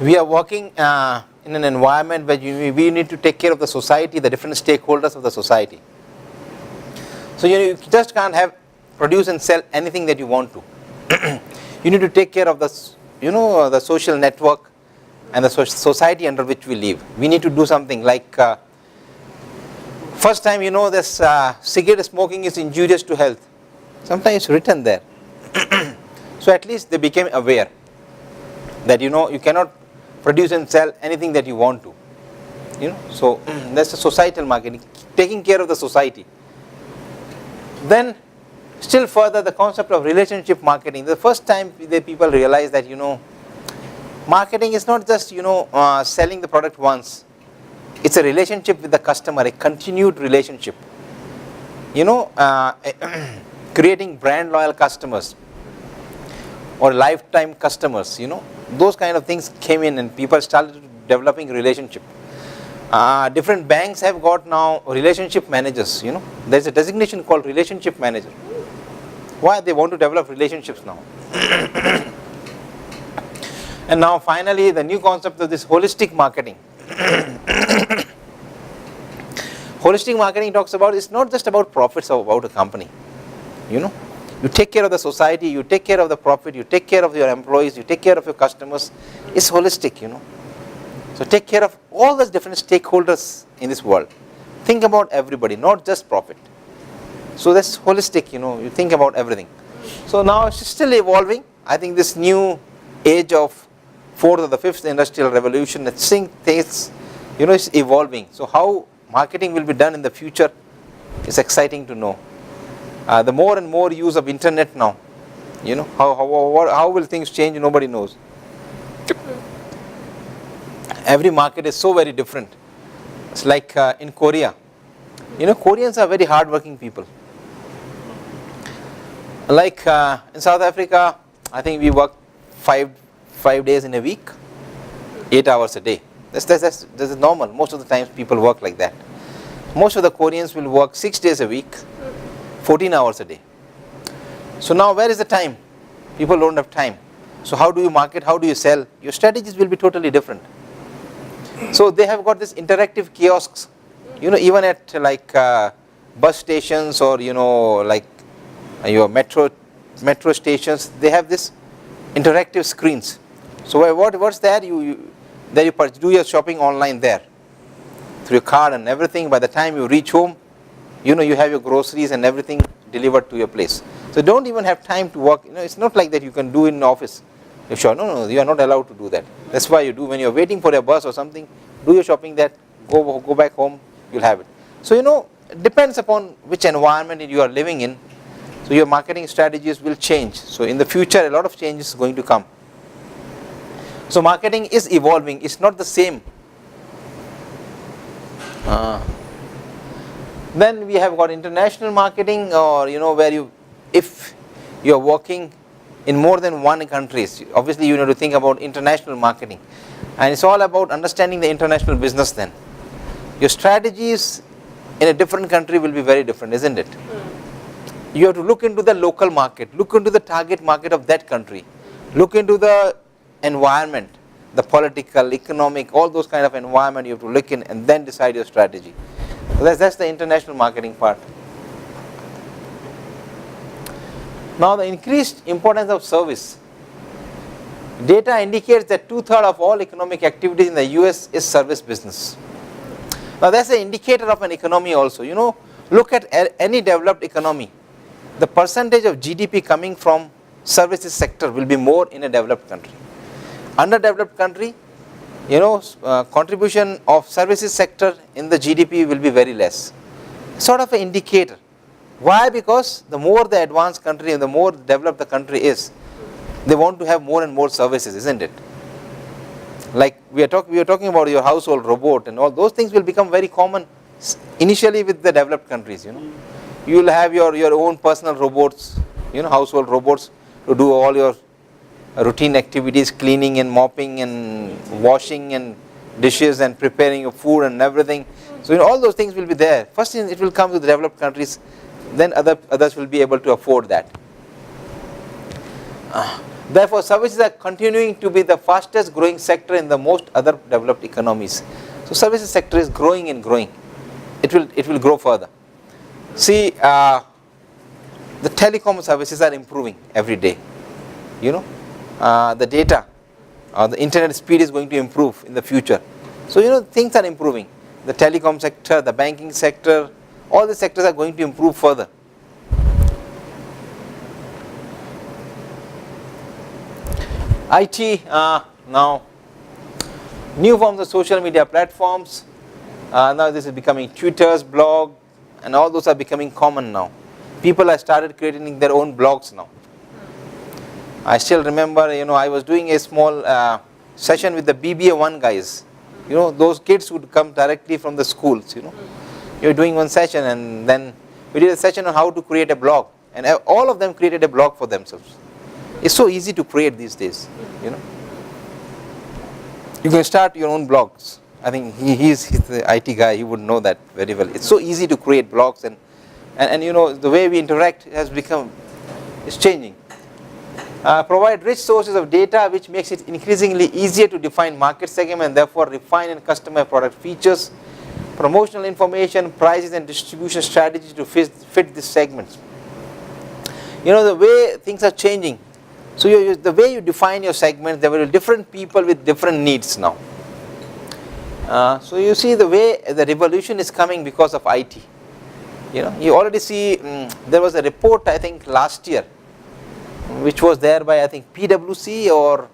A: we are working in an environment where we need to take care of the society, the different stakeholders of the society. So you just can't produce and sell anything that you want to. You need to take care of the social network and the society under which we live. We need to do something like, first time this cigarette smoking is injurious to health. Sometimes it's written there. So at least they became aware that you cannot produce and sell anything that you want to. So that's the societal marketing, taking care of the society. Then still further, the concept of relationship marketing. The first time the people realized that marketing is not just selling the product once. It's a relationship with the customer, a continued relationship. Creating brand loyal customers or lifetime customers, those kind of things came in and people started developing relationship. Different banks have got now relationship managers, there's a designation called relationship manager. Why? They want to develop relationships now. And now finally the new concept of this holistic marketing. Holistic marketing talks about, it's not just about profits or about a company. You take care of the society, you take care of the profit, you take care of your employees, you take care of your customers. It's holistic, So take care of all those different stakeholders in this world. Think about everybody, not just profit. So that's holistic, you think about everything. So now it's still evolving. I think this new age of fourth or the fifth industrial revolution, I think things, is evolving. So how marketing will be done in the future is exciting to know. The more and more use of internet now, how will things change? Nobody knows. Every market is so very different. It's like in Korea. Koreans are very hardworking people. Like in South Africa, I think we work 5 days in a week, 8 hours a day. That's normal. Most of the times people work like that. Most of the Koreans will work 6 days a week, 14 hours a day. So now where is the time? People don't have time. So how do you market? How do you sell? Your strategies will be totally different. So they have got this interactive kiosks, even at like bus stations or like your metro stations. They have this interactive screens. So what's there? You do your shopping online there through your card and everything. By the time you reach home, you have your groceries and everything delivered to your place. So don't even have time to work. It's not like that you can do in the office. You're sure? No, you are not allowed to do that. That's why you do when you're waiting for a bus or something. Do your shopping there. Go back home. You'll have it. So it depends upon which environment you are living in. So your marketing strategies will change. So in the future, a lot of change is going to come. So marketing is evolving. It's not the same. Then we have got international marketing, or where if you are working in more than one countries, obviously you need to think about international marketing, and it's all about understanding the international business. Then your strategies in a different country will be very different, isn't it? You have to look into the local market, look into the target market of that country, look into the environment, the political, economic, all those kind of environment you have to look in, and then decide your strategy. So that's the international marketing part. Now the increased importance of service. Data indicates that 2/3 of all economic activities in the US is service business. Now that's an indicator of an economy also. Look at any developed economy. The percentage of GDP coming from services sector will be more in a developed country. Underdeveloped country, contribution of services sector in the GDP will be very less. Sort of an indicator. Why? Because the more the advanced country and the more developed the country is, they want to have more and more services, isn't it? Like we are talking about your household robot and all those things will become very common initially with the developed countries. You will have your own personal robots, household robots to do all your routine activities, cleaning and mopping and washing and dishes and preparing your food and everything. So all those things will be there. First it will come to the developed countries, then others will be able to afford that. Therefore services are continuing to be the fastest growing sector in the most other developed economies. So services sector is growing and growing. It will grow further. See, the telecom services are improving every day. The data, the internet speed is going to improve in the future. So things are improving. The telecom sector, the banking sector, all the sectors are going to improve further. IT, now new forms of social media platforms. Now this is becoming Twitter's blog, and all those are becoming common now. People have started creating their own blogs now. I still remember, I was doing a small session with the BBA 1 guys. Those kids would come directly from the schools. You're doing one session, and then we did a session on how to create a blog, and all of them created a blog for themselves. It's so easy to create these days. You can start your own blogs. I think he's the IT guy. He would know that very well. It's so easy to create blogs, and the way we interact is changing. Provide rich sources of data which makes it increasingly easier to define market segment and therefore refine and customize product features, promotional information, prices and distribution strategies to fit these segments. The way things are changing. So the way you define your segments, there were different people with different needs now. So you see the way the revolution is coming because of IT. You already see there was a report I think last year, which was there by I think PwC or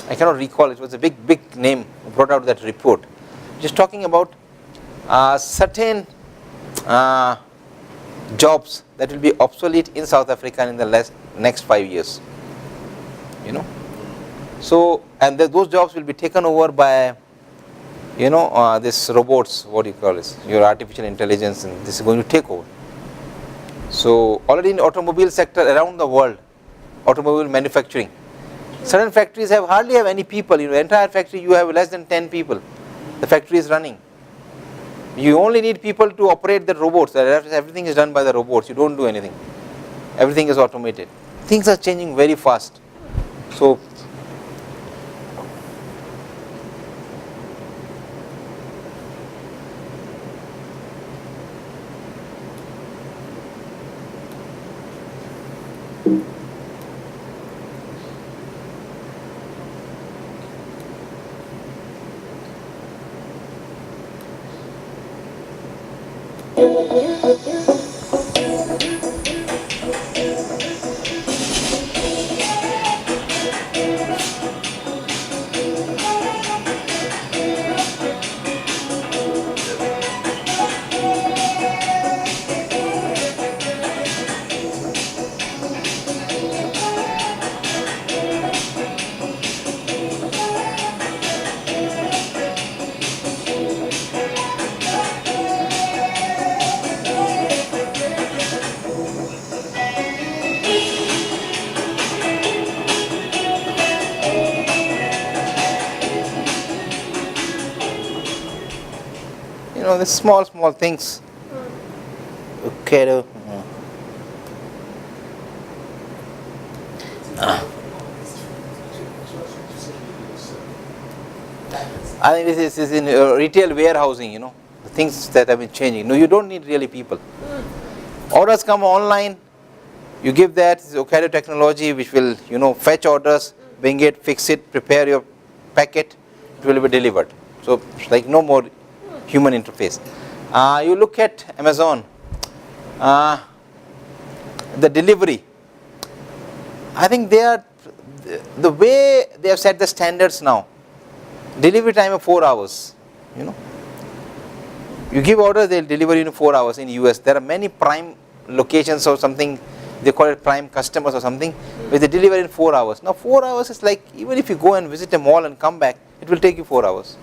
A: I cannot recall. It was a big name who brought out that report, just talking about certain jobs that will be obsolete in South Africa in the next 5 years. So and those jobs will be taken over by this robots, what do you call this, your artificial intelligence, and this is going to take over. So already in the automobile sector around the world, automobile manufacturing, certain factories hardly have any people. Entire factory you have less than 10 people. The factory is running. You only need people to operate the robots. Everything is done by the robots. You don't do anything. Everything is automated. Things are changing very fast. So the small things. Okay. I think this is in retail warehousing, the things that have been changing. No, you don't need really people. Orders come online, you give that Okado technology which will, fetch orders, bring it, fix it, prepare your packet, it will be delivered. So it's like no more human interface. You look at Amazon, the delivery. I think the way they have set the standards now. Delivery time of 4 hours. You give order, they'll deliver you in 4 hours in US. There are many prime locations or something. They call it prime customers or something, where they deliver in 4 hours. Now 4 hours is like, even if you go and visit a mall and come back, it will take you 4 hours.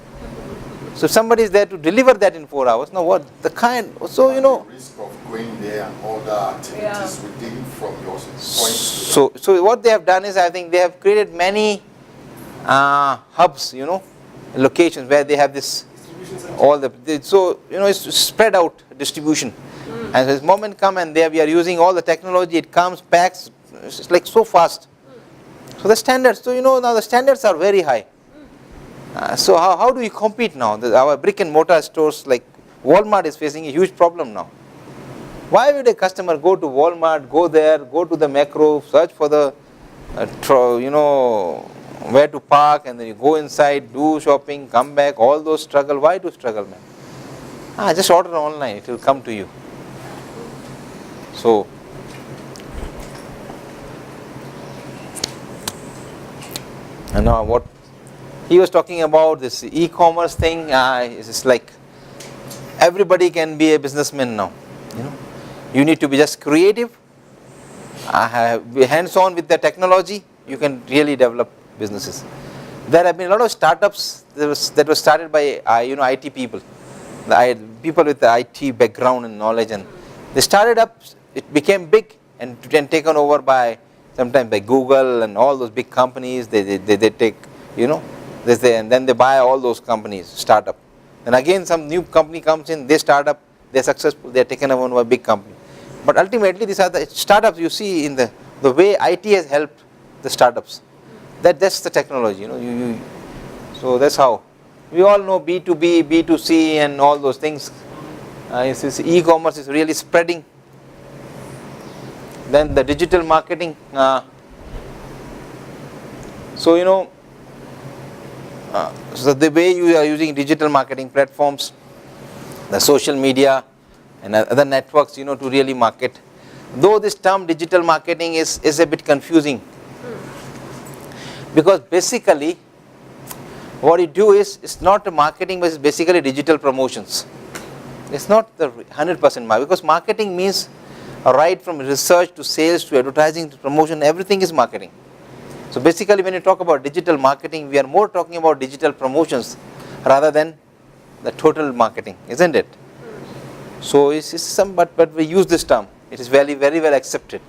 A: So if somebody is there to deliver that in 4 hours, now what the kind, so
B: The risk of going there and all the activities within from your point.
A: So what they have done is, I think they have created many hubs, locations where they have this, all so it's spread out distribution. And this moment come and there we are using all the technology, it comes, packs, it's like so fast. So the standards, now the standards are very high. So how do we compete now? Our brick and mortar stores like Walmart is facing a huge problem now. Why would a customer go to Walmart, go there, go to the macro, search for the, where to park, and then you go inside, do shopping, come back, all those struggle. Why do struggle, man? Just order online, it will come to you. So, and now what he was talking about, this e-commerce thing, it's like everybody can be a businessman now. You need to be just creative, be hands-on with the technology, you can really develop businesses. There have been a lot of startups that were started by IT people, people with the IT background and knowledge, and they started up, it became big and taken over by sometimes by Google and all those big companies. They take, and then they buy all those companies, startup. And again some new company comes in, they start up, they're successful, they're taken over by a big company. But ultimately these are the startups you see in the way IT has helped the startups. That's the technology, so that's how. We all know B2B, B2C and all those things. E-commerce is really spreading. Then the digital marketing. So the way you are using digital marketing platforms, the social media and other networks, to really market. Though this term digital marketing is a bit confusing, because basically what you do is, it's not a marketing, but it's basically digital promotions. It's not the 100% marketing, because marketing means right from research to sales to advertising to promotion, everything is marketing. So basically when you talk about digital marketing, we are more talking about digital promotions rather than the total marketing, isn't it? So it's but we use this term, it is very, very well accepted.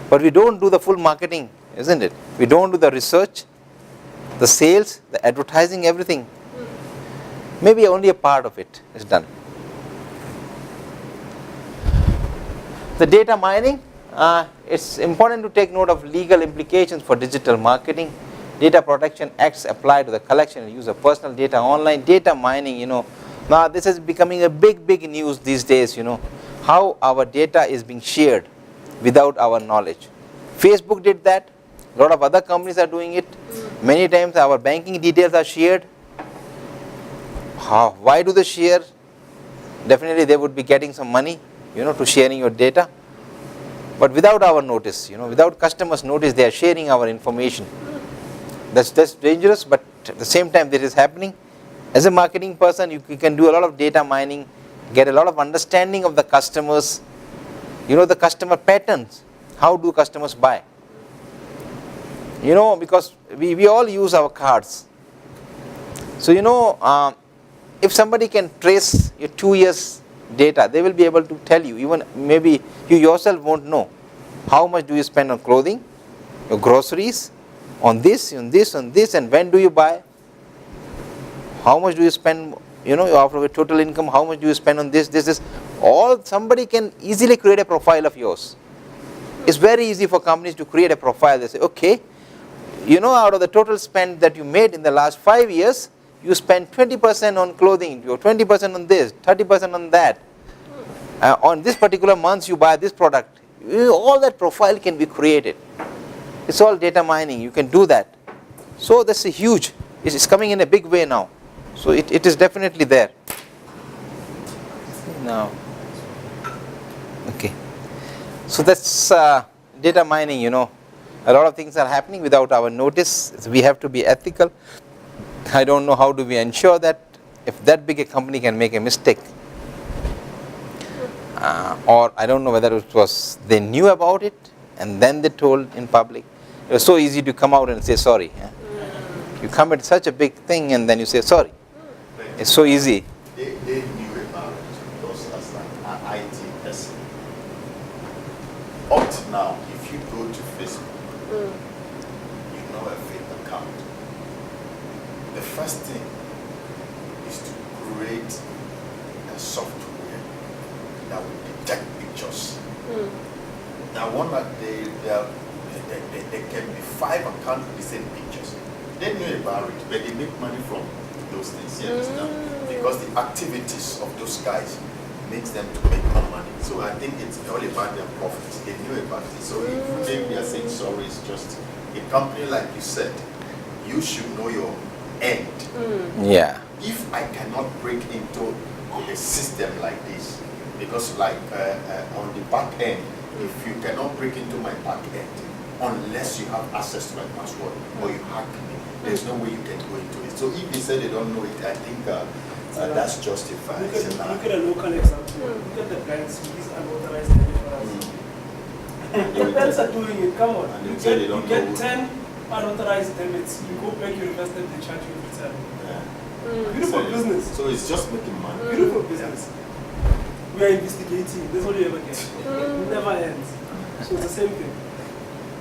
A: But we don't do the full marketing, isn't it? We don't do the research, the sales, the advertising, everything. Maybe only a part of it is done. The data mining, it's important to take note of legal implications for digital marketing. Data protection acts apply to the collection and use of personal data online. Data mining, now this is becoming a big news these days, how our data is being shared without our knowledge. Facebook did that. A lot of other companies are doing it. Many times our banking details are shared. Why do they share? Definitely they would be getting some money, to sharing your data. But without our notice, without customers' notice, they are sharing our information. That's dangerous, but at the same time this is happening. As a marketing person, you can do a lot of data mining, get a lot of understanding of the customers, the customer patterns. How do customers buy? Because we all use our cards. So if somebody can trace your 2 years data, they will be able to tell you, even maybe you yourself won't know, how much do you spend on clothing, your groceries, on this, and when do you buy, how much do you spend, after your total income, how much do you spend on this, all. Somebody can easily create a profile of yours. It's very easy for companies to create a profile. They say, okay, out of the total spend that you made in the last 5 years, you spend 20% on clothing, you 20% on this, 30% on that. On this particular month, you buy this product. All that profile can be created. It's all data mining. You can do that. So that's a huge. It's coming in a big way now. So it is definitely there. Now, okay. So that's data mining. A lot of things are happening without our notice. So we have to be ethical. I don't know how do we ensure that if that big a company can make a mistake, or I don't know whether it was they knew about it and then they told in public. It was so easy to come out and say sorry. You commit such a big thing and then you say sorry. It's so easy.
B: They knew about it because as an IT person. Up to now, if you go to Facebook, you know a fake account. The first thing is to create a software that will detect pictures. Now, one that there can be 5 accounts with the same pictures. They knew about it, but they make money from those things. You understand? Because the activities of those guys makes them to make more money. So I think it's all about their profits. They knew about it. So if they are saying sorry, it's just a company like you said. You should know your end.
A: Yeah.
B: If I cannot break into a system like this, because like on the back end, if you cannot break into my back end, unless you have access to my password or you hack me, there's no way you can go into it. So if they say they don't know it, I think that's justified.
D: Look at a local example. Look at the banks with these unauthorized debit. The banks are doing it. Come on.
B: And
D: You get 10 unauthorized debits. You go back, you invest them, they charge you every time. Beautiful business.
B: So it's just making money.
D: Beautiful business. We are investigating. That's all you ever get. It never ends. So it's the same thing.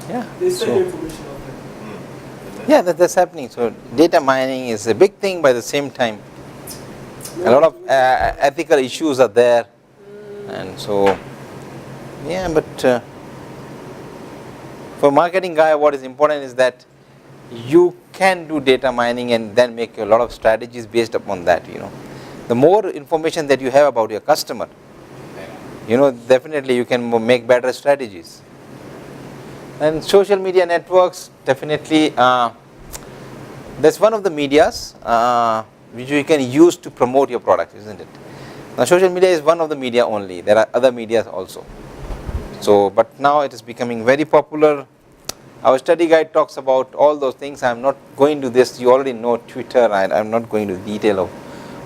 A: Yeah.
D: They sell
A: So,
D: information out there.
A: yeah, that's happening. So data mining is a big thing, but at the same time, a lot of ethical issues are there, and so yeah. But for marketing guy, what is important is that you can do data mining and then make a lot of strategies based upon that. The more information that you have about your customer, definitely you can make better strategies. And social media networks, definitely, that's one of the medias which you can use to promote your product, isn't it? Now, social media is one of the media only. There are other medias also. So, but now it is becoming very popular. Our study guide talks about all those things. I am not going to this. You already know Twitter. I am not going to detail of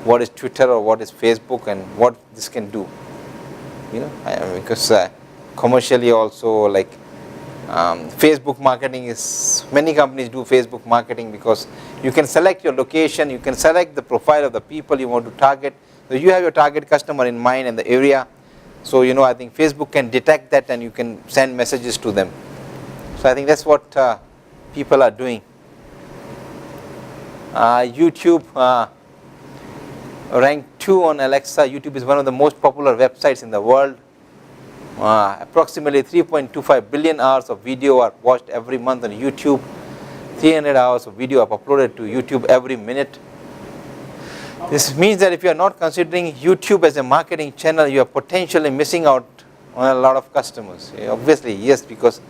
A: what is Twitter or what is Facebook and what this can do. Because commercially also, like Facebook marketing is, many companies do Facebook marketing because you can select your location, you can select the profile of the people you want to target. So you have your target customer in mind and the area. So I think Facebook can detect that and you can send messages to them. So I think that's what people are doing. YouTube ranked 2 on Alexa. YouTube is one of the most popular websites in the world. Approximately 3.25 billion hours of video are watched every month on YouTube. 300 hours of video are uploaded to YouTube every minute. This means that if you are not considering YouTube as a marketing channel, you are potentially missing out on a lot of customers. Obviously, yes, because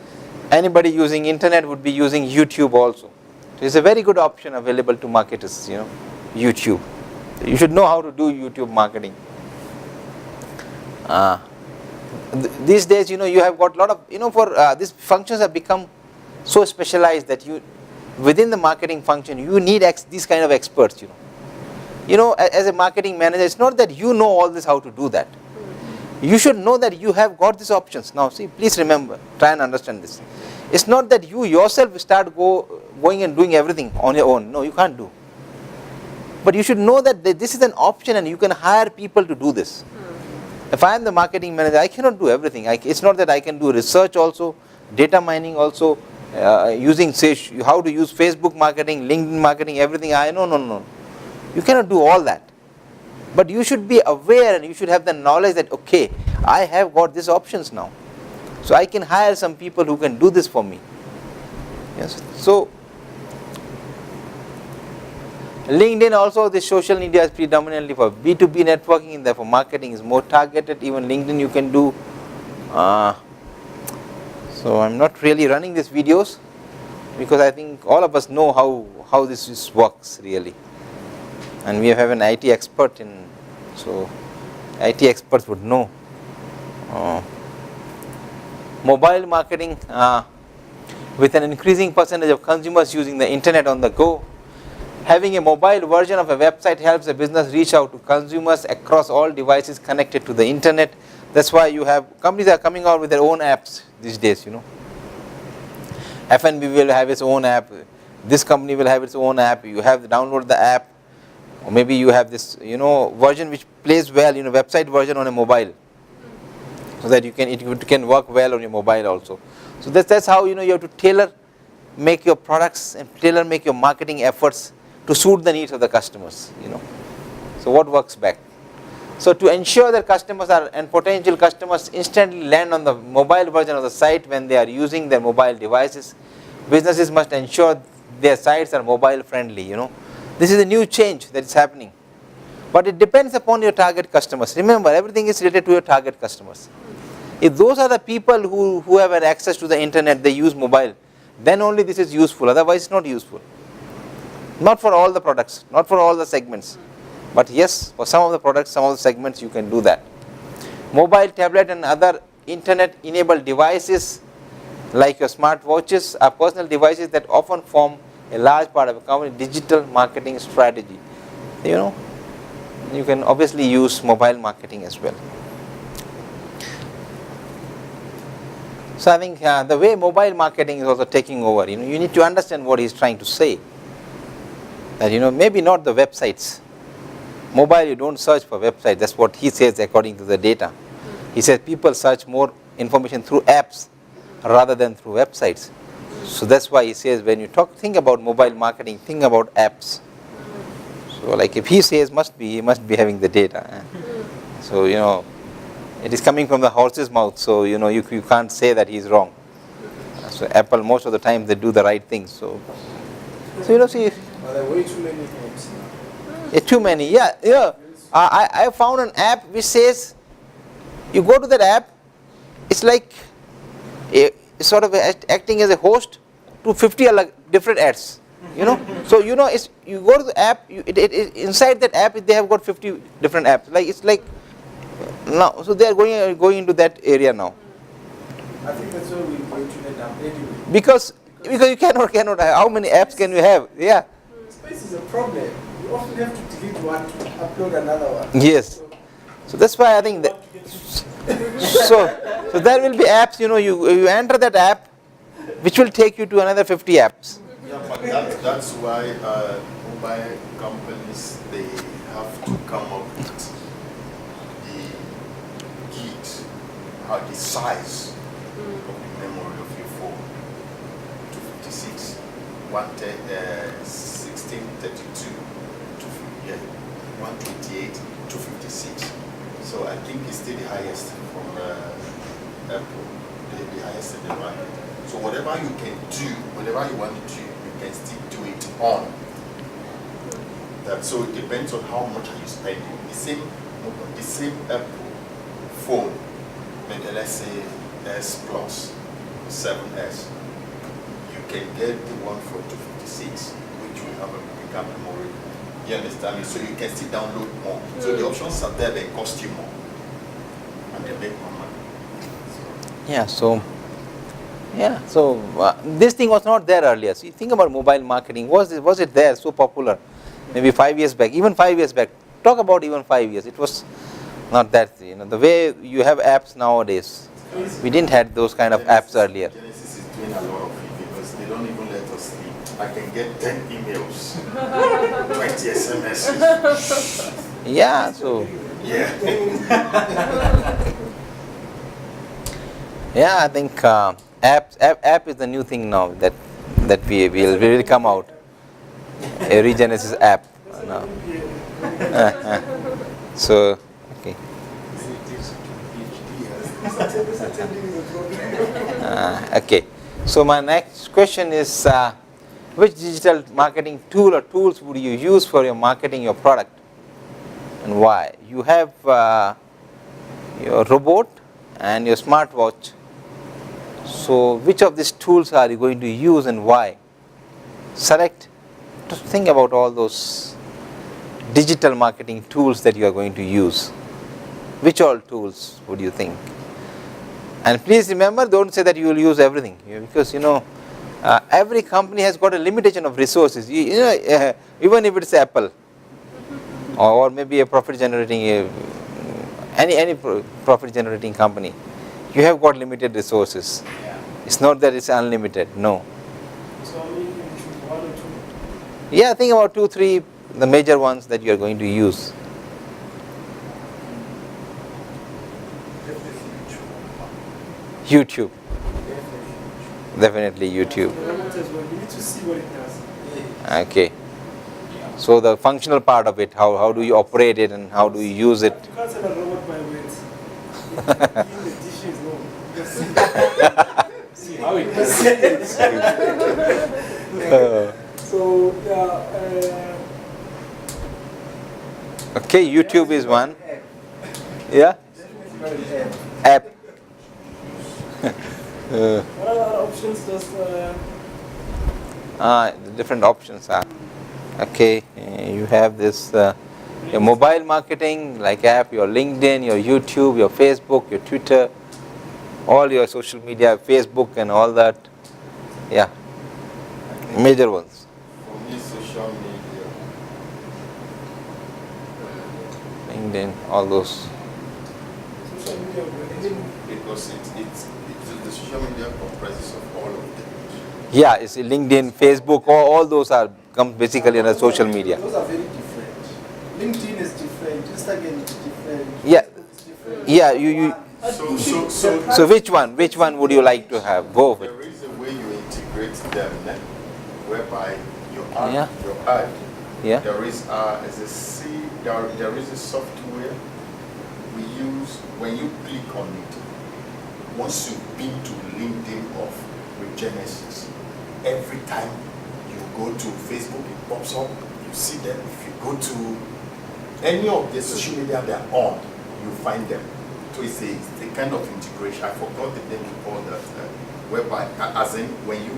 A: anybody using internet would be using YouTube also. So it's a very good option available to marketers, YouTube. You should know how to do YouTube marketing. These days, you have got a lot of, for these functions have become so specialized that within the marketing function, you need these kind of experts, as a marketing manager, it's not that you know all this how to do that. You should know that you have got these options. Now, see, please remember, try and understand this. It's not that you yourself start going and doing everything on your own. No, you can't do. But you should know that this is an option and you can hire people to do this. If I am the marketing manager, I cannot do everything. It's not that I can do research also, data mining also, using how to use Facebook marketing, LinkedIn marketing, everything. No. You cannot do all that. But you should be aware and you should have the knowledge that, okay, I have got these options now. So I can hire some people who can do this for me. Yes. So LinkedIn also, the social media is predominantly for B2B networking, and therefore marketing is more targeted. Even LinkedIn you can do. So I'm not really running these videos because I think all of us know how this works really. And we have an IT expert so IT experts would know. Mobile marketing, with an increasing percentage of consumers using the internet on the go, having a mobile version of a website helps a business reach out to consumers across all devices connected to the internet. That's why you have companies are coming out with their own apps these days. F&B will have its own app. This company will have its own app. You have to download the app. Or maybe you have this, version which plays well, website version on a mobile, so that it can work well on your mobile also. So that's how you have to tailor make your products and tailor make your marketing efforts to suit the needs of the customers. So what works back? So to ensure that customers and potential customers instantly land on the mobile version of the site when they are using their mobile devices, businesses must ensure their sites are mobile friendly. This is a new change that is happening. But it depends upon your target customers. Remember, everything is related to your target customers. If those are the people who have an access to the internet, they use mobile, then only this is useful. Otherwise, it's not useful. Not for all the products, not for all the segments. But yes, for some of the products, some of the segments, you can do that. Mobile, tablet and other internet-enabled devices like your smartwatches are personal devices that often form a large part of a company's digital marketing strategy. You can obviously use mobile marketing as well. So I think the way mobile marketing is also taking over, you need to understand what he's trying to say. That maybe not the websites. Mobile, you don't search for websites. That's what he says according to the data. He says people search more information through apps rather than through websites. So that's why he says when you think about mobile marketing, think about apps. So like if he says he must be having the data. So it is coming from the horse's mouth. So you can't say that he's wrong. So Apple most of the time they do the right thing. So see.
E: Well, there are way too many apps now.
A: Too many. Yeah. I found an app which says you go to that app. It's like sort of acting as a host to 50 different ads, so you go to the app, inside that app they have got 50 different apps, it's like now, so they are going into that area now.
E: I think that's where we're going to end up anyway.
A: Because you cannot how many apps can you have? Yeah.
E: Space is a problem. You often have to delete one to upload another one.
A: Yes. So that's why I think that so there will be apps, you enter that app which will take you to another 50 apps.
B: Yeah, but that's why mobile companies, they have to come up with the kit, the size of the memory of your phone. 256, 1632, 128, 256. So I think it's still the highest from Apple, the highest in the market. So whatever you can do, whatever you want to do, you can still do it on. That so it depends on how much are you spending. The same Apple phone, maybe let's say S Plus, 7S, you can get the one for 256, which will have a bigger memory. You understand me? So you can still download more. So the options are there, they cost you more, and they make more money.
A: So this thing was not there earlier. So you think about mobile marketing. Was it there so popular? Maybe 5 years back, even 5 years back. Talk about even 5 years. It was not that. The way you have apps nowadays. We didn't have those kind of apps earlier.
B: Regenesys is doing a lot of it because they don't even let us sleep. I can get 10 emails, 20 SMSs.
A: Yeah. So.
B: Yeah.
A: Yeah, I think app is the new thing now that we will come out. A Regenesys app. No. So, okay. Okay. So my next question is, which digital marketing tool or tools would you use for your marketing your product, and why? You have your robot and your smartwatch. So which of these tools are you going to use and why? Select. Just think about all those digital marketing tools that you are going to use. Which all tools would you think? And please remember, don't say that you will use everything, because every company has got a limitation of resources. Even if it's Apple or maybe a profit generating any profit generating company, you have got limited resources. It's not that it's unlimited. No.
D: So I mean, you choose one or two.
A: Yeah, think about 2, 3 the major ones that you are going to use. YouTube. Definitely YouTube.
D: The remote as well. You need to see what it does.
A: Okay. So the functional part of it, how do you operate it and how do you use it?
D: You can't sell a robot by weight. Clean the dishes, no. You can see
C: How it
D: So
A: Okay, YouTube is one. Yeah? App.
D: what other options does
A: The different options are. Okay, you have this your mobile marketing like app, your LinkedIn, your YouTube, your Facebook, your Twitter, all your social media, Facebook and all that. Yeah, major ones.
B: For me, social media.
A: LinkedIn, all those.
D: social media?
B: Because the social media comprises of all of them.
A: Yeah, it's LinkedIn, Facebook, all those are come basically under social media.
E: Those are very different. LinkedIn is different. Instagram is different.
A: Yeah.
E: Facebook is different.
A: Yeah, you. So which one would you like to have? Go with.
B: There is a way you integrate them, whereby your ad,
A: Yeah. Yeah.
B: there is a software we use when you click on it. Once you pin to LinkedIn of Regenesys, every time you go to Facebook, it pops up. You see them. If you go to any of the social media they're on, you find them. So it's a kind of integration. I forgot the name we call that. Whereby, as in when you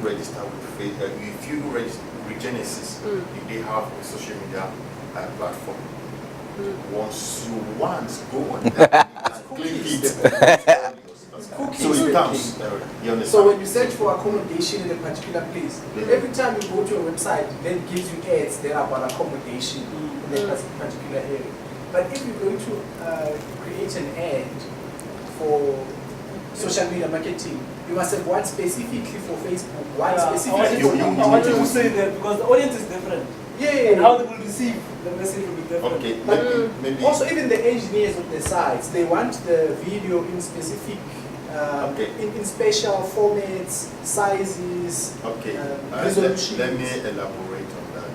B: register with Facebook, if you register Regenesys, they have a social media platform. Once you go on that, click it. So it comes. You understand?
E: So when you search for accommodation in a particular place, every time you go to a website, then it gives you ads there about accommodation in that particular area. But if you're going to create an ad for social media marketing, you must have one specifically for Facebook, one specifically for
D: I want you to
E: LinkedIn.
D: say that because the audience is different.
E: Yeah.
D: And how they will receive the message will be different.
B: Okay,
E: But
B: maybe.
E: also, even the engineers of the sites, they want the video in specific, in special formats, sizes,
B: Okay,
E: resolutions.
B: let me elaborate on that.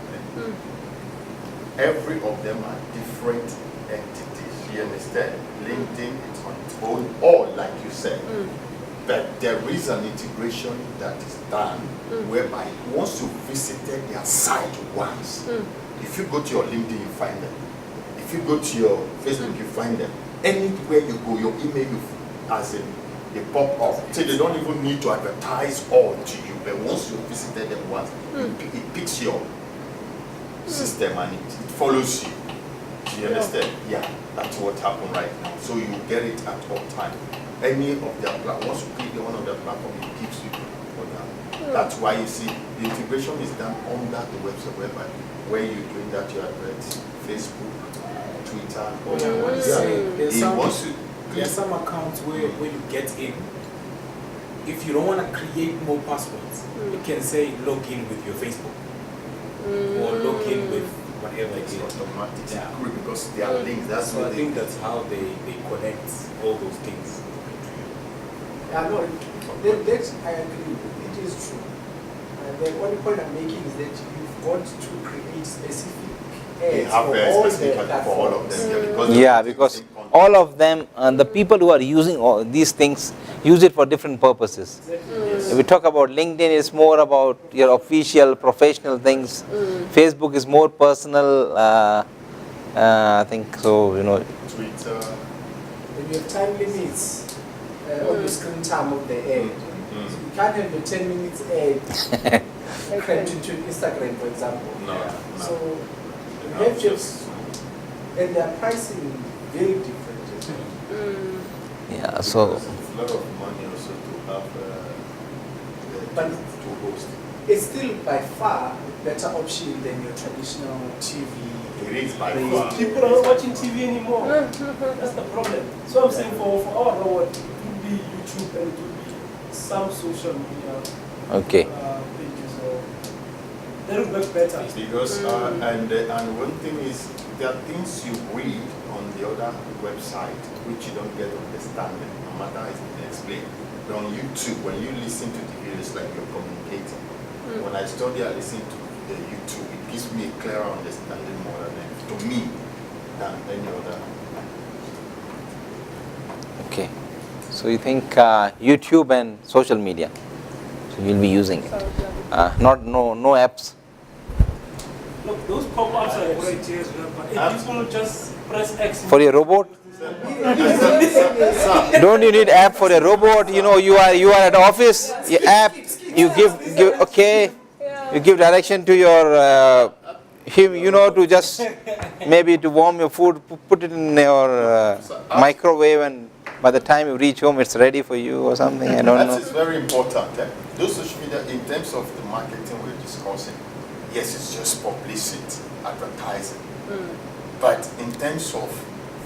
B: Every of them are different entities. You understand? LinkedIn is on its own, or like you said, but there is an integration that is done whereby once you visited their site once, if you go to your LinkedIn, you find them. If you go to your Facebook, you find them. Anywhere you go, your email, as in, they pop up. So they don't even need to advertise all to you, but once you visited them once, it picks your system and it follows you. Do you understand? Yeah, that's what happened right now. So you get it at all time. Any of their platforms, once you click one of their platforms, it gives you for that. That's why you see the integration is done under the website whereby where you're doing that you advert Facebook, Twitter, or
C: There's some accounts where when you get in, if you don't want to create more passwords, you can say log in with your Facebook or log in with whatever it
B: it's
C: is.
B: automatic
C: Yeah.
B: because they are linked. That's
C: So
B: what
C: I think that's how they connect all those things.
E: Yeah, no, that I agree with. It is true. The only point I'm making is that you've got to create specific
B: they
E: ads
B: have
E: for
B: a
E: all the
B: specific for all of
E: platforms.
B: them.
A: Yeah, because all of them, the people who are using all these things use it for different purposes. If we talk about LinkedIn, it's more about your official, professional things. Facebook is more personal. I think so.
B: Twitter.
E: When you have time limits on the screen time of the ad, so you can't have a 10 minutes ad cramped into Instagram, for example.
B: No.
E: So you have just, and their pricing very different.
A: Yeah. So
B: Because it's a lot of money also to have
E: But-
B: to host.
E: It's still by far a better option than your traditional TV.
B: It is by
E: radio.
B: far.
D: People are not watching TV anymore. That's the problem. So I'm saying for our role, it would be YouTube and it would be some social media
A: okay.
D: pages. Or that would work better.
B: Because and one thing is there are things you read on the other website which you don't get understanding, no matter how it's been explained. But on YouTube, when you listen to the videos, like you're communicating. When I study, I listen to the YouTube. It gives me a clearer understanding more to me than any other.
A: Okay. So you think YouTube and social media? So you'll be using it. No apps.
D: Look, those pop-ups are great, yes, but if people just press X
A: For your robot? Don't you need app for a robot? You are at office. Your app. You give okay. You give direction to your him. To just maybe to warm your food. Put it in your microwave, and by the time you reach home, it's ready for you or something. I don't know.
B: That is very important. Those social media, in terms of the marketing we're discussing, yes, it's just publicity, advertising. But in terms of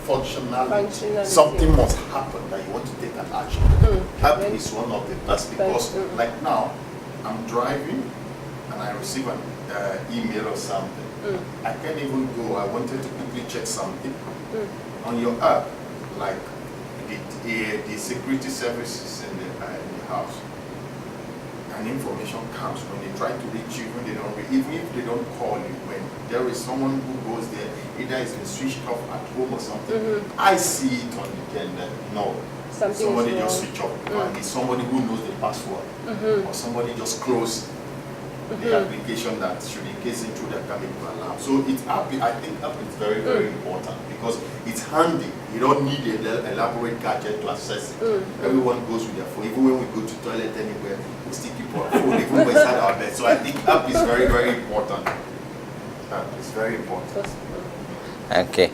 B: functionality, something must happen that you want to take an action. App is one of the best because, like now, I'm driving and I receive an email or something. I can't even go. I wanted to quickly check something on your app, like the security services in the house. And information comes when they try to reach you, even if they don't call you, when there is someone who goes there, either it's been switched off at home or something. I see it on the agenda. No, somebody just switch off, and it's somebody who knows the password, or somebody just close the application that should, in case intruder can be alarm. So I think app is very, very important because it's handy. You don't need an elaborate gadget to access it. Everyone goes with their phone. Even when we go to toilet anywhere, we still keep our phone, even when we inside our bed. So I think app is very, very important. App is very important.
A: Okay.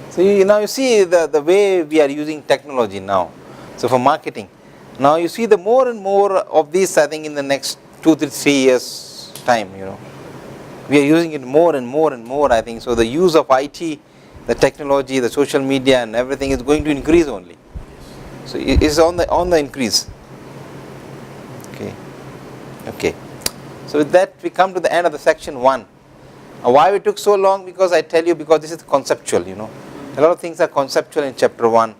A: So you see the way we are using technology now. So for marketing, now you see the more and more of this. I think in the next 2 to 3 years time, we are using it more and more and more. I think so. The use of IT, the technology, the social media, and everything is going to increase only. So it is on the increase. Okay. So with that, we come to the end of the section 1. Why we took so long? Because I tell you, because this is conceptual. A lot of things are conceptual in chapter 1.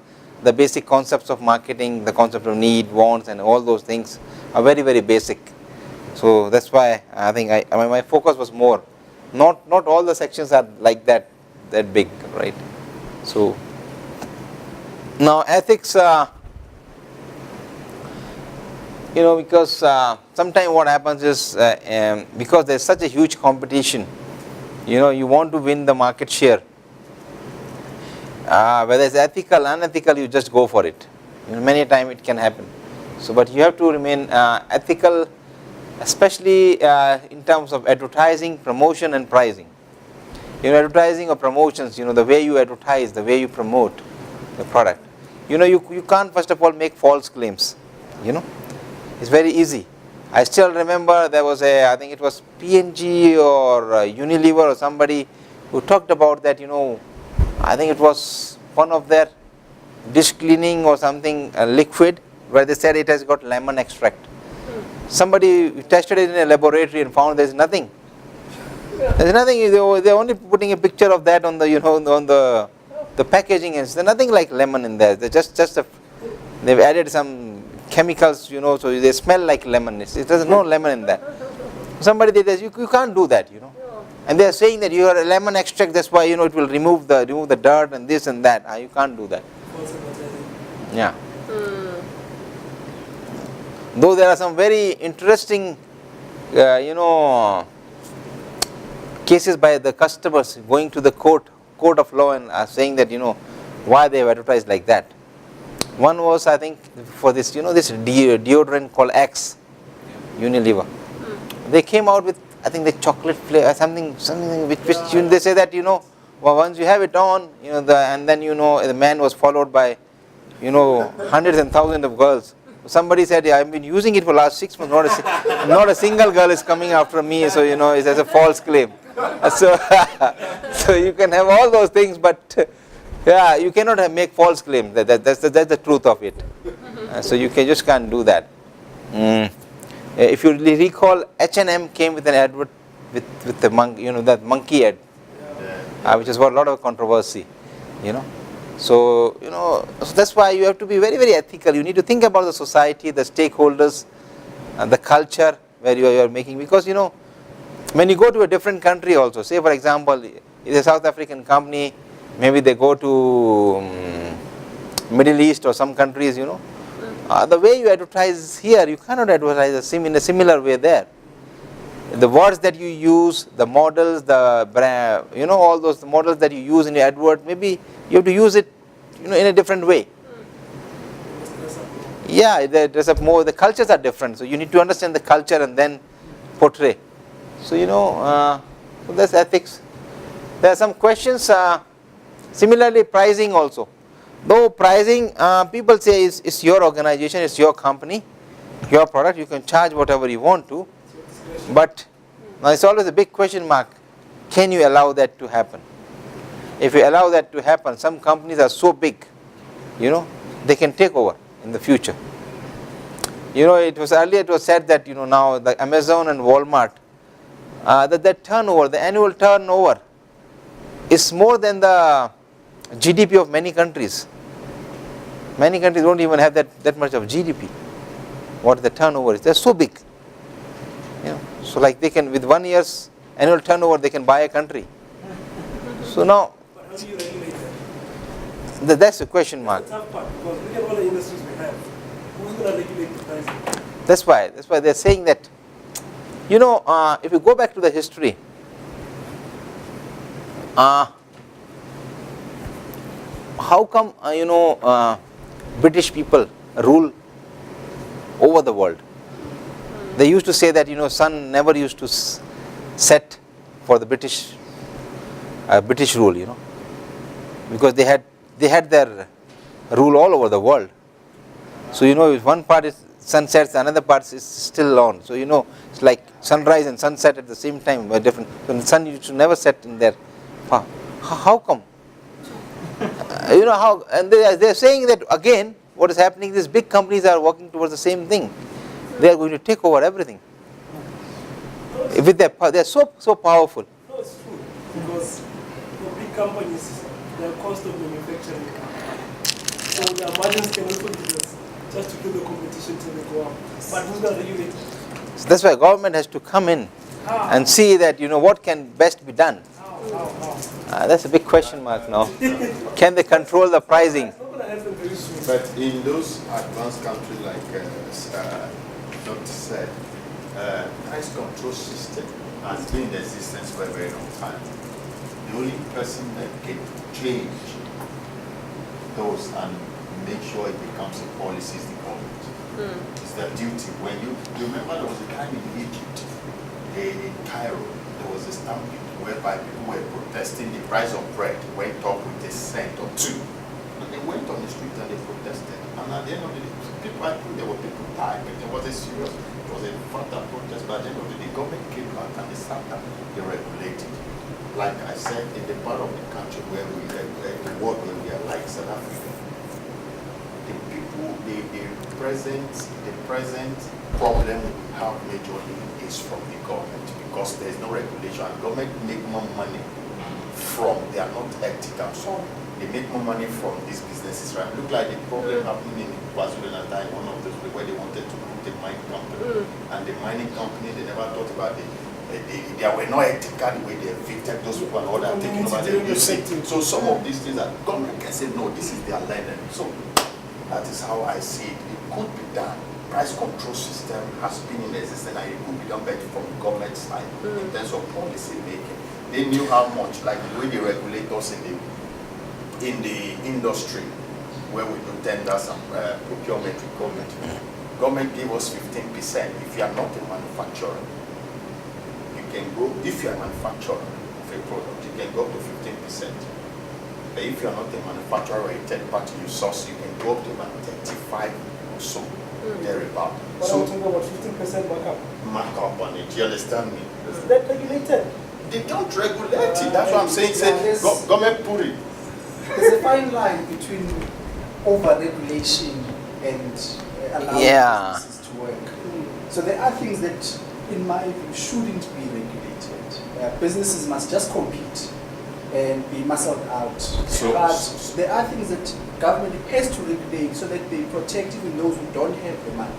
A: The basic concepts of marketing, the concept of need, wants, and all those things are very, very basic. So that's why I think my focus was more. Not all the sections are like that big, right? So Now ethics, because sometimes what happens is because there's such a huge competition, you want to win the market share. Whether it's ethical, unethical, you just go for it. Many times it can happen. So, but you have to remain ethical, especially in terms of advertising, promotion, and pricing. Advertising or promotions, the way you advertise, the way you promote the product. You can't first of all make false claims. It's very easy. I still remember there was I think it was P&G or Unilever or somebody who talked about that, I think it was one of their dish cleaning or something liquid where they said it has got lemon extract. Somebody tested it in a laboratory and found there's nothing. There's nothing. They're only putting a picture of that on the on the packaging, and there's nothing like lemon in there. They they've added some chemicals, so they smell like lemon. There's no lemon in that. Somebody did this. You can't do that, And they are saying that you are a lemon extract. That's why it will remove the dirt and this and that. You can't do that. Yeah. Though there are some very interesting, cases by the customers going to the court of law and saying that why they have advertised like that. One was, I think, for this this deodorant called Axe, Unilever. They came out with, I think, the chocolate flavor, something which they say that once you have it on, and then the man was followed by hundreds and thousands of girls. Somebody said, I've been using it for the last 6 months. Not a single girl is coming after me. So it's as a false claim. So you can have all those things, but you cannot make false claims. That's the truth of it. So you just can't do that. If you recall, H&M came with an advert with the monkey, that monkey ad, which has got a lot of controversy. So so that's why you have to be very, very ethical. You need to think about the society, the stakeholders, and the culture where you are making. Because when you go to a different country also, say for example, it's a South African company, maybe they go to Middle East or some countries, the way you advertise here, you cannot advertise in a similar way there. The words that you use, the models, the brand, all those models that you use in your advert, maybe you have to use it, in a different way. Yeah, they dress up more. The cultures are different, so you need to understand the culture and then portray. So so that's ethics. There are some questions. Similarly, pricing also. Though pricing, people say it's your organization, it's your company, your product. You can charge whatever you want to. But now it's always a big question mark. Can you allow that to happen? If you allow that to happen, some companies are so big, they can take over in the future. It was said that now the Amazon and Walmart, that turnover, the annual turnover, is more than the GDP of many countries. Many countries don't even have that much of GDP. What the turnover is? They're so big. So like they can, with 1 year's annual turnover, they can buy a country. So now,
D: But how do you regulate that?
A: that's the question mark.
D: That's the tough part, because look at all the industries we have. Who's going to regulate the pricing?
A: That's why they're saying that, if you go back to the history, how come, British people rule over the world? They used to say that, sun never used to set for the British rule, because they had their rule all over the world. So, if one part is sun sets, another part is still on. So, it's like sunrise and sunset at the same time were different. So the sun used to never set in there. How come? How? And they're saying that again, what is happening, these big companies are working towards the same thing. They are going to take over everything. With they're so powerful.
D: No, it's true. Because the big companies, they're cost of manufacturing. So their margins can also be less, just to do the competition till they go up. But who's going to regulate it?
A: So that's why government has to come in and see that, what can best be done.
D: How?
A: That's a big question mark now. Can they control the pricing?
D: It's not going to happen very
B: But in those advanced countries like Dr. said, price control system has been in existence for a very long time. The only person that can change those and make sure it becomes a policy is the government. It's their duty. When you remember there was a time in Egypt, in Cairo, there was a stampede whereby people were protesting the price of bread went up with a cent or two. And they went on the street and they protested. And at the end of the day, I think there were people dying, but there was a serious, it was a further protest. But at the end of the day, the government came back and they sat down, they regulated. Like I said, in the part of the country where we the world where we are like South Africa, the people, the present problem we have majorly is from the government because there is no regulation. And government make more money from, they are not ethical. So they make more money from these businesses, right? Look like the problem happening in Barcelona time, one of those where they wanted to put a mining company. And the mining company, they never thought about they were not ethical the way they evicted those people and all that, taking over their music. So some of these things that government can say, no, this is their land. So that is how I see it. It could be done. Price control system has been in existence and it could be done better from the government side in terms of policy making. They knew how much, like the way they regulate us in the industry where we do tenders and procurement with government. Government gave us 15%. If you are not a manufacturer, you can go, if you are a manufacturer of a product, you can go up to 15%. But if you are not a manufacturer or a third party you source, you can go up to about 35 or so, thereabout.
D: But
B: So
D: I'm talking about 15% markup.
B: markup on it, you understand me?
D: Is that regulated?
B: They don't regulate it, that's what I'm saying. Say, government put it.
E: There's a fine line between over-regulation and allowing
A: Yeah.
E: businesses to work. So there are things that, in my view, shouldn't be regulated. Businesses must just compete and be muscled out. But there are things that government has to regulate so that they protect even those who don't have the money.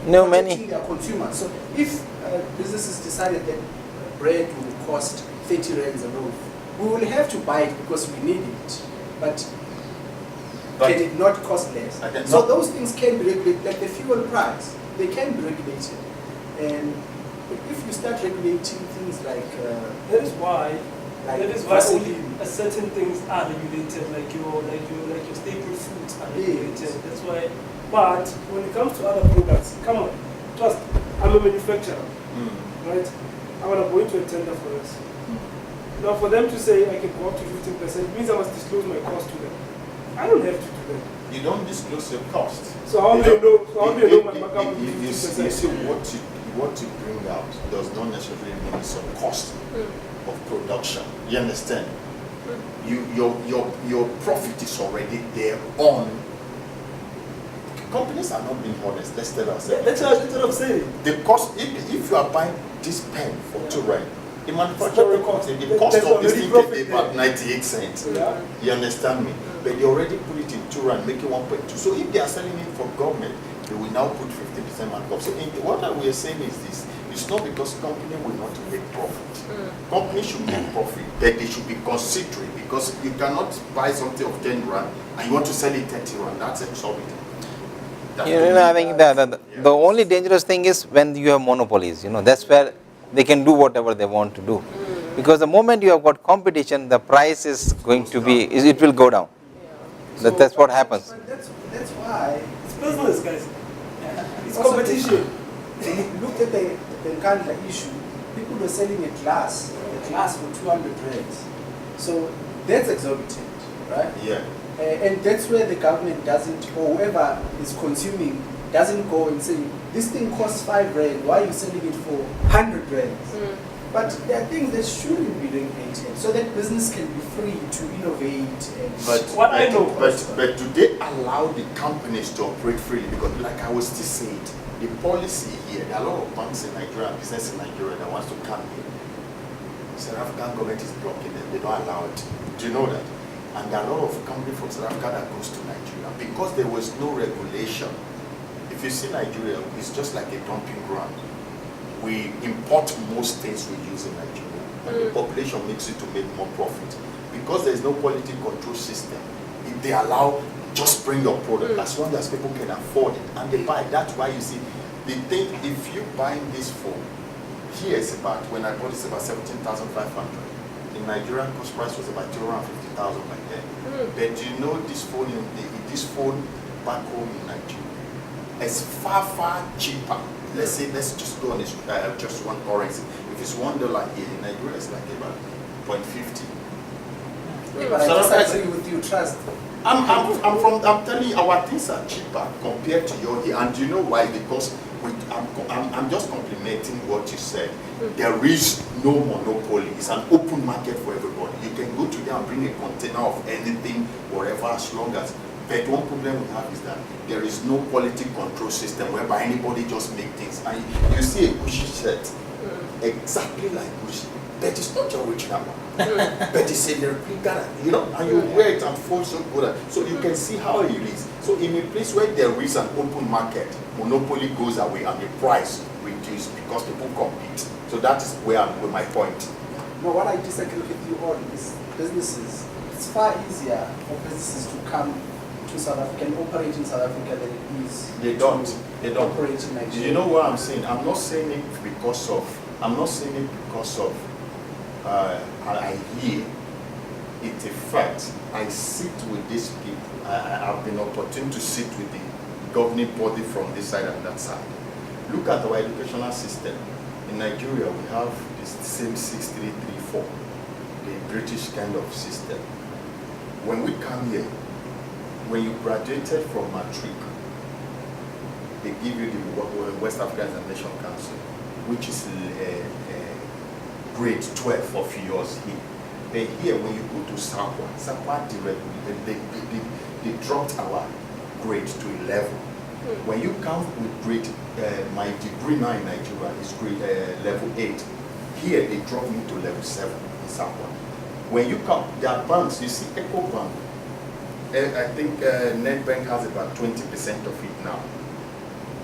A: No,
E: Protecting
A: many.
E: their consumers. So if businesses decided that bread will cost 30 rands a loaf, we will have to buy it because we need it. But can it not cost less? So those things can be regulated, like the fuel price. They can be regulated. And if you start regulating things like
D: That is why only
E: gasoline,
D: certain things are regulated, like your staple foods are regulated.
E: Yes.
D: That's why. But when it comes to other products, come on, trust. I'm a manufacturer, right? I want to go into a tender for this. Now, for them to say I can go up to 15% means I must disclose my cost to them. I don't have to do that.
B: You don't disclose your cost.
D: So how do you know? So how do you know my markup will be
B: You
D: 15%?
B: see what you bring out does not necessarily mean it's a cost of production. You understand? Your profit is already there on. Companies are not being honest. Let's tell ourselves.
D: That's what I'm saying.
B: The cost, if you are buying this pen for 2 rand, the manufacturer
D: the cost.
B: the cost
D: There's
B: of this
D: already
B: thing
D: profit
B: can be about
D: there.
B: 98 cents.
D: Yeah.
B: You understand me? But they already put it in 2 rand, making 1.2. So if they are selling it for government, they will now put 50% markup. So what we are saying is this: it's not because company will not make profit. Company should make profit, but they should be considerate because you cannot buy something of 10 rand and you want to sell it 30 rand. That's exorbitant.
A: I think the only dangerous thing is when you have monopolies. That's where they can do whatever they want to do. Because the moment you have got competition, the price is going to be, it will go down. That's what happens.
E: But that's why
D: It's business, guys. It's
E: also
D: competition.
E: When you look at the Nkandla issue, people were selling a glass for 200 rands. So that's exorbitant, right?
B: Yeah.
E: And that's where the government doesn't, or whoever is consuming, doesn't go and say, this thing costs 5 rand, why are you selling it for 100 rands? But there are things that shouldn't be regulated, so that business can be free to innovate.
B: But do they allow the companies to operate freely? Because like I was still saying, the policy here, there are a lot of banks in Nigeria, business in Nigeria that wants to come here. South African government is blocking them, they don't allow it. Do you know that? And there are a lot of companies from South Africa that goes to Nigeria because there was no regulation. If you see Nigeria, it's just like a dumping ground. We import most things we use in Nigeria, and the population makes it to make more profit. Because there is no quality control system, they allow just bring your product as long as people can afford it and they buy. That's why you see, they think if you buying this phone, here it's about, when I bought it's about 17,500. In Nigeria, cost price was about 250,000 back then. But you know this phone, this phone back home in Nigeria, it's far, far cheaper. Let's say, let's just go on this, just one currency. If it's $1 here in Nigeria, it's like about 0.50.
E: But I disagree with you, trust.
B: I'm telling you, our things are cheaper compared to your here, and you know why? Because I'm just complimenting what you said. There is no monopoly. It's an open market for everybody. You can go to there and bring a container of anything, whatever, as long as. But one problem we have is that there is no quality control system whereby anybody just make things. And you see a Gucci shirt, exactly like Gucci, but it's not your original one. But it's a replica, you know, and you wear it and feel so good. So you can see how it is. So in a place where there is an open market, monopoly goes away and the price reduced because people compete. So that is where I'm with my point.
E: No, what I disagree with you on is businesses. It's far easier for businesses to come to South Africa and operate in South Africa than it is.
B: They don't.
E: Operate in Nigeria.
B: You know what I'm saying? I'm not saying it because of. I hear it's a fact. I sit with these people. I've been opportune to sit with the governing body from this side and that side. Look at our educational system. In Nigeria, we have this same 6334, the British kind of system. When we come here, when you graduated from matric, they give you the West African Examination Council, which is grade 12 of yours here. But here, when you go to Sakwa they dropped our grade to 11. When you come with grade, my degree now in Nigeria is grade level 8. Here, they drop me to level 7 in Sakwa. When you come, there are banks, you see EcoBank. I think NetBank has about 20% of it now.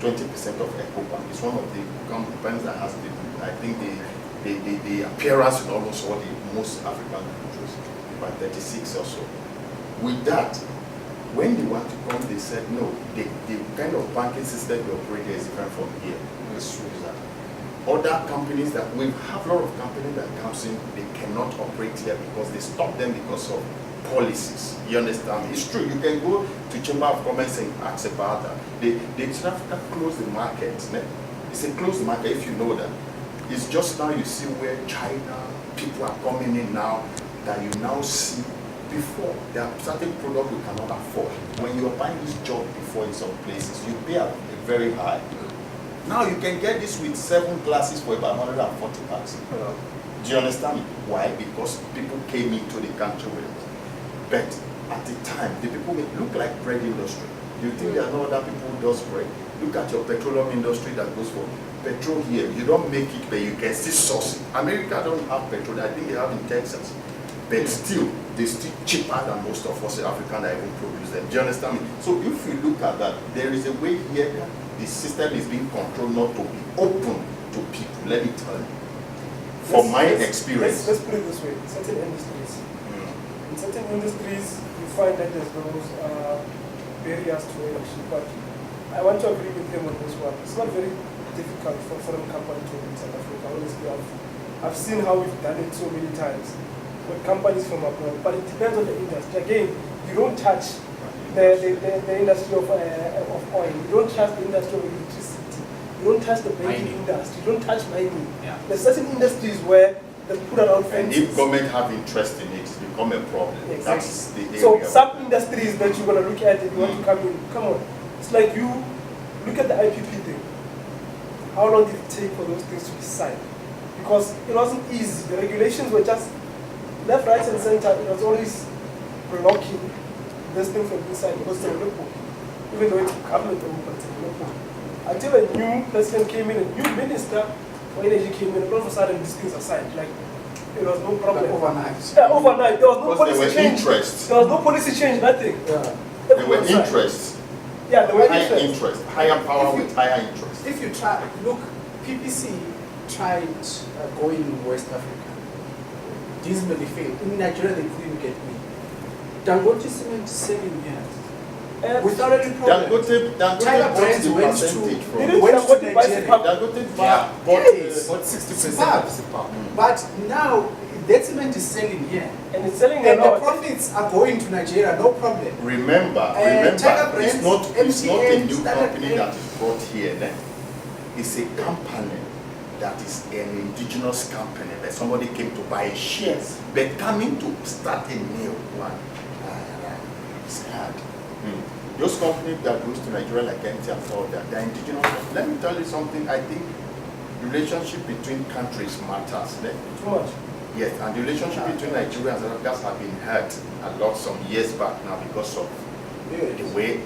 B: 20% of EcoBank. It's one of the banks that has I think the appearance in almost all the most African countries, about 36 or so. With that, when they want to come, they said no. The kind of banking system they operate is different from here. Other companies that we have a lot of companies that comes in, they cannot operate here because they stop them because of policies. You understand? It's true. You can go to Chamber of Commerce and ask about that. They South Africa close the market. It's a closed market if you know that. It's just now you see where China people are coming in now that you now see. Before, there are certain products we cannot afford. When you are buying this job before in some places, you pay a very high. Now you can get this with 7 glasses for about 140 bucks. Do you understand me? Why? Because people came into the country with it. But at the time, the people may look like bread industry. Do you think there are no other people who does bread? Look at your petroleum industry that goes for petrol here. You don't make it, but you can still source it. America don't have petrol. I think they have in Texas. But still, they're still cheaper than most of us in Africa that even produce them. Do you understand me? So if you look at that, there is a way here that the system is being controlled not to be open to people. Let me tell you. From my experience.
D: Let's put it this way. Certain industries. In certain industries, you find that there's those barriers to entry. But I want to agree with him on this one. It's not very difficult for foreign companies to in South Africa. Honestly, I've seen how we've done it so many times with companies from abroad, but it depends on the industry. Again, you don't touch the industry of oil, you don't touch the industry of electricity, you don't touch the banking industry, you don't touch mining.
F: Yeah.
D: There's certain industries where they put around
B: And
D: fences.
B: if government have interest in it, it's become a problem.
D: Exactly.
B: That's the area.
D: So some industries that you're going to look at and you want to come in, come on. It's like you look at the IPP thing. How long did it take for those things to be signed? Because it wasn't easy. The regulations were just left, right, and center. It was always blocking this thing from inside because it's a loophole. Even though it's government, but it's a loophole. Until a new president came in, a new minister for energy came in, and all of a sudden these things are signed. Like, it was no problem.
E: Like overnight.
D: Yeah, overnight. There was no
B: Because
D: policy
B: there were
D: change.
B: interests.
D: There was no policy change, nothing.
E: Yeah.
B: There were interests.
D: Yeah, there were
B: High
D: interests.
B: interest. Higher power with higher interest.
E: If you try, look, PPC tried going in West Africa. Dismally failed. In Nigeria, they couldn't get in. Dangote Cement is selling here.
D: And
E: Without any problem.
B: Dangote
E: Tyler
B: bought
E: Brands
B: the
E: went
B: percentage
E: to-
B: from.
D: didn't
E: Went to
D: Dangote buy
E: Nigeria.
D: Zimbabwe?
B: Dangote
C: Yeah.
B: bought
E: Yes.
C: What 60%
E: Superb.
C: of Zimbabwe?
E: But now that cement is selling here.
D: and it's selling a
E: And the
D: lot.
E: profits are going to Nigeria, no problem.
B: Remember,
E: Tyler
B: it's
E: Brands,
B: not a
E: MTN,
B: new
E: Standard
B: company
E: Bank.
B: that is brought here. Ne? It's a company that is an indigenous company that somebody came to buy shares. But coming to start a new one, it's hard. Those companies that goes to Nigeria like MTN and all that, they're indigenous. Let me tell you something, I think relationship between countries matters. Ne?
D: Too much.
B: Yes, and the relationship between Nigeria and South Africa have been hurt a lot some years back now because of the way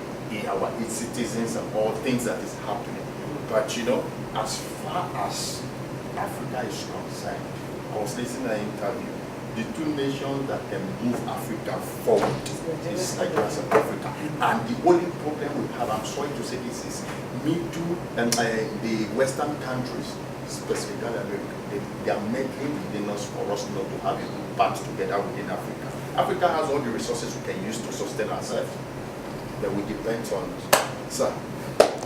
B: our citizens and all things that is happening. But you know, as far as Africa is concerned, I was listening to an interview. The two nations that can move Africa forward is Nigeria and South Africa. And the only problem we have, I'm sorry to say this, is middle and the Western countries, specifically America, they are making within us for us not to have a good band together within Africa. Africa has all the resources we can use to sustain ourselves, but we depend on, sir.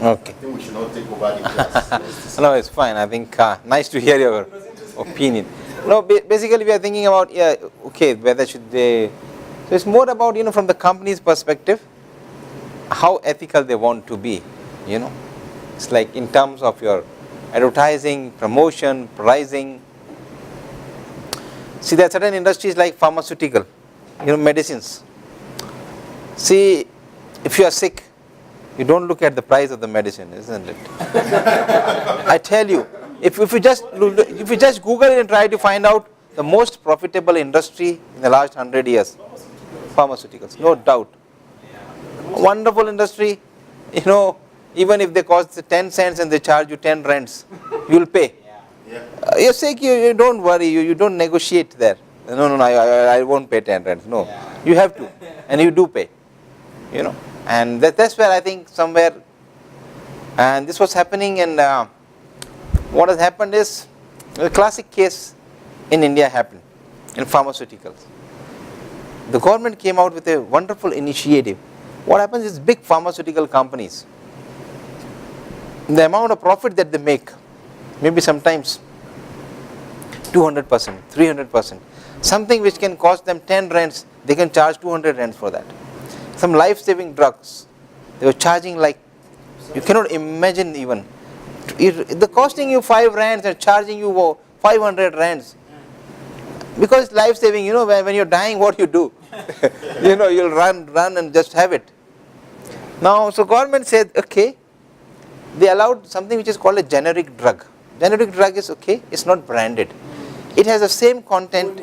A: Okay.
B: I think we should not take over the class.
A: No, it's fine. I think nice to hear your opinion. No, basically we are thinking about, yeah, okay, whether should they, so it's more about, from the company's perspective, how ethical they want to be, It's like in terms of your advertising, promotion, pricing. See, there are certain industries like pharmaceutical, medicines. See, if you are sick, you don't look at the price of the medicine, isn't it? I tell you, if you just Google it and try to find out the most profitable industry in the last 100 years, pharmaceuticals, no doubt. Wonderful industry, even if they cost 10 cents and they charge you 10 rents, you will pay. You're sick, you don't worry, you don't negotiate there. No, I won't pay 10 rents. No, you have to, and you do pay. And that's where I think somewhere, and this was happening, and what has happened is, a classic case in India happened, in pharmaceuticals. The government came out with a wonderful initiative. What happens is big pharmaceutical companies, the amount of profit that they make, maybe sometimes 200%, 300%, something which can cost them 10 rands, they can charge 200 rands for that. Some life-saving drugs, they were charging like, you cannot imagine even. They're costing you 5 rands and charging you 500 rands. Because it's life-saving, when you're dying, what you do? You'll run and just have it. Now, so government said, okay, they allowed something which is called a generic drug. Generic drug is okay, it's not branded. It has the same content.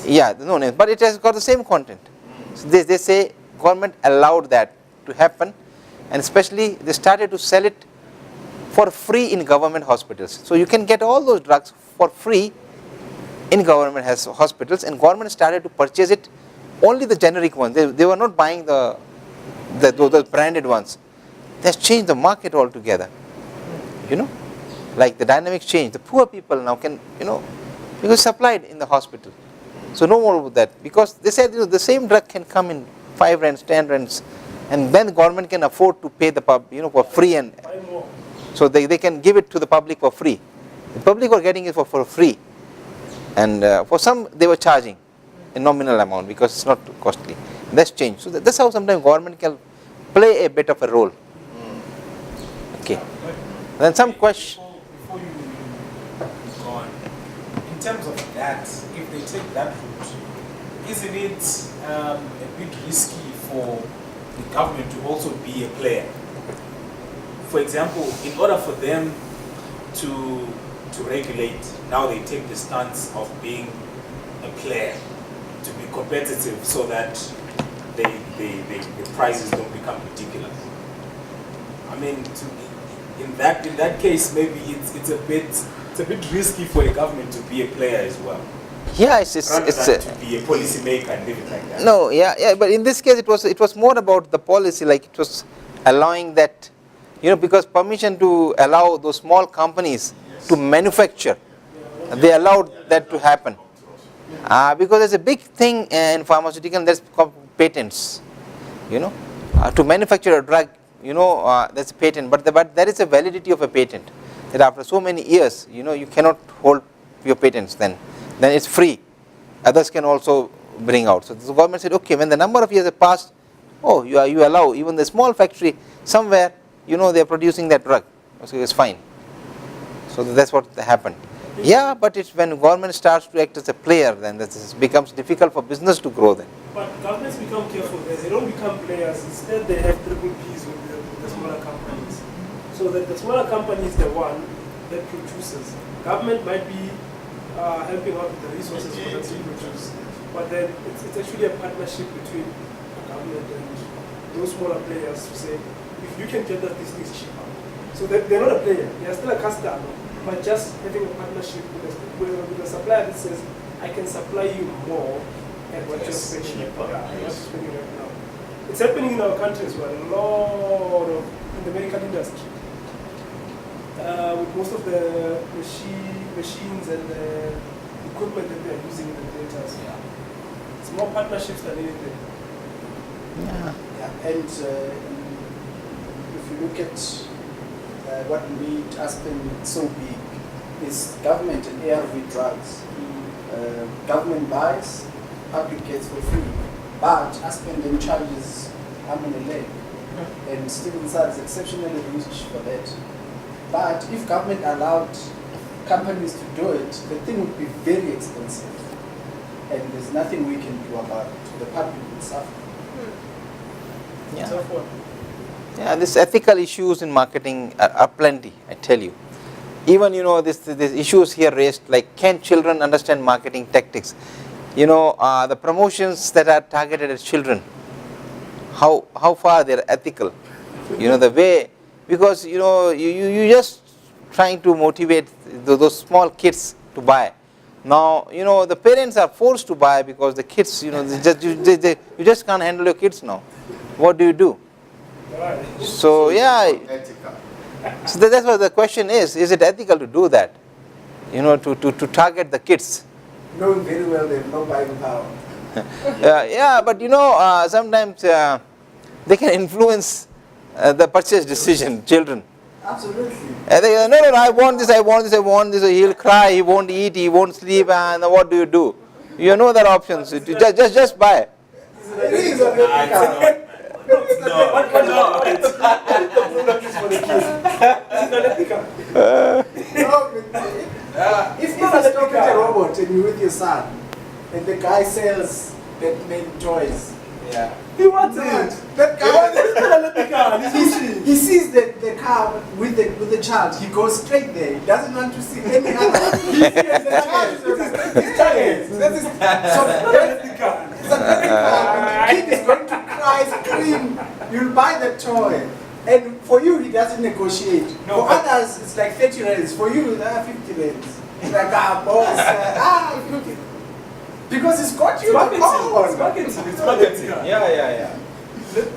A: Yeah, no name, but it has got the same content. So they say government allowed that to happen, and especially they started to sell it for free in government hospitals. So you can get all those drugs for free in government hospitals, and government started to purchase it, only the generic ones. They were not buying the branded ones. That's changed the market altogether. Like the dynamics change. The poor people now can, because supplied in the hospital. So no more of that, because they said the same drug can come in 5 rands, 10 rands, and then the government can afford to pay the for free, and so they can give it to the public for free. The public were getting it for free, and for some they were charging a nominal amount because it's not too costly. And that's changed. So that's how sometimes government can play a bit of a role. Okay. Then some question.
C: Before you go on, in terms of that, if they take that route, isn't it a bit risky for the government to also be a player? For example, in order for them to regulate, now they take the stance of being a player, to be competitive, so that the prices don't become ridiculous. I mean, in that case, maybe it's a bit risky for the government to be a player as well.
A: Yeah, it's
C: to be a policy maker and everything like that.
A: No, yeah, but in this case it was more about the policy, like it was allowing that, because permission to allow those small companies to manufacture, they allowed that to happen. Because there's a big thing in pharmaceutical, that's called patents. To manufacture a drug, that's a patent, but there is a validity of a patent. That after so many years, you cannot hold your patents. Then it's free. Others can also bring out. So the government said, okay, when the number of years have passed, you allow even the small factory somewhere, they are producing that drug. So it's fine. So that's what happened. Yeah, but it's when government starts to act as a player, then it becomes difficult for business to grow then.
D: But governments become careful there. They don't become players. Instead, they have triple Ps with the smaller companies. So that the smaller company is the one that produces. Government might be helping out with the resources for them to produce. But then it's actually a partnership between the government and those smaller players to say, if you can get these things cheaper. So they're not a player. They're still a customer. But just having a partnership with a supplier that says, I can supply you more at what you're spending right now. It's happening in our country as well. A lot of in the medical industry. With most of the machines and the equipment that they're using in the theaters. It's more partnerships than anything.
E: And if you look at what made Aspen so big is government and ARV drugs. Government buys, public gets for free, but Aspen then charges arm and a leg, and Stevenson is exceptionally rich for that. But if government allowed companies to do it, the thing would be very expensive, and there's nothing we can do about it. The public would suffer.
A: Yeah, these ethical issues in marketing are plenty, I tell you. Even, these issues here raised, like can children understand marketing tactics? The promotions that are targeted at children, how far they're ethical? The way, because, you just trying to motivate those small kids to buy. Now, the parents are forced to buy because the kids, you just can't handle your kids now. What do you do? So so that's what the question is it ethical to do that, to target the kids?
E: Knowing very well they have no buying power.
A: But sometimes they can influence the purchase decision, children.
E: Absolutely.
A: And they no, I want this, he'll cry, he won't eat, he won't sleep, and what do? You know there are options, just buy.
E: It is if you're stopping a robot and you're with your son, and the guy sells Batman toys, he wants it. That guy, he sees the car with the child. He goes straight there. He doesn't want to see any other. He sees the child. His target. That is it's a very car. The kid is going to cry, scream. You'll buy the toy. And for you, he doesn't negotiate. For others, it's like 30 rands. For you, 50 rands. It's like, boss, 50. Because it's got you.
C: It's marketing. Yeah.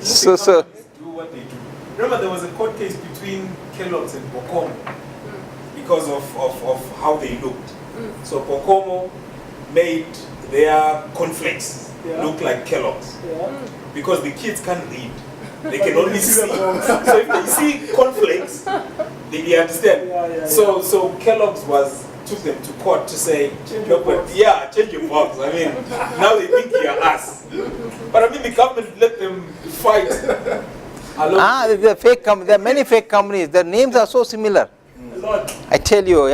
A: So
C: Do what they do. Remember, there was a court case between Kellogg's and Bokomo because of how they looked. So Bokomo made their cornflakes look like Kellogg's because the kids can't read. They can only see. So if they see cornflakes, they understand. So Kellogg's took them to court to say, change your box. I mean, now they think you're us. But I mean, the government let them fight.
A: The fake company. There are many fake companies. Their names are so similar. I tell you,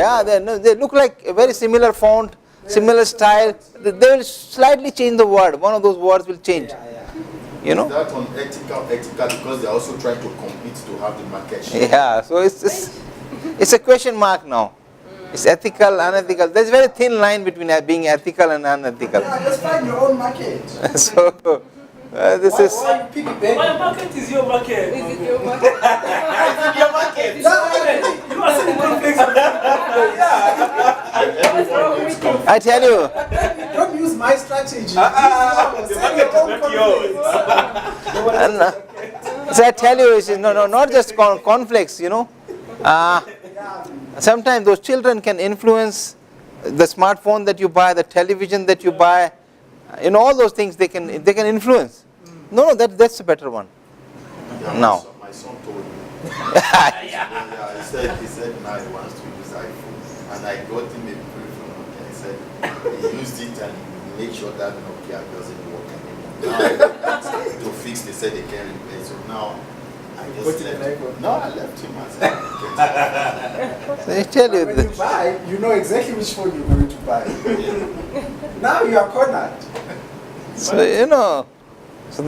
A: they look like a very similar font, similar style. They will slightly change the word. One of those words will change.
B: Is that unethical because they're also trying to compete to have the market share?
A: Yeah, so it's a question mark now. It's ethical, unethical. There's a very thin line between being ethical and unethical.
E: Just find your own market.
A: So this is.
D: My market is your market.
G: Is it your market?
C: It's your market.
D: You are selling cornflakes.
G: What's wrong with you?
A: I tell you.
E: Don't use my strategy.
C: The market is not yours.
A: So I tell you, not just conflicts. Sometimes those children can influence the smartphone that you buy, the television that you buy, all those things they can influence. No, that's a better one.
B: Yeah,
A: No.
B: My son told me. Yeah, he said now he wants to use iPhone, and I got him a briefing. Okay, he said he used it and he made sure that Nokia doesn't work anymore. Now to fix, they said they can replace. So now I just left him. No, I left him. I said,
A: So I tell you
E: When
A: that.
E: you buy, you know exactly which phone you're going to buy. Now you are cornered.
A: So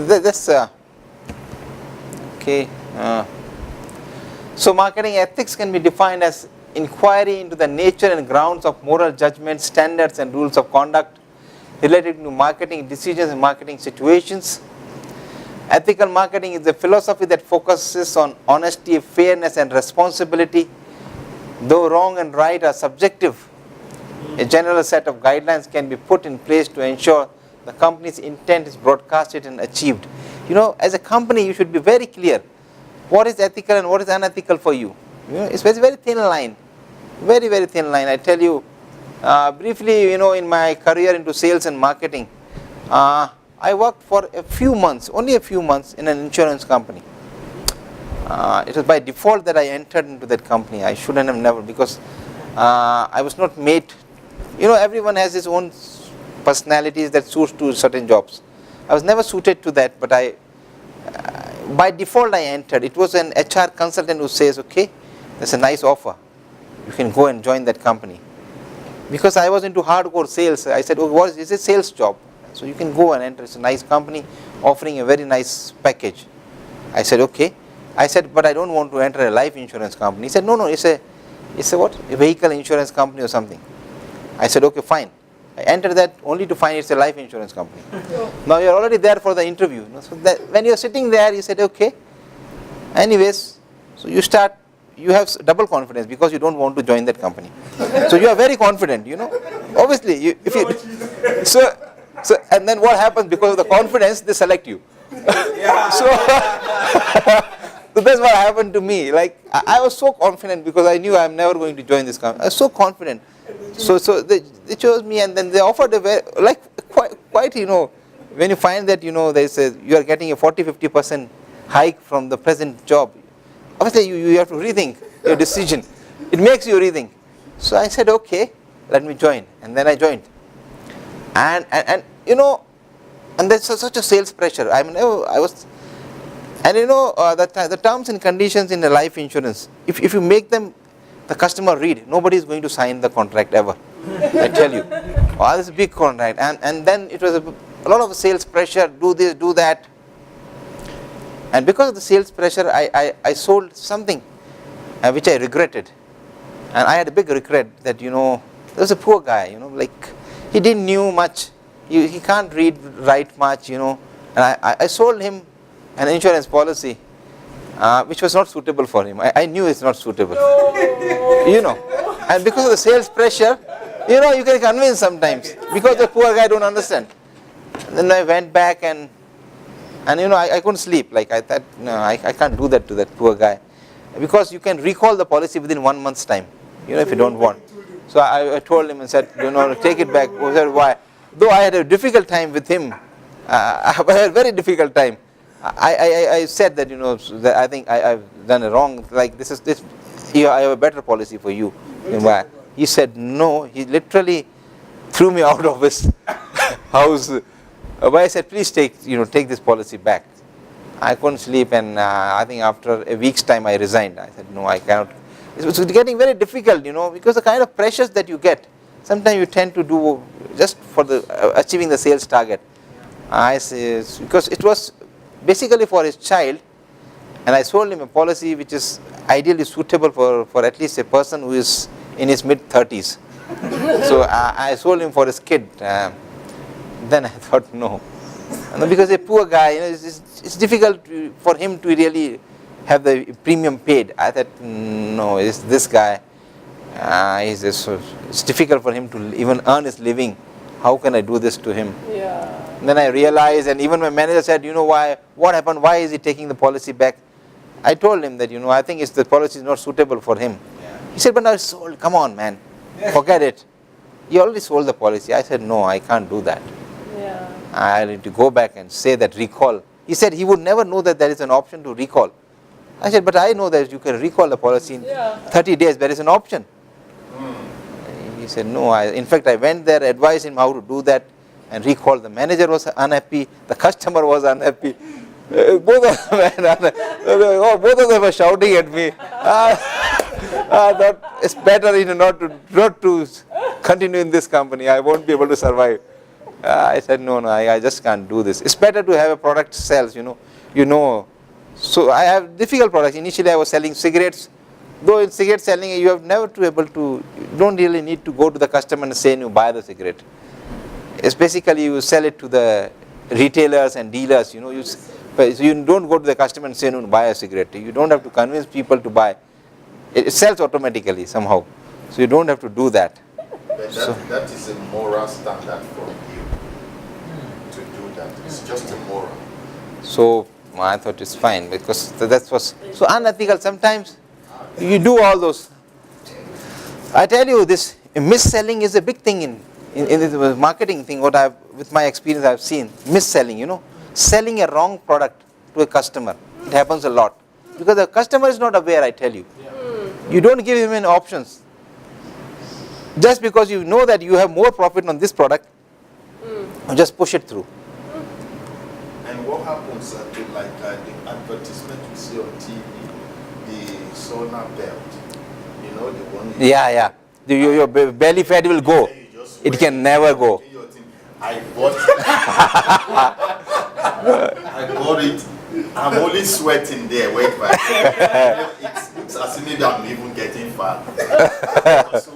A: that's okay. So marketing ethics can be defined as inquiry into the nature and grounds of moral judgment, standards and rules of conduct related to marketing decisions and marketing situations. Ethical marketing is a philosophy that focuses on honesty, fairness and responsibility. Though wrong and right are subjective, a general set of guidelines can be put in place to ensure the company's intent is broadcasted and achieved. As a company, you should be very clear what is ethical and what is unethical for you. It's very, very thin line, very, very thin line. I tell you briefly, in my career into sales and marketing, I worked for only a few months in an insurance company. It was by default that I entered into that company. I shouldn't have never, because I was not made. Everyone has his own personalities that suits to certain jobs. I was never suited to that, but by default I entered. It was an HR consultant who says, okay, that's a nice offer, you can go and join that company. Because I was into hardcore sales, I said, oh, it's a sales job, so you can go and enter. It's a nice company offering a very nice package. I said, okay. I said, but I don't want to enter a life insurance company. He said, no, it's a what? A vehicle insurance company or something. I said, okay, fine. I entered that only to find it's a life insurance company. Now you're already there for the interview. So that when you're sitting there, you said, okay. Anyways, so you have double confidence because you don't want to join that company. So you are very confident, Obviously, so and then what happens, because of the confidence, they select you. So that's what happened to me. Like I was so confident because I knew I'm never going to join this company. I was so confident. So they chose me, and then they offered a very, quite when you find that they say you are getting a 40-50% hike from the present job. Obviously you have to rethink your decision. It makes you rethink. So I said, okay, let me join, and then I joined. And there's such a sales pressure. I mean, I was. And the terms and conditions in the life insurance, if you make them the customer read, nobody is going to sign the contract ever. I tell you. Oh, this is a big contract. And then it was a lot of sales pressure, do this, do that. And because of the sales pressure, I sold something which I regretted. And I had a big regret that, there was a poor guy, he didn't knew much. He can't write much, And I sold him an insurance policy which was not suitable for him. I knew it's not suitable. And because of the sales pressure, you can convince sometimes, because the poor guy don't understand. And then I went back and I couldn't sleep. I thought, no, I can't do that to that poor guy, because you can recall the policy within 1 month's time, if you don't want. So I told him and said, take it back. I said, why? Though I had a difficult time with him, I had a very difficult time. I said that, that I think I've done a wrong, I have a better policy for you. He said no. He literally threw me out of his house. But I said, please take this policy back. I couldn't sleep, and I think after a week's time I resigned. I said, no, I cannot. It was getting very difficult, because the kind of pressures that you get, sometimes you tend to do just for the achieving the sales target. I say, because it was basically for his child, and I sold him a policy which is ideally suitable for at least a person who is in his mid-30s. So I sold him for his kid. Then I thought, no, because a poor guy, it's difficult for him to really have the premium paid. I thought, no, it's this guy. It's difficult for him to even earn his living. How can I do this to him?
G: Yeah.
A: Then I realized, and even my manager said, why? What happened? Why is he taking the policy back? I told him that, I think the policy is not suitable for him. Yeah. He said, but now it's sold. Come on, man. Forget it. You already sold the policy. I said, no, I can't do that.
G: Yeah.
A: I need to go back and say that recall. He said he would never know that there is an option to recall. I said, but I know that you can recall the policy in
G: Yeah.
A: 30 days. There is an option. He said, no. In fact, I went there, advised him how to do that, and recall. The manager was unhappy. The customer was unhappy. Both of them were shouting at me. I thought it's better not to continue in this company. I won't be able to survive. I said, no, I just can't do this. It's better to have a product sells, So I have difficult products. Initially, I was selling cigarettes. Though in cigarette selling, you have never to able to, you don't really need to go to the customer and say, you buy the cigarette. It's basically you sell it to the retailers and dealers, so you don't go to the customer and say, no, buy a cigarette. You don't have to convince people to buy. It sells automatically somehow. So you don't have to do that.
B: But that is a moral standard from you to do that. It's just a moral.
A: So I thought it's fine because that was so unethical. Sometimes you do all those. I tell you, this mis-selling is a big thing in the marketing thing. With my experience, I've seen mis-selling. Selling a wrong product to a customer. It happens a lot because the customer is not aware. I tell you, you don't give him any options. Just because you know that you have more profit on this product, you just push it through.
B: And what happens to the advertisement you see on TV, the sauna belt, the one.
A: Yeah. Your belly fat will go. It can never go.
B: I bought it. I'm only sweating there. Wait, but it looks as if maybe I'm even getting fat. So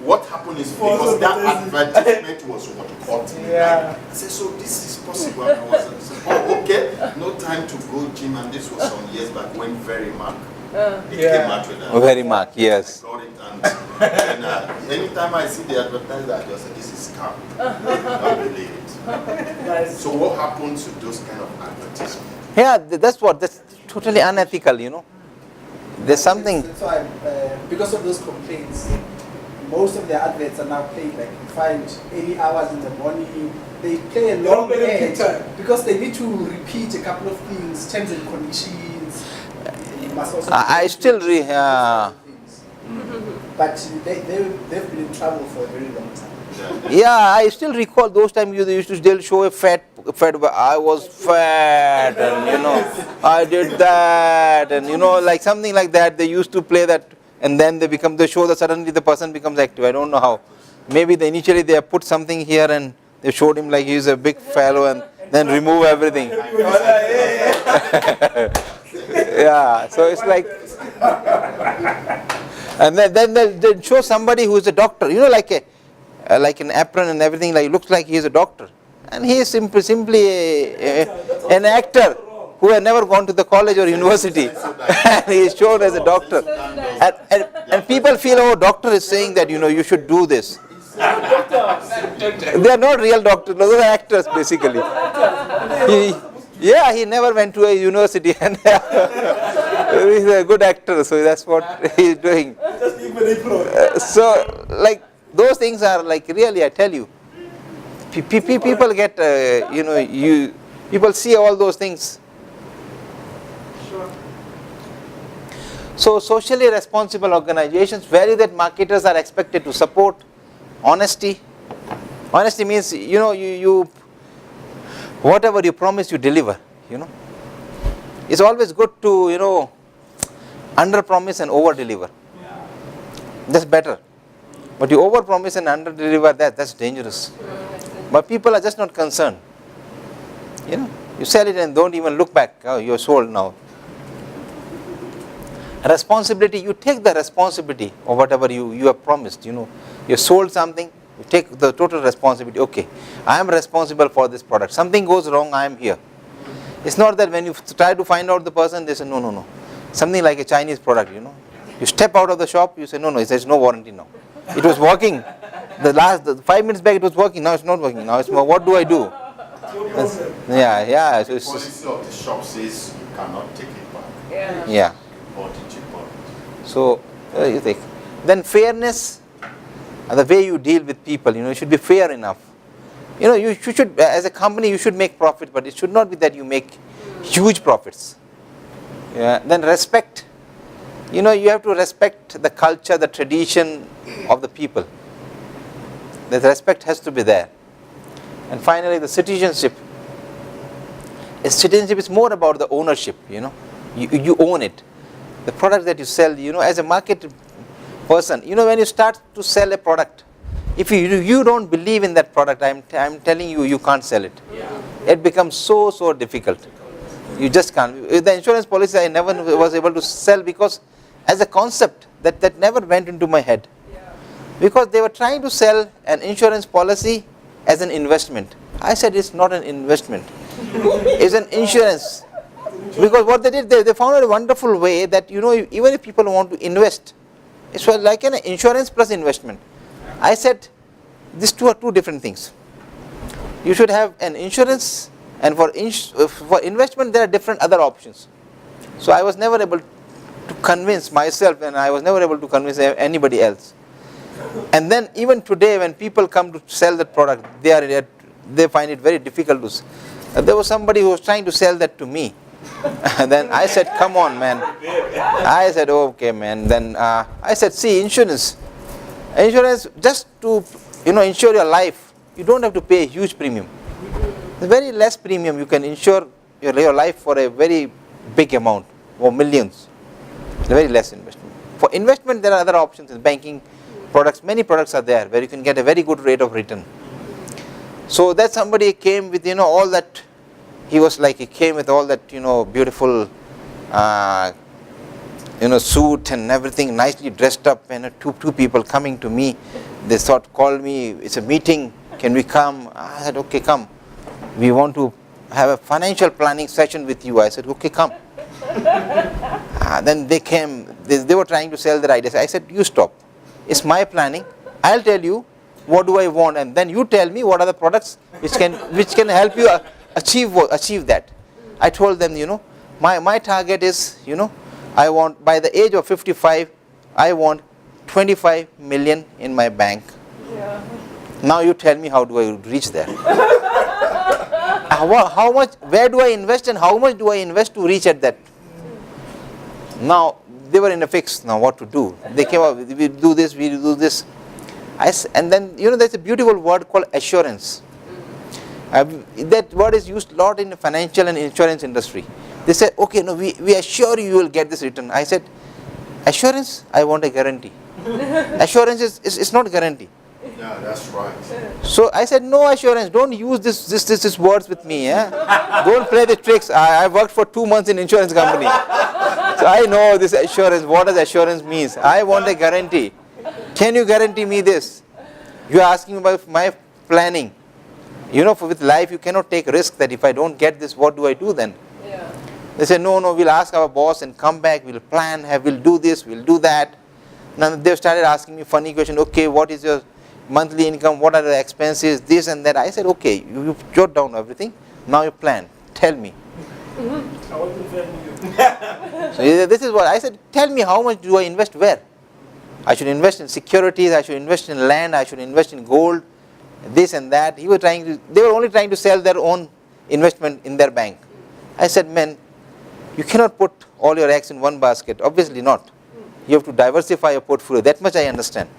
B: what happened is because that advertisement was what caught me. I said, so this is possible. And I was okay. No time to go gym, and this was some years back when Very Mark. It came out with that.
A: Very Mark, yes.
B: I got it, and anytime I see the advertisement, I just say, this is scam. I don't believe it. So what happens to those kind of advertisements?
A: Yeah, that's totally unethical, There's something.
E: That's why, because of those complaints, most of their adverts are now played like you find 80 hours in the morning. They play a long ad because they need to repeat a couple of things, terms and conditions. You must also
A: I still
E: but they've been in trouble for a very long time.
A: Yeah, I still recall those times they'll show a fat. I was fat, and I did that, and like something like that. They used to play that, and then they show that suddenly the person becomes active. I don't know how. Maybe initially they have put something here and they showed him like he's a big fellow, and then remove everything. Yeah, so it's like, and then they show somebody who is a doctor. Like an apron and everything, like looks like he is a doctor, and he is simply an actor who had never gone to the college or university, and he is shown as a doctor, and people feel, oh, doctor is saying that you should do this. They are not real doctors; those are actors basically. He never went to a university, and he's a good actor, so that's what he is doing. So like. Those things are like really, I tell you, people get, people see all those things.
G: Sure.
A: So socially responsible organizations value that marketers are expected to support honesty. Honesty means, you whatever you promise, you deliver, It's always good to, under promise and over deliver. That's better. But you over-promise and under-deliver, that's dangerous. But people are just not concerned. You sell it and don't even look back. Oh, you're sold now. Responsibility, you take the responsibility of whatever you have promised. You sold something, you take the total responsibility. Okay, I am responsible for this product. Something goes wrong, I am here. It's not that when you try to find out the person, they say, no. Something like a Chinese product, You step out of the shop, you say, no, there's no warranty now. It was working. The 5 minutes back it was working. Now it's not working. Now it's more, what do I do? Yeah. So
B: The policy of the shop says you cannot take it back.
A: Yeah.
B: Or did you buy it?
A: So you think. Then fairness. the way you deal with people, you should be fair enough. You should, as a company, you should make profit, but it should not be that you make huge profits. Yeah. Then respect. You have to respect the culture, the tradition of the people. The respect has to be there. And finally, the citizenship. Citizenship is more about the ownership. You own it. The product that you sell, as a market person, when you start to sell a product, if you don't believe in that product, I'm telling you, you can't sell it. It becomes so difficult. You just can't. The insurance policy I never was able to sell because as a concept that never went into my head. Because they were trying to sell an insurance policy as an investment. I said it's not an investment. It's an insurance. Because what they did, they found a wonderful way that, even if people want to invest, it's like an insurance plus investment. I said, these two are two different things. You should have an insurance, and for investment, there are different other options. So I was never able to convince myself, and I was never able to convince anybody else. And then even today, when people come to sell that product, they find it very difficult to. There was somebody who was trying to sell that to me. And then I said, come on, man. I said, okay, man. Then I said, see, insurance, just to insure your life, you don't have to pay a huge premium. The very less premium, you can insure your life for a very big amount, or millions. Very less investment. For investment, there are other options in banking products. Many products are there where you can get a very good rate of return. So that somebody came with all that. He came with all that beautiful suit and everything, nicely dressed up, and two people coming to me. They called me, it's a meeting, can we come? I said, okay, come. We want to have a financial planning session with you. I said, okay, come. Then they came, they were trying to sell their ideas. I said, you stop. It's my planning. I'll tell you what do I want, and then you tell me what are the products which can help you achieve that. I told them, my target is, I want, by the age of 55, I want 25 million in my bank.
G: Yeah.
A: Now you tell me how do I reach there? How much, where do I invest, and how much do I invest to reach at that? Now they were in a fix. Now what to do? They came up, we do this, we do this. And then there's a beautiful word called assurance. That word is used a lot in the financial and insurance industry. They said, okay, no, we assure you will get this return. I said, assurance? I want a guarantee. Assurance is not guarantee.
B: Yeah, that's right.
A: So I said, no assurance. Don't use this words with me. Don't play the tricks. I worked for 2 months in insurance company. So I know this assurance. What does assurance means? I want a guarantee. Can you guarantee me this? You are asking about my planning. With life, you cannot take risk that if I don't get this, what do I do then?
G: Yeah.
A: They say, no, we'll ask our boss and come back, we'll plan, we'll do this, we'll do that. Now they've started asking me funny question, okay, what is your monthly income, what are the expenses, this and that. I said, okay, you jot down everything, now you plan, tell me.
D: I want to value you.
A: So this is what I said, tell me how much do I invest where? I should invest in securities, I should invest in land, I should invest in gold, this and that. They were only trying to sell their own investment in their bank. I said, man, you cannot put all your eggs in one basket. Obviously not. You have to diversify your portfolio. That much I understand.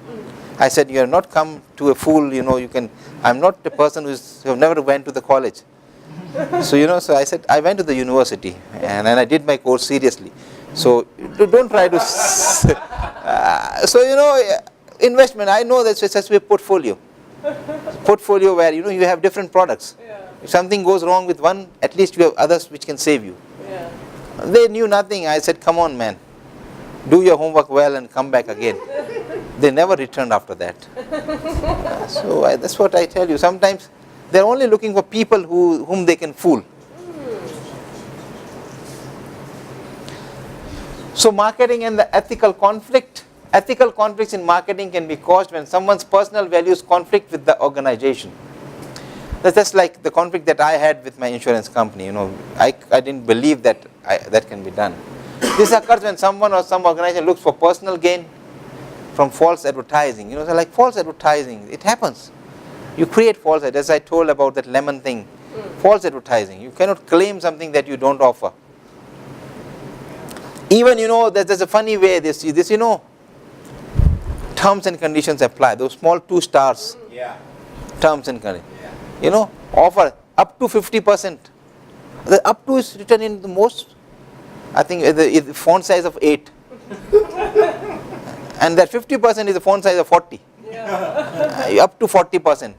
A: I said, you have not come to a fool, I'm not a person who have never went to the college. So, so I said, I went to the university and I did my course seriously. So don't try to, investment, I know that's just a portfolio. Portfolio where, you have different products.
G: Yeah.
A: If something goes wrong with one, at least you have others which can save you.
G: Yeah.
A: They knew nothing. I said, come on, man. Do your homework well and come back again. They never returned after that. So that's what I tell you. Sometimes they're only looking for people whom they can fool. So marketing and the ethical conflict. Ethical conflicts in marketing can be caused when someone's personal values conflict with the organization. That's just like the conflict that I had with my insurance company. I didn't believe that that can be done. This occurs when someone or some organization looks for personal gain, from false advertising. So like false advertising, it happens. You create false, as I told about that lemon thing, false advertising. You cannot claim something that you don't offer. Even, there's a funny way, this, terms and conditions apply, those small 2 stars, terms and conditions. Offer up to 50%. The up to is written in the most, I think, the font size of 8. And that 50% is the font size of 40. Up to 40%.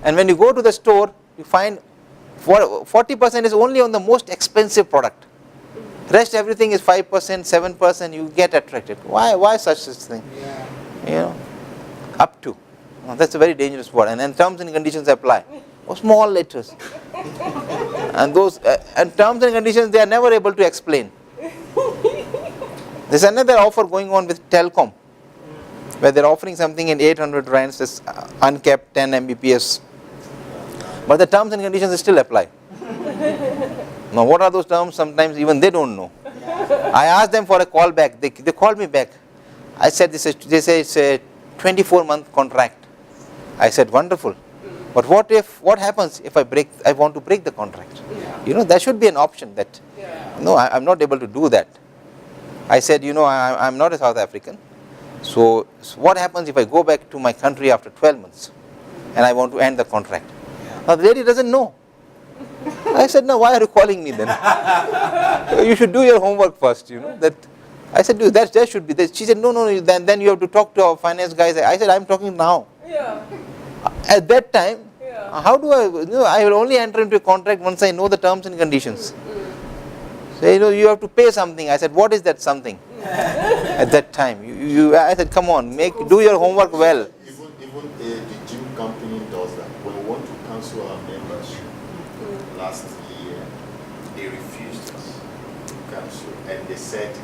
A: And when you go to the store, you find 40% is only on the most expensive product. Rest everything is 5%, 7%, you get attracted. Why such thing? Up to. That's a very dangerous word. And then terms and conditions apply. Small letters. And those and terms and conditions they are never able to explain. There's another offer going on with Telcom, where they're offering something in 800 rands, this uncapped 10 Mbps. But the terms and conditions still apply. Now what are those terms? Sometimes even they don't know. I asked them for a call back. They called me back. I said they say it's a 24-month contract. I said wonderful. But what happens if I want to break the contract? There should be an option that, no, I'm not able to do that. I said, I'm not a South African. So what happens if I go back to my country after 12 months and I want to end the contract? Now the lady doesn't know. I said, no, why are you calling me then? You should do your homework first, that. I said, that should be this. She said, no, then you have to talk to our finance guys. I said, I'm talking now. At that time, how do I will only enter into a contract once I know the terms and conditions. So, you have to pay something. I said, what is that something? At that time, I said, come on, do your homework well.
B: Even the gym company does that. When we want to cancel our membership last year, they refused us to cancel. And they said,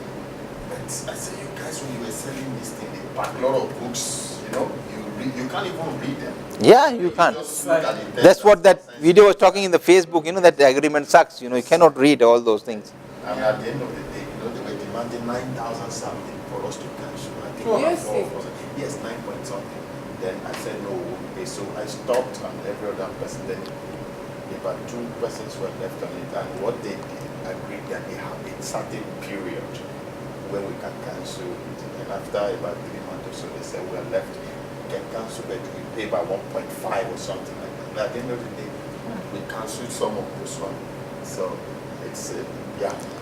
B: I said, you guys, when you were selling this thing, they pack a lot of books, you can't even read them.
A: Yeah, you can't. That's what that video was talking in the Facebook, that the agreement sucks, you cannot read all those things.
B: I mean, at the end of the day, they were demanding 9,000 something for us to cancel. I think yes, 9 point something. Then I said, no, okay, so I stopped and every other person, then about 2 persons were left on it, and what they did, agreed that they have a certain period when we can cancel it. And after about 3 months or so, they said we are left, we can cancel, but we pay by 1.5 or something like that. But at the end of the day, we canceled some of those ones. So it's,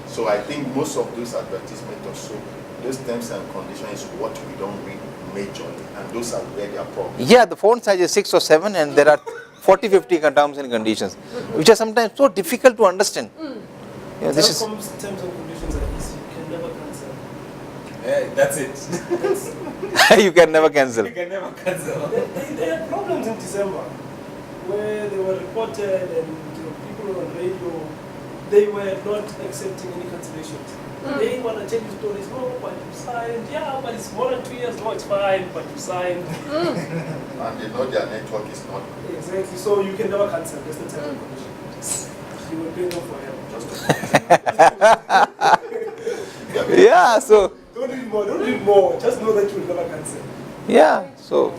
B: So I think most of those advertisements or so, those terms and conditions is what we don't read majorly, and those are where they are problems.
A: Yeah, the font size is 6 or 7, and there are 40, 50 terms and conditions, which are sometimes so difficult to understand. This is
D: terms and conditions are easy. You can never cancel.
C: That's it.
A: you can never cancel.
C: You can never cancel.
D: They had problems in December where they were reported and people on radio, they were not accepting any cancellations. They want to tell you stories, no, but you signed, but it's more than 2 years, no, it's fine, but you signed.
B: And they know their network is not good.
D: Exactly, so you can never cancel, that's the term and condition. You will pay no forever.
A: Yeah, so.
D: Don't read more, just know that you will never cancel.
A: Yeah, so.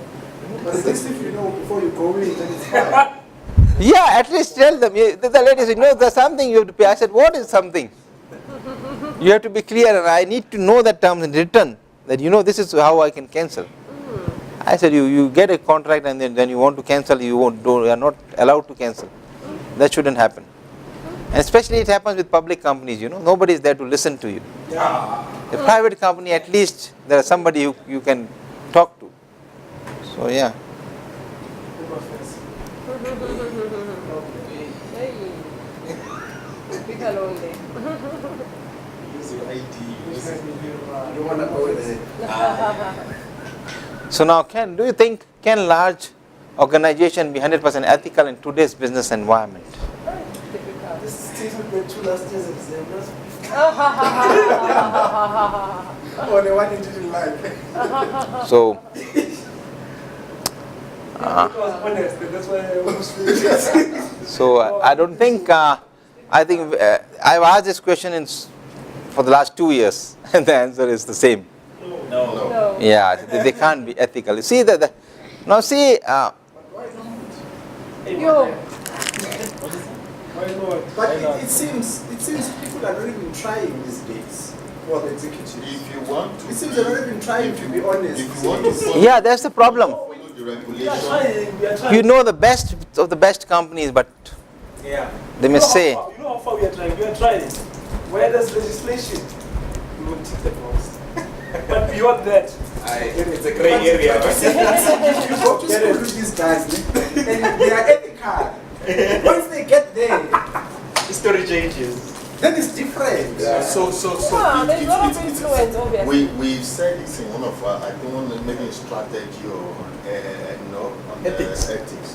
E: But at least if you know before you go in, then it's fine.
A: Yeah, at least tell them. The lady said, no, there's something you have to pay. I said, what is something? You have to be clear, and I need to know that terms in written, that this is how I can cancel. I said, you get a contract and then you want to cancel, you are not allowed to cancel. That shouldn't happen. And especially it happens with public companies, nobody is there to listen to you. A private company, at least there is somebody who you can talk to. So yeah.
G: Hey. Speaker only.
C: Use your ID.
E: You don't want to go there.
A: So now, do you think can large organization be 100% ethical in today's business environment?
D: This stays with the 2 last year's exam.
E: Oh, the one you didn't like.
A: So.
D: I was honest, that's why I was
A: So I don't think, I think I've asked this question for the last 2 years, and the answer is the same.
C: No.
A: Yeah, they can't be ethical. You see that? Now see,
G: Yo,
D: Why not?
E: But
D: Why not?
E: it seems people are not even trying these days for the executives.
B: If you want to,
E: It seems they're not even trying, to be honest.
B: if you want to follow,
A: yeah, that's the problem.
B: follow the
D: We are
B: regulation,
D: trying. We are trying.
A: You know the best of the best companies, but
D: Yeah.
A: they may say,
D: You know how far we are trying. We are trying. Where there's legislation, we will tick the box. But beyond that,
C: It's a grey area.
E: You go to school with these guys, and they are ethical. Once they get there,
C: The story changes.
E: then it's different.
B: so
G: wow, there's a lot of
B: it's-
G: influence, obviously.
B: we've said this in one of our, I don't want to maybe strategy or on
E: Ethics.
B: the ethics.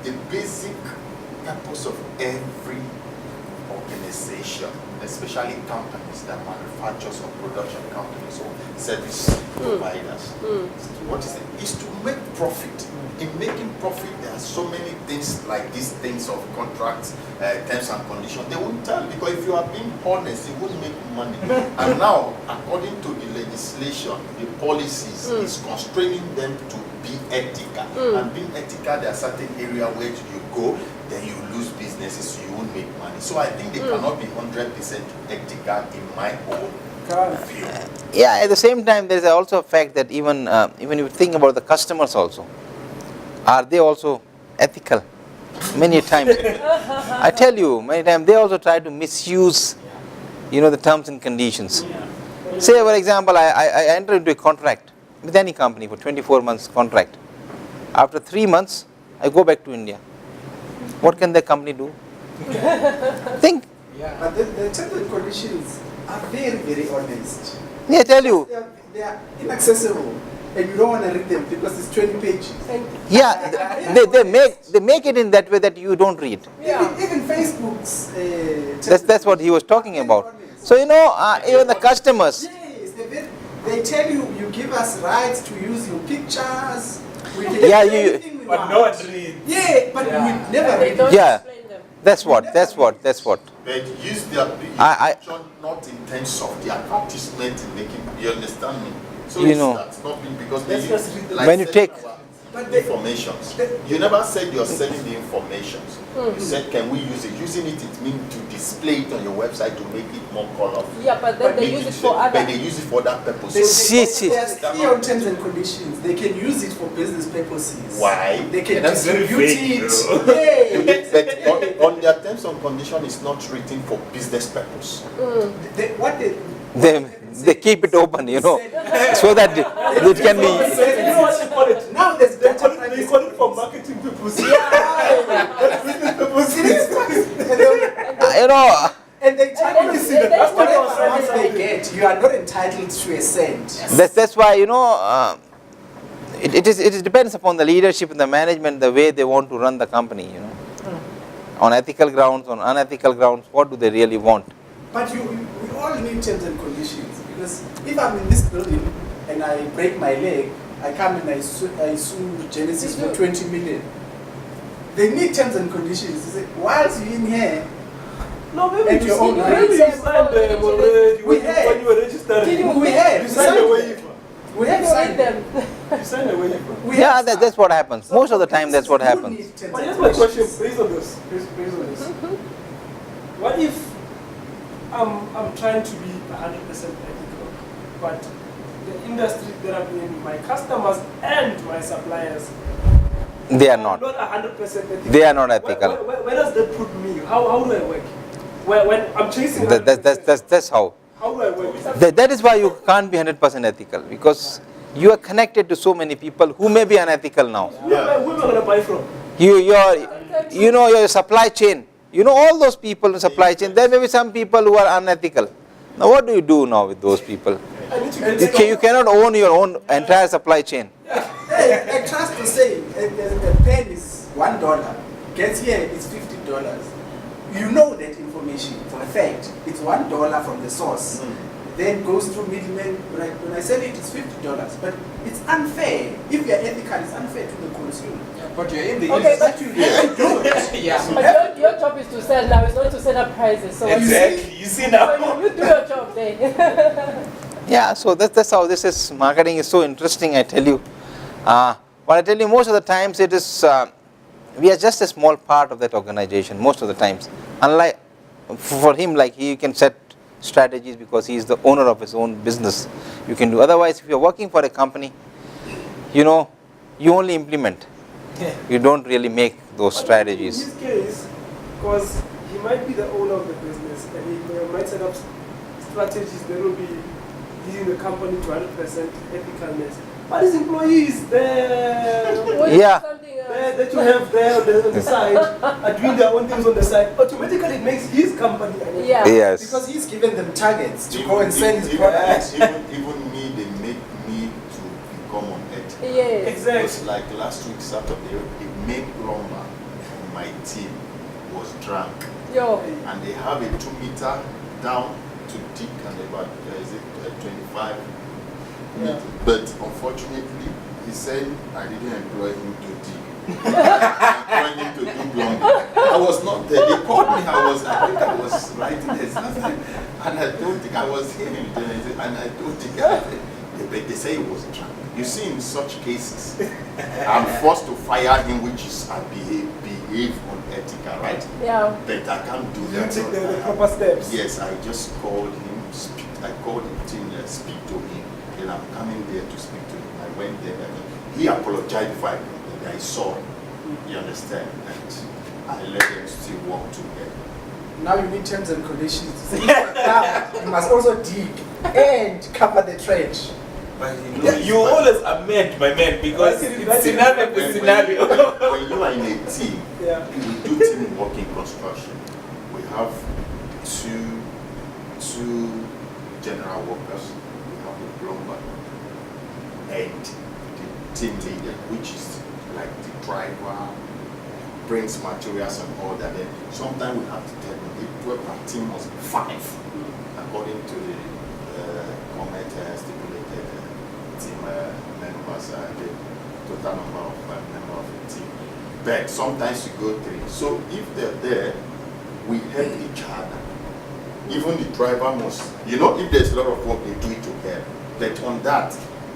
B: The basic purpose of every organization, especially companies that manufactures or production companies or service providers, what is it? Is to make profit. In making profit, there are so many things like these things of contracts, terms and conditions. They won't tell, because if you are being honest, you won't make money. And now, according to the legislation, the policies is constraining them to be ethical. And being ethical, there are certain areas where you go, then you lose businesses, you won't make money. So I think they cannot be 100% ethical in my own view.
A: yeah. At the same time, there is also a fact that even if you think about the customers also, are they also ethical? Many times, I tell you, many times they also try to misuse, the terms and conditions. Say, for example, I enter into a contract with any company for 24 months contract. After 3 months, I go back to India. What can the company do? Think.
E: But the terms and conditions are very, very honest.
A: Yeah, I tell you.
E: They are inaccessible, and you don't want to read them because it's 20 pages.
A: Yeah, they make it in that way that you don't read.
E: Even Facebook's.
A: That's what he was talking about. So even the customers.
E: Yes, they tell you, you give us rights to use your pictures. We can
A: Yeah,
E: do
A: you-
E: anything we
C: But
E: want.
C: no one reads.
E: Yeah, but we never
G: They
E: read.
G: don't
A: Yeah.
G: explain them.
A: That's what.
B: But use their
A: I-
B: picture not in terms of the advertisement in making, you understand me? So that's not been because they
E: Let's just read the-
B: like
A: When you
B: selling
A: take-
B: our
E: But they-
B: informations. You never said you're selling the informations. You said, can we use it? Using it means to display it on your website to make it more colorful.
G: Yeah, but then they
B: Make
G: use it for
B: But
G: other.
B: they use it for that purpose.
A: See.
E: There's clear on terms and conditions. They can use it for business purposes.
B: Why?
E: They can
C: That's very
E: distribute
C: vague,
E: it.
C: though.
E: Yeah.
B: But on their terms and condition, it's not written for business purpose.
E: What
A: They keep it open, so that it can
D: you
A: be.
D: know what they call it?
E: Now there's
D: They
E: better
D: call it
E: practices.
D: for marketing purposes.
E: And they tell you,
G: That's what I was
E: once
G: saying.
E: they get, you are not entitled to a cent.
A: That's why it depends upon the leadership and the management, the way they want to run the company. On ethical grounds, on unethical grounds, what do they really want?
E: But we all need terms and conditions, because if I'm in this building and I break my leg, I come and I sue Regenesys for 20 million. They need terms and conditions. They say, whilst you're in here,
D: No, maybe
E: And
D: you
E: your own
D: maybe you
G: rights.
D: signed them already
E: We
D: when
E: have.
D: you were registered.
G: Did you
E: we have.
D: You signed a waiver.
E: We have
G: You read
E: signed
G: them.
D: You signed a waiver.
E: We
A: Yeah,
E: have
A: that's what happens.
E: So
A: Most of the time, that's what
E: you
A: happens.
E: need terms
D: But
E: and
D: here's my question
E: conditions.
D: based on this. Based on this. What if I'm trying to be 100% ethical, but the industry that I'm in, my customers and my suppliers,
A: They are not.
D: not 100% ethical.
A: They are not ethical.
D: Where does that put me? How do I work? When I'm chasing 100%,
A: That's how.
D: how do I work?
A: That is why you can't be 100% ethical, because you are connected to so many people who may be unethical now.
D: Who am I going to buy from?
A: Your supply chain. All those people in supply chain. There may be some people who are unethical. Now, what do you do now with those people?
D: I need to get
A: You cannot own your own entire supply chain.
E: I trust to say a pen is $1. Gets here, it's $50. You know that information for a fact. It's $1 from the source. Then goes through middlemen. When I sell it, it's $50. But it's unfair. If you're ethical, it's unfair to the consumer.
H: But you're in the
G: Okay, but,
H: Yeah.
G: but your job is to sell now, it's not to set up prices. So
C: Exactly. You see now.
G: so you do your job there.
A: Yeah, so that's how this is. Marketing is so interesting, I tell you. But I tell you, most of the times it is, we are just a small part of that organization, most of the times. Unlike, for him, like he can set strategies because he is the owner of his own business. You can do. Otherwise, if you're working for a company, you know, you only implement. You don't really make those strategies.
D: In his case, because he might be the owner of the business and he might set up strategies that will be leading the company to 100% ethicalness. But his employees,
A: Yeah.
D: that you have there on the side are doing their own things on the side. Automatically, it makes his company.
G: Yeah.
A: Yes.
E: Because he's given them targets to go and
B: Even-
E: sell his
B: even-
E: products.
B: Even me, they make me to become unethical.
G: Yes.
D: Exactly.
B: Because like last week Saturday, the main plumber on my team was drunk,
G: Yo.
B: and they have a 2 meter down to dig and about 25
D: Yeah.
B: But unfortunately, he said I didn't employ him to dig. I employed him to do plumbing. I was not there. They called me. I think I was writing a something, and I don't think I was here. And I don't think they say he was drunk. You see, in such cases, I'm forced to fire him, which is I behave unethical, right?
G: Yeah.
B: But I can't do
D: You
B: that.
D: take the proper steps.
B: Yes, I just called him. I called him to speak to him. Then I'm coming there to speak to him. I went there. And he apologized before I saw him. You understand? And I let them still walk together.
E: Now you need terms and conditions to say, now you must also dig and cover the trench.
B: But
H: You always amend, my man, because it's scenario with scenario.
B: When you are in a team,
D: Yeah.
B: we do teamwork in construction. We have two general workers, we have the plumber, and the team leader, which is like the driver, brings materials and all that. Then sometimes we have to tell them the 12 team must be 5, according to the commit stipulated team members, the total number of members of the team. But sometimes you go 3. So if they're there, we help each other. Even the driver must, if there's a lot of work, they do it together. But on that,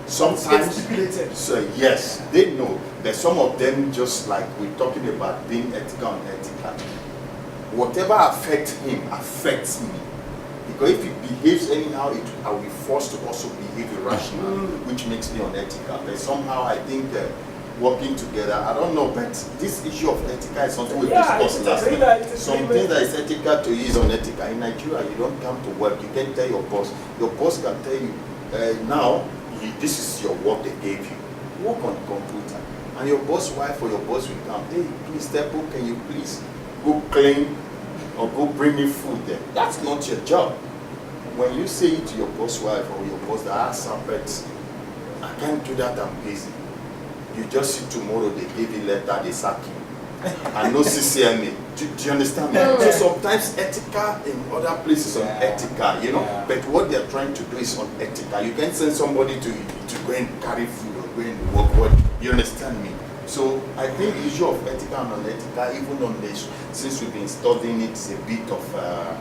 B: sometimes,
D: stipulated.
B: so yes, they know. But some of them, just like we're talking about being ethical and unethical, whatever affects him affects me. Because if he behaves anyhow, I will be forced to also behave irrational, which makes me unethical. But somehow I think working together, I don't know, but this issue of ethical is something we discussed last week. Something that is ethical to you is unethical. In Nigeria, you don't come to work, you can tell your boss. Your boss can tell you, now, this is your work they gave you. Work on the computer. And your boss wife or your boss will come, hey, please, Tepo, can you please go clean or go bring me food there? That's not your job. When you say it to your boss wife or your boss, but I can't do that, I'm busy. You just see tomorrow, they give you letter, they sack you. And no CCMA. Do you understand me? So sometimes ethical in other places unethical, But what they're trying to do is unethical. You can't send somebody to go and carry food or go and work. You understand me? So I think the issue of ethical and unethical, even on this, since we've been studying it, it's a bit of, I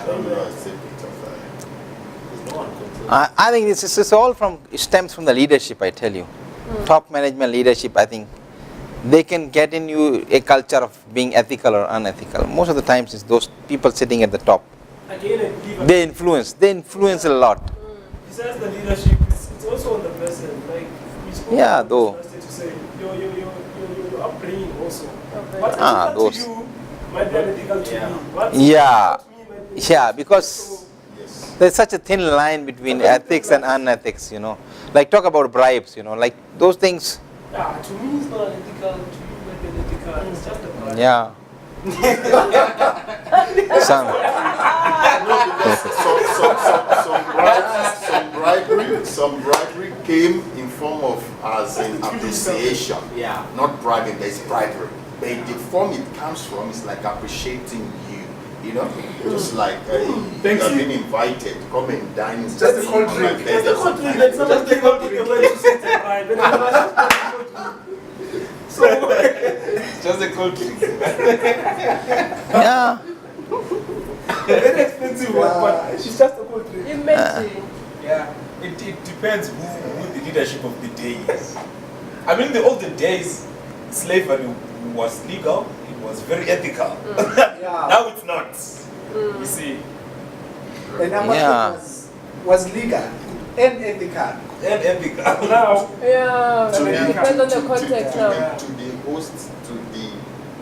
B: don't know, it's a bit of, there's no one control.
A: I think this is all it stems from the leadership, I tell you. Top management leadership, I think they can get in you a culture of being ethical or unethical. Most of the times it's those people sitting at the top.
D: Again,
A: They influence a lot.
D: besides the leadership, it's also on the person. Like we spoke about
A: Though.
D: this last day to say your upbringing also.
G: Okay.
D: What's
A: Ah,
D: ethical
A: those.
D: to you might be unethical to me. What's
A: Yeah.
D: ethical to me might be
A: Yeah,
D: unethical.
A: because
D: So,
B: Yes.
A: there's such a thin line between ethics and unethics, Like talk about bribes, like those things.
D: to me it's not unethical, to you might be unethical. It's just a bribe.
A: Yeah. Some,
B: Some bribery came in form of as in appreciation.
H: Yeah.
B: Not bragging, there's bribery. But the form it comes from is like appreciating you. Just like you have been invited, come and dine.
E: Just a cold drink.
D: It's the country that someone came up with the way to set a bribe. And I was just so
H: Just a cold drink.
A: yeah.
D: very expensive one, but she's just a cold drink.
G: You mentioned.
E: Yeah, Yeah.
H: It depends who the leadership of the day is. I mean, the olden days, slavery was legal, it was very ethical.
E: Yeah.
H: Now it's not. You see,
E: And apartheid
A: Yeah.
E: was legal and ethical.
H: and ethical.
D: Now,
G: Yeah,
B: To
G: it
B: the-
G: depends on the
B: to-
G: context
B: to
G: now.
B: the- To the host, to the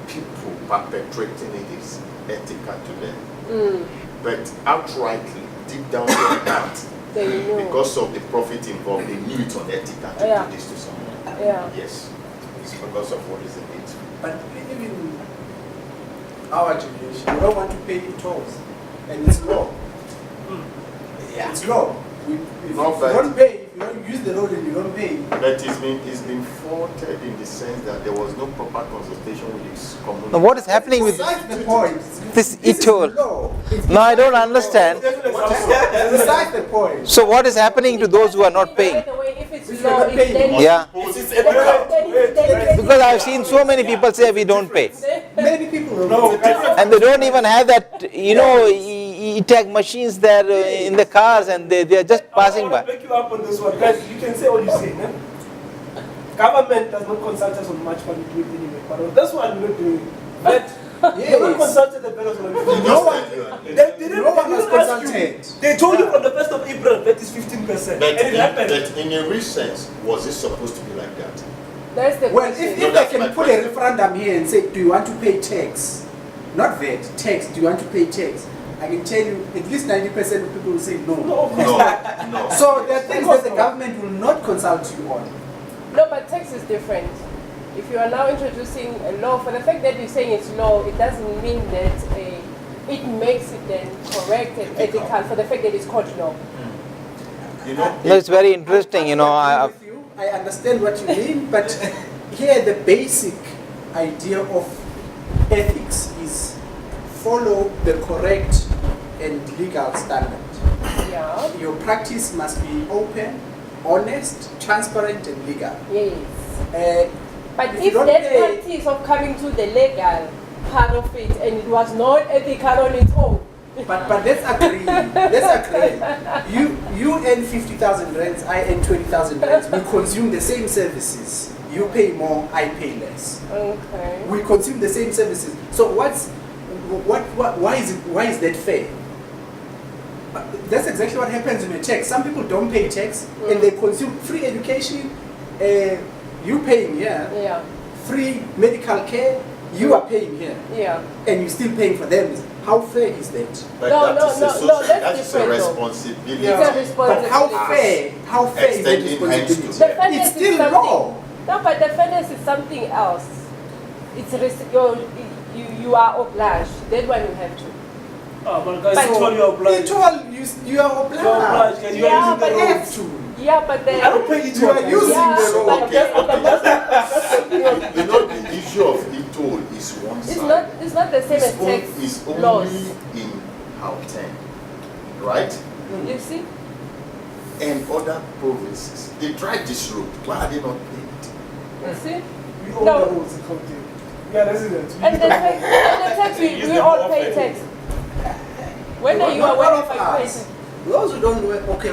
B: people perpetrating it is ethical to them. But outrightly, deep down in their heart,
G: They know.
B: because of the profit involved, they knew it's unethical to
G: Yeah.
B: do this to someone.
G: Yeah.
B: Yes, it's because of what is in it.
E: But even our generation, we don't want to pay tolls. And it's law.
H: Yeah.
E: It's law. If
B: Not
E: you
B: bad.
E: don't pay, if you don't use the road and you don't pay,
B: But it's been faulted in the sense that there was no proper consultation with this community.
A: Now, what is happening with
E: besides the point.
A: this
E: This is
A: e-toll?
E: law. It's
A: No, I don't
E: besides the
A: understand.
E: point. Besides the point.
A: So what is happening to those who are not paying?
G: By the way, if it's
E: If
G: low,
E: you're not
G: it's
E: paying,
G: then
A: Yeah.
H: It's ethical.
A: Because I've seen so many people say we don't pay.
E: Many people don't
D: no,
E: pay.
A: And they don't even have that, e-tag machines there in the cars, and they are just passing
D: I
A: by.
D: want to back you up on this one. Guys, you can say all you say. Eh? Government does not consult us on much money to do it anyway. But on this one, we're not doing it. But they not consulted the fellows on
E: No one,
D: They didn't,
E: no one
D: they
E: was
D: didn't ask you.
E: consulted.
D: They told you on the 1st of April that is 15%.
B: But,
D: And it happened.
B: but in a real sense, was it supposed to be like that?
G: That's the
E: Well,
G: question.
E: if I can put a referendum here and say, do you want to pay tax? Not VAT, tax, do you want to pay tax? I can tell you at least 90% of people will say no.
D: No, of course
B: No,
D: not.
B: no.
E: So there are things that the government will not consult you on.
G: No, but tax is different. If you are now introducing a law, for the fact that you're saying it's law, it doesn't mean that it makes it then correct and ethical for the fact that it's called law.
B: You know,
A: No, it's very interesting,
E: I agree with you. I understand what you mean, but here the basic idea of ethics is follow the correct and legal standard.
G: Yeah.
E: Your practice must be open, honest, transparent, and legal.
G: Yes. But
E: If you
G: if
E: don't
G: that
E: pay-
G: practice of coming to the legal part of it and it was not ethical on its own,
E: But let's agree. Let's agree. You earn 50,000 rands, I earn 20,000 rands. We consume the same services. You pay more, I pay less.
G: okay.
E: We consume the same services. So why is that fair? That's exactly what happens in a tax. Some people don't pay tax and they consume free education. You paying here,
G: Yeah.
E: free medical care. You are paying here,
G: Yeah.
E: and you're still paying for them. How fair is that?
B: but
G: No,
B: that
G: no,
B: is a
G: no,
B: social,
G: no, that's
B: that is a
G: different though.
B: responsibility.
G: It's a
E: But
G: responsibility.
E: how fair? How fair is that
B: Extending hands to
E: responsibility?
G: The
B: them.
G: fairness
E: It's
G: is
E: still
G: something.
E: law.
G: No, but the fairness is something else. It's you are obliged. That one you have to.
D: Oh, but guys,
G: But-
D: you told you are blind.
E: You are
D: You are
E: obliged.
D: obliged and you
G: Yeah,
D: are using
G: but
D: the
E: You
D: road.
E: have to.
G: Yeah, but then
D: I don't pay it
E: You are using
G: yeah,
E: the road.
G: but
B: Okay,
G: the-
B: You know, the issue of e-toll is one
G: it's
B: side.
G: not the same as tax
B: It's
G: laws.
B: only in Gauteng, right?
G: You see?
B: And other provinces. They tried this road. Why are they not paying it?
G: You see?
D: We own
G: No.
D: the roads in Gauteng. We are residents.
G: And the tax
H: Use
G: we
H: them
G: all
H: more
G: pay
H: often.
G: tax. Whether you
E: Not
G: are
E: all
G: whether
E: of
G: you pay
E: us.
G: tax.
E: Those who don't,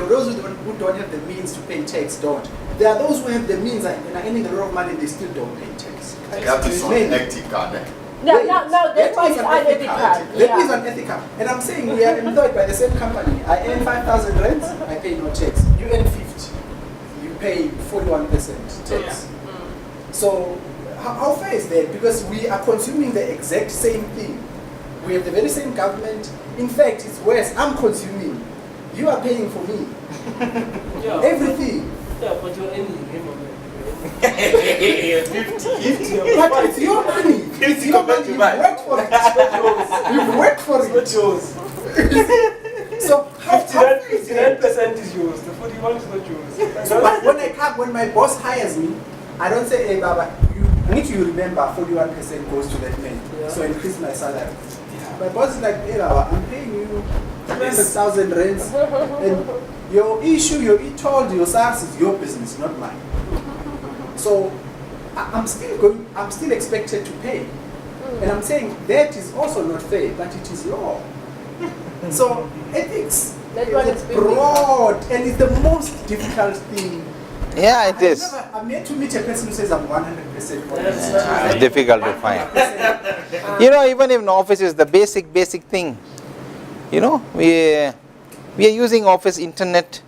E: those who don't have the means to pay tax don't. There are those who have the means and are earning a lot of money, they still don't pay tax.
B: That is
E: Many.
B: unethical. Then.
G: Now that one is unethical.
E: That is
G: Yeah.
E: unethical. And I'm saying we are employed by the same company. I earn 5,000 rents, I pay no tax. You earn 50, you pay 41% tax. So how fair is that? Because we are consuming the exact same thing. We have the very same government. In fact, it's worse. I'm consuming. You are paying for me.
D: Yeah.
E: Everything.
D: Yeah, but you're earning him on
E: But it's your money. It's your money. You've worked for it. You've worked for
D: It's not
E: it.
D: yours.
E: So how fair is that?
D: 59% is yours. The 41 is not yours.
E: So, but when my boss hires me, I don't say, hey, Baba, you need to remember 41% goes to that man.
D: Yeah.
E: So increase my salary. My boss is like, hey, Baba, I'm paying you 300,000 rents. And your issue, your e-toll, your SARS is your business, not mine. So I'm still expected to pay. And I'm saying that is also not fair, but it is law. So ethics
G: That one is
E: It's
G: biblical.
E: broad, and it's the most difficult thing.
A: Yeah, it is.
E: I'm yet to meet a person who says I'm 100% honest.
A: It's difficult to find. You know, even in office is the basic thing. You know, we are using office internet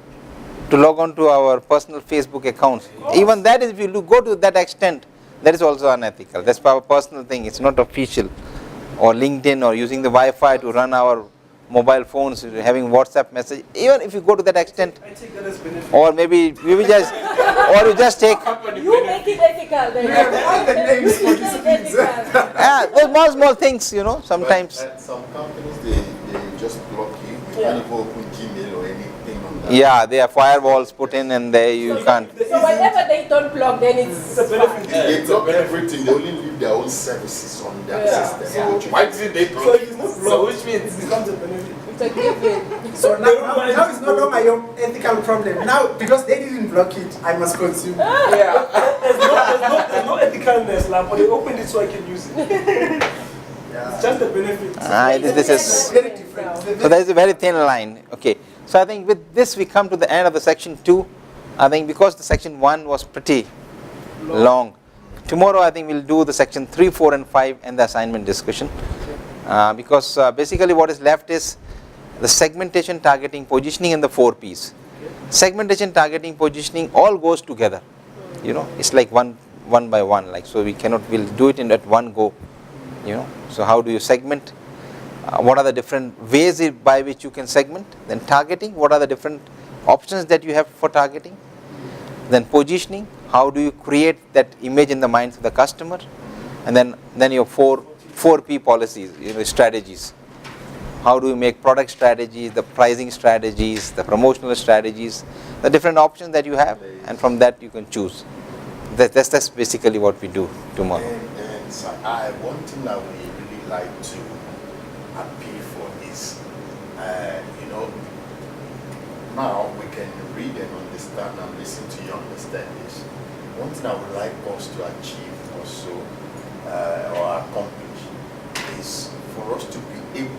A: to log on to our personal Facebook accounts. Even that is, if you go to that extent, that is also unethical. That's our personal thing. It's not official. Or LinkedIn, or using the Wi-Fi to run our mobile phones, having WhatsApp message. Even if you go to that extent,
D: I take that as benefit.
A: or maybe we will just, or you just take.
G: You make it ethical then.
E: We have all the names for these things.
A: Those small things, you know, sometimes.
B: But at some companies, they just block you. You
G: Yeah.
B: can't even open Gmail or anything on that.
A: Yeah, there are firewalls put in, and there you can't.
G: So whatever they don't block, then it's
D: a benefit.
G: fine.
B: They block everything. They only leave their own services on their
G: Yeah.
B: system.
H: Why didn't they
D: So
H: block
D: if it's not
H: So
D: blocked,
H: which means
D: it becomes a benefit.
G: It's a given.
E: So now it's no longer your ethical problem. Now, because they didn't block it, I must consume.
H: yeah.
D: There's no ethicalness, like, but they opened it so I can use it. It's just a benefit.
A: This is.
E: Very different.
A: So there is a very thin line. Okay. So I think with this we come to the end of the section 2. I think because the section 1 was pretty long. Tomorrow I think we'll do the section 3, 4 and 5 and the assignment discussion. Because basically what is left is the segmentation, targeting, positioning and the 4 P's. Segmentation, targeting, positioning all goes together. You know, it's like one by one. Like, so we'll do it in at one go. You know, so how do you segment? What are the different ways by which you can segment? Then targeting, what are the different options that you have for targeting? Then positioning, how do you create that image in the minds of the customer? And then your 4P policies, you know, strategies. How do you make product strategies, the pricing strategies, the promotional strategies, the different options that you have, and from that you can choose. That's basically what we do tomorrow.
B: And so one thing that we really like to appeal for is, you know, now we can read and understand and listen to you understand this. One thing I would like us to achieve also or accomplish is for us to be able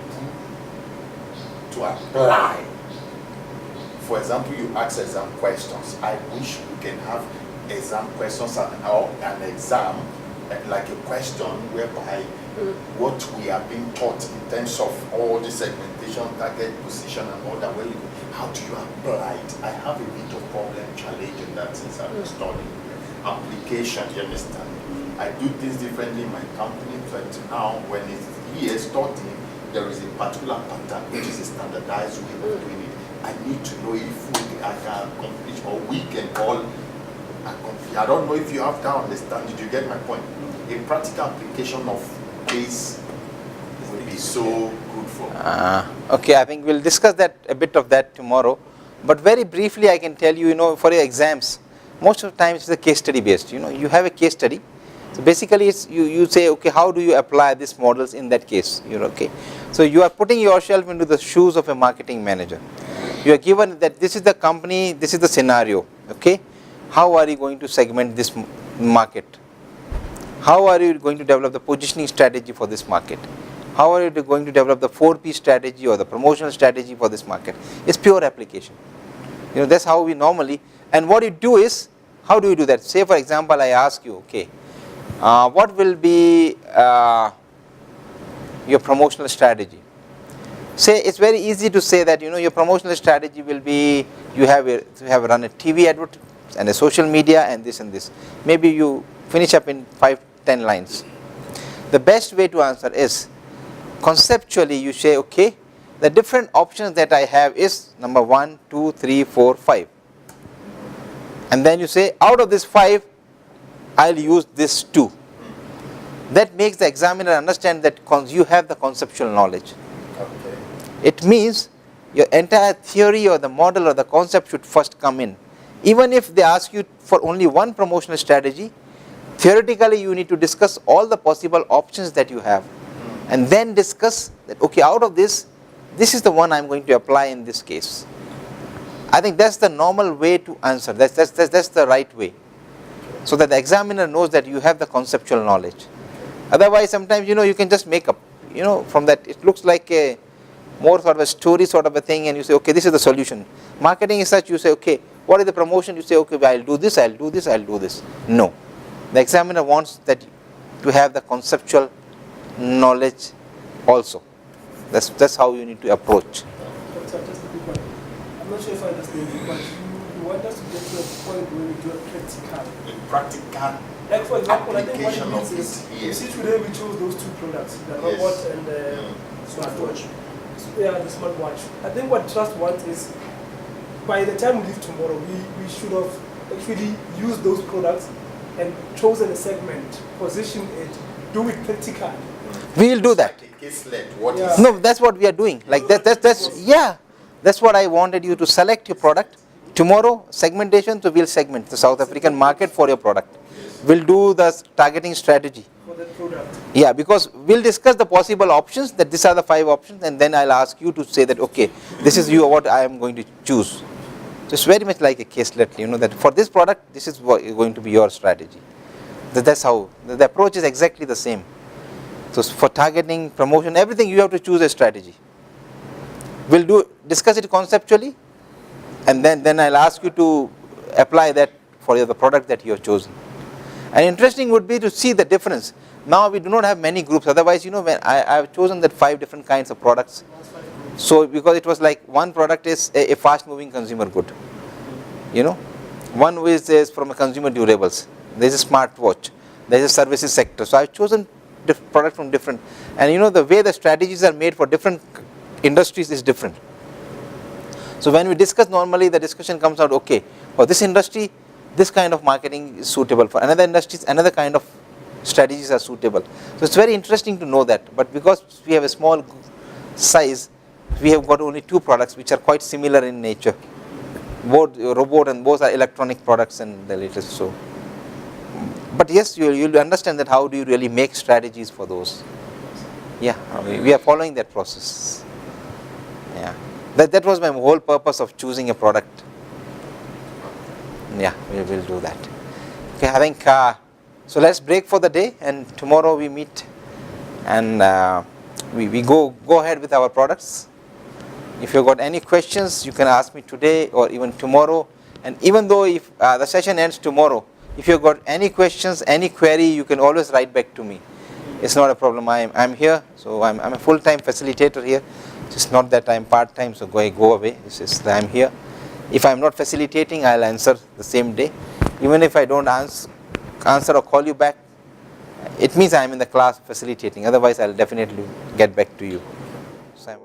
B: to apply. For example, you ask exam questions. I wish we can have exam questions or an exam like a question whereby what we are being taught in terms of all the segmentation, target, position and all that, how do you apply it? I have a bit of problem challenge in that since I've been studying application, you understand? I do things differently in my company, but now when it's here starting, there is a particular pattern which is a standardized way of doing it. I need to know if I can accomplish or we can all accomplish. I don't know if you have to understand. Did you get my point? A practical application of this will be so good for me.
A: Okay, I think we'll discuss that a bit of that tomorrow. But very briefly, I can tell you, you know, for your exams, most of the time it's a case study based. You know, you have a case study. So basically, it's you say, okay, how do you apply these models in that case? You know, okay. So you are putting yourself into the shoes of a marketing manager. You are given that this is the company, this is the scenario. Okay, how are you going to segment this market? How are you going to develop the positioning strategy for this market? How are you going to develop the 4P strategy or the promotional strategy for this market? It's pure application. You know, that's how we normally. And what you do is, how do you do that? Say, for example, I ask you, okay, what will be your promotional strategy? Say, it's very easy to say that, you know, your promotional strategy will be, you have run a TV advert and a social media and this and this. Maybe you finish up in 5-10 lines. The best way to answer is, conceptually you say, okay, the different options that I have is number 1, 2, 3, 4, 5. And then you say, out of this 5, I'll use this 2. That makes the examiner understand that you have the conceptual knowledge.
B: Okay.
A: It means your entire theory or the model or the concept should first come in. Even if they ask you for only one promotional strategy, theoretically you need to discuss all the possible options that you have. And then discuss that, okay, out of this, this is the one I'm going to apply in this case. I think that's the normal way to answer. That's the right way. So that the examiner knows that you have the conceptual knowledge. Otherwise, sometimes, you know, you can just make up, you know, from that. It looks like a more sort of a story sort of a thing, and you say, okay, this is the solution. Marketing is such, you say, okay, what is the promotion? You say, okay, well, I'll do this, I'll do this, I'll do this. No. The examiner wants that to have the conceptual knowledge also. That's how you need to approach.
D: Just a quick one. I'm not sure if I understand you, but you want us to get to a point where we do a practical.
B: A practical
D: Like for example, I think what it
B: application
D: means
B: of
D: is,
B: it
D: you
B: here.
D: see today we chose those two products, the
B: Yes.
D: robot and the smartwatch. Yeah, the smartwatch. I think what Trust wants is, by the time we leave tomorrow, we should have actually used those products and chosen a segment, position it, do it practical.
A: We'll do that.
B: Like a caselet, what
D: Yeah.
B: is
A: No, that's what we are doing. Like that's what I wanted you to select your product. Tomorrow, segmentation, so we'll segment the South African market for your product. We'll do the targeting strategy.
D: For that product.
A: Yeah, because we'll discuss the possible options, that these are the 5 options, and then I'll ask you to say that, okay, this is what I am going to choose. So it's very much like a caselet, that for this product, this is what is going to be your strategy. That's how, the approach is exactly the same. So for targeting, promotion, everything, you have to choose a strategy. We'll discuss it conceptually, and then I'll ask you to apply that for the product that you have chosen. And interesting would be to see the difference. Now we do not have many groups, otherwise, when I've chosen that 5 different kinds of products. So because it was like one product is a fast moving consumer good. One is from a consumer durables. There's a smartwatch. There's a services sector. So I've chosen product from different, and the way the strategies are made for different industries is different. So when we discuss, normally the discussion comes out, okay, for this industry, this kind of marketing is suitable. For another industries, another kind of strategies are suitable. So it's very interesting to know that. But because we have a small size, we have got only 2 products which are quite similar in nature. Both robot and both are electronic products and the latest. So, but yes, you'll understand that how do you really make strategies for those. Yeah, we are following that process. Yeah, that was my whole purpose of choosing a product. Yeah, we will do that. Okay, I think so. Let's break for the day, and tomorrow we meet, and we go ahead with our products. If you've got any questions, you can ask me today or even tomorrow. And even though if the session ends tomorrow, if you've got any questions, any query, you can always write back to me. It's not a problem. I'm here, so I'm a full-time facilitator here. It's not that I'm part-time, so go away. It's just that I'm here. If I'm not facilitating, I'll answer the same day. Even if I don't answer or call you back, it means I'm in the class facilitating. Otherwise, I'll definitely get back to you. So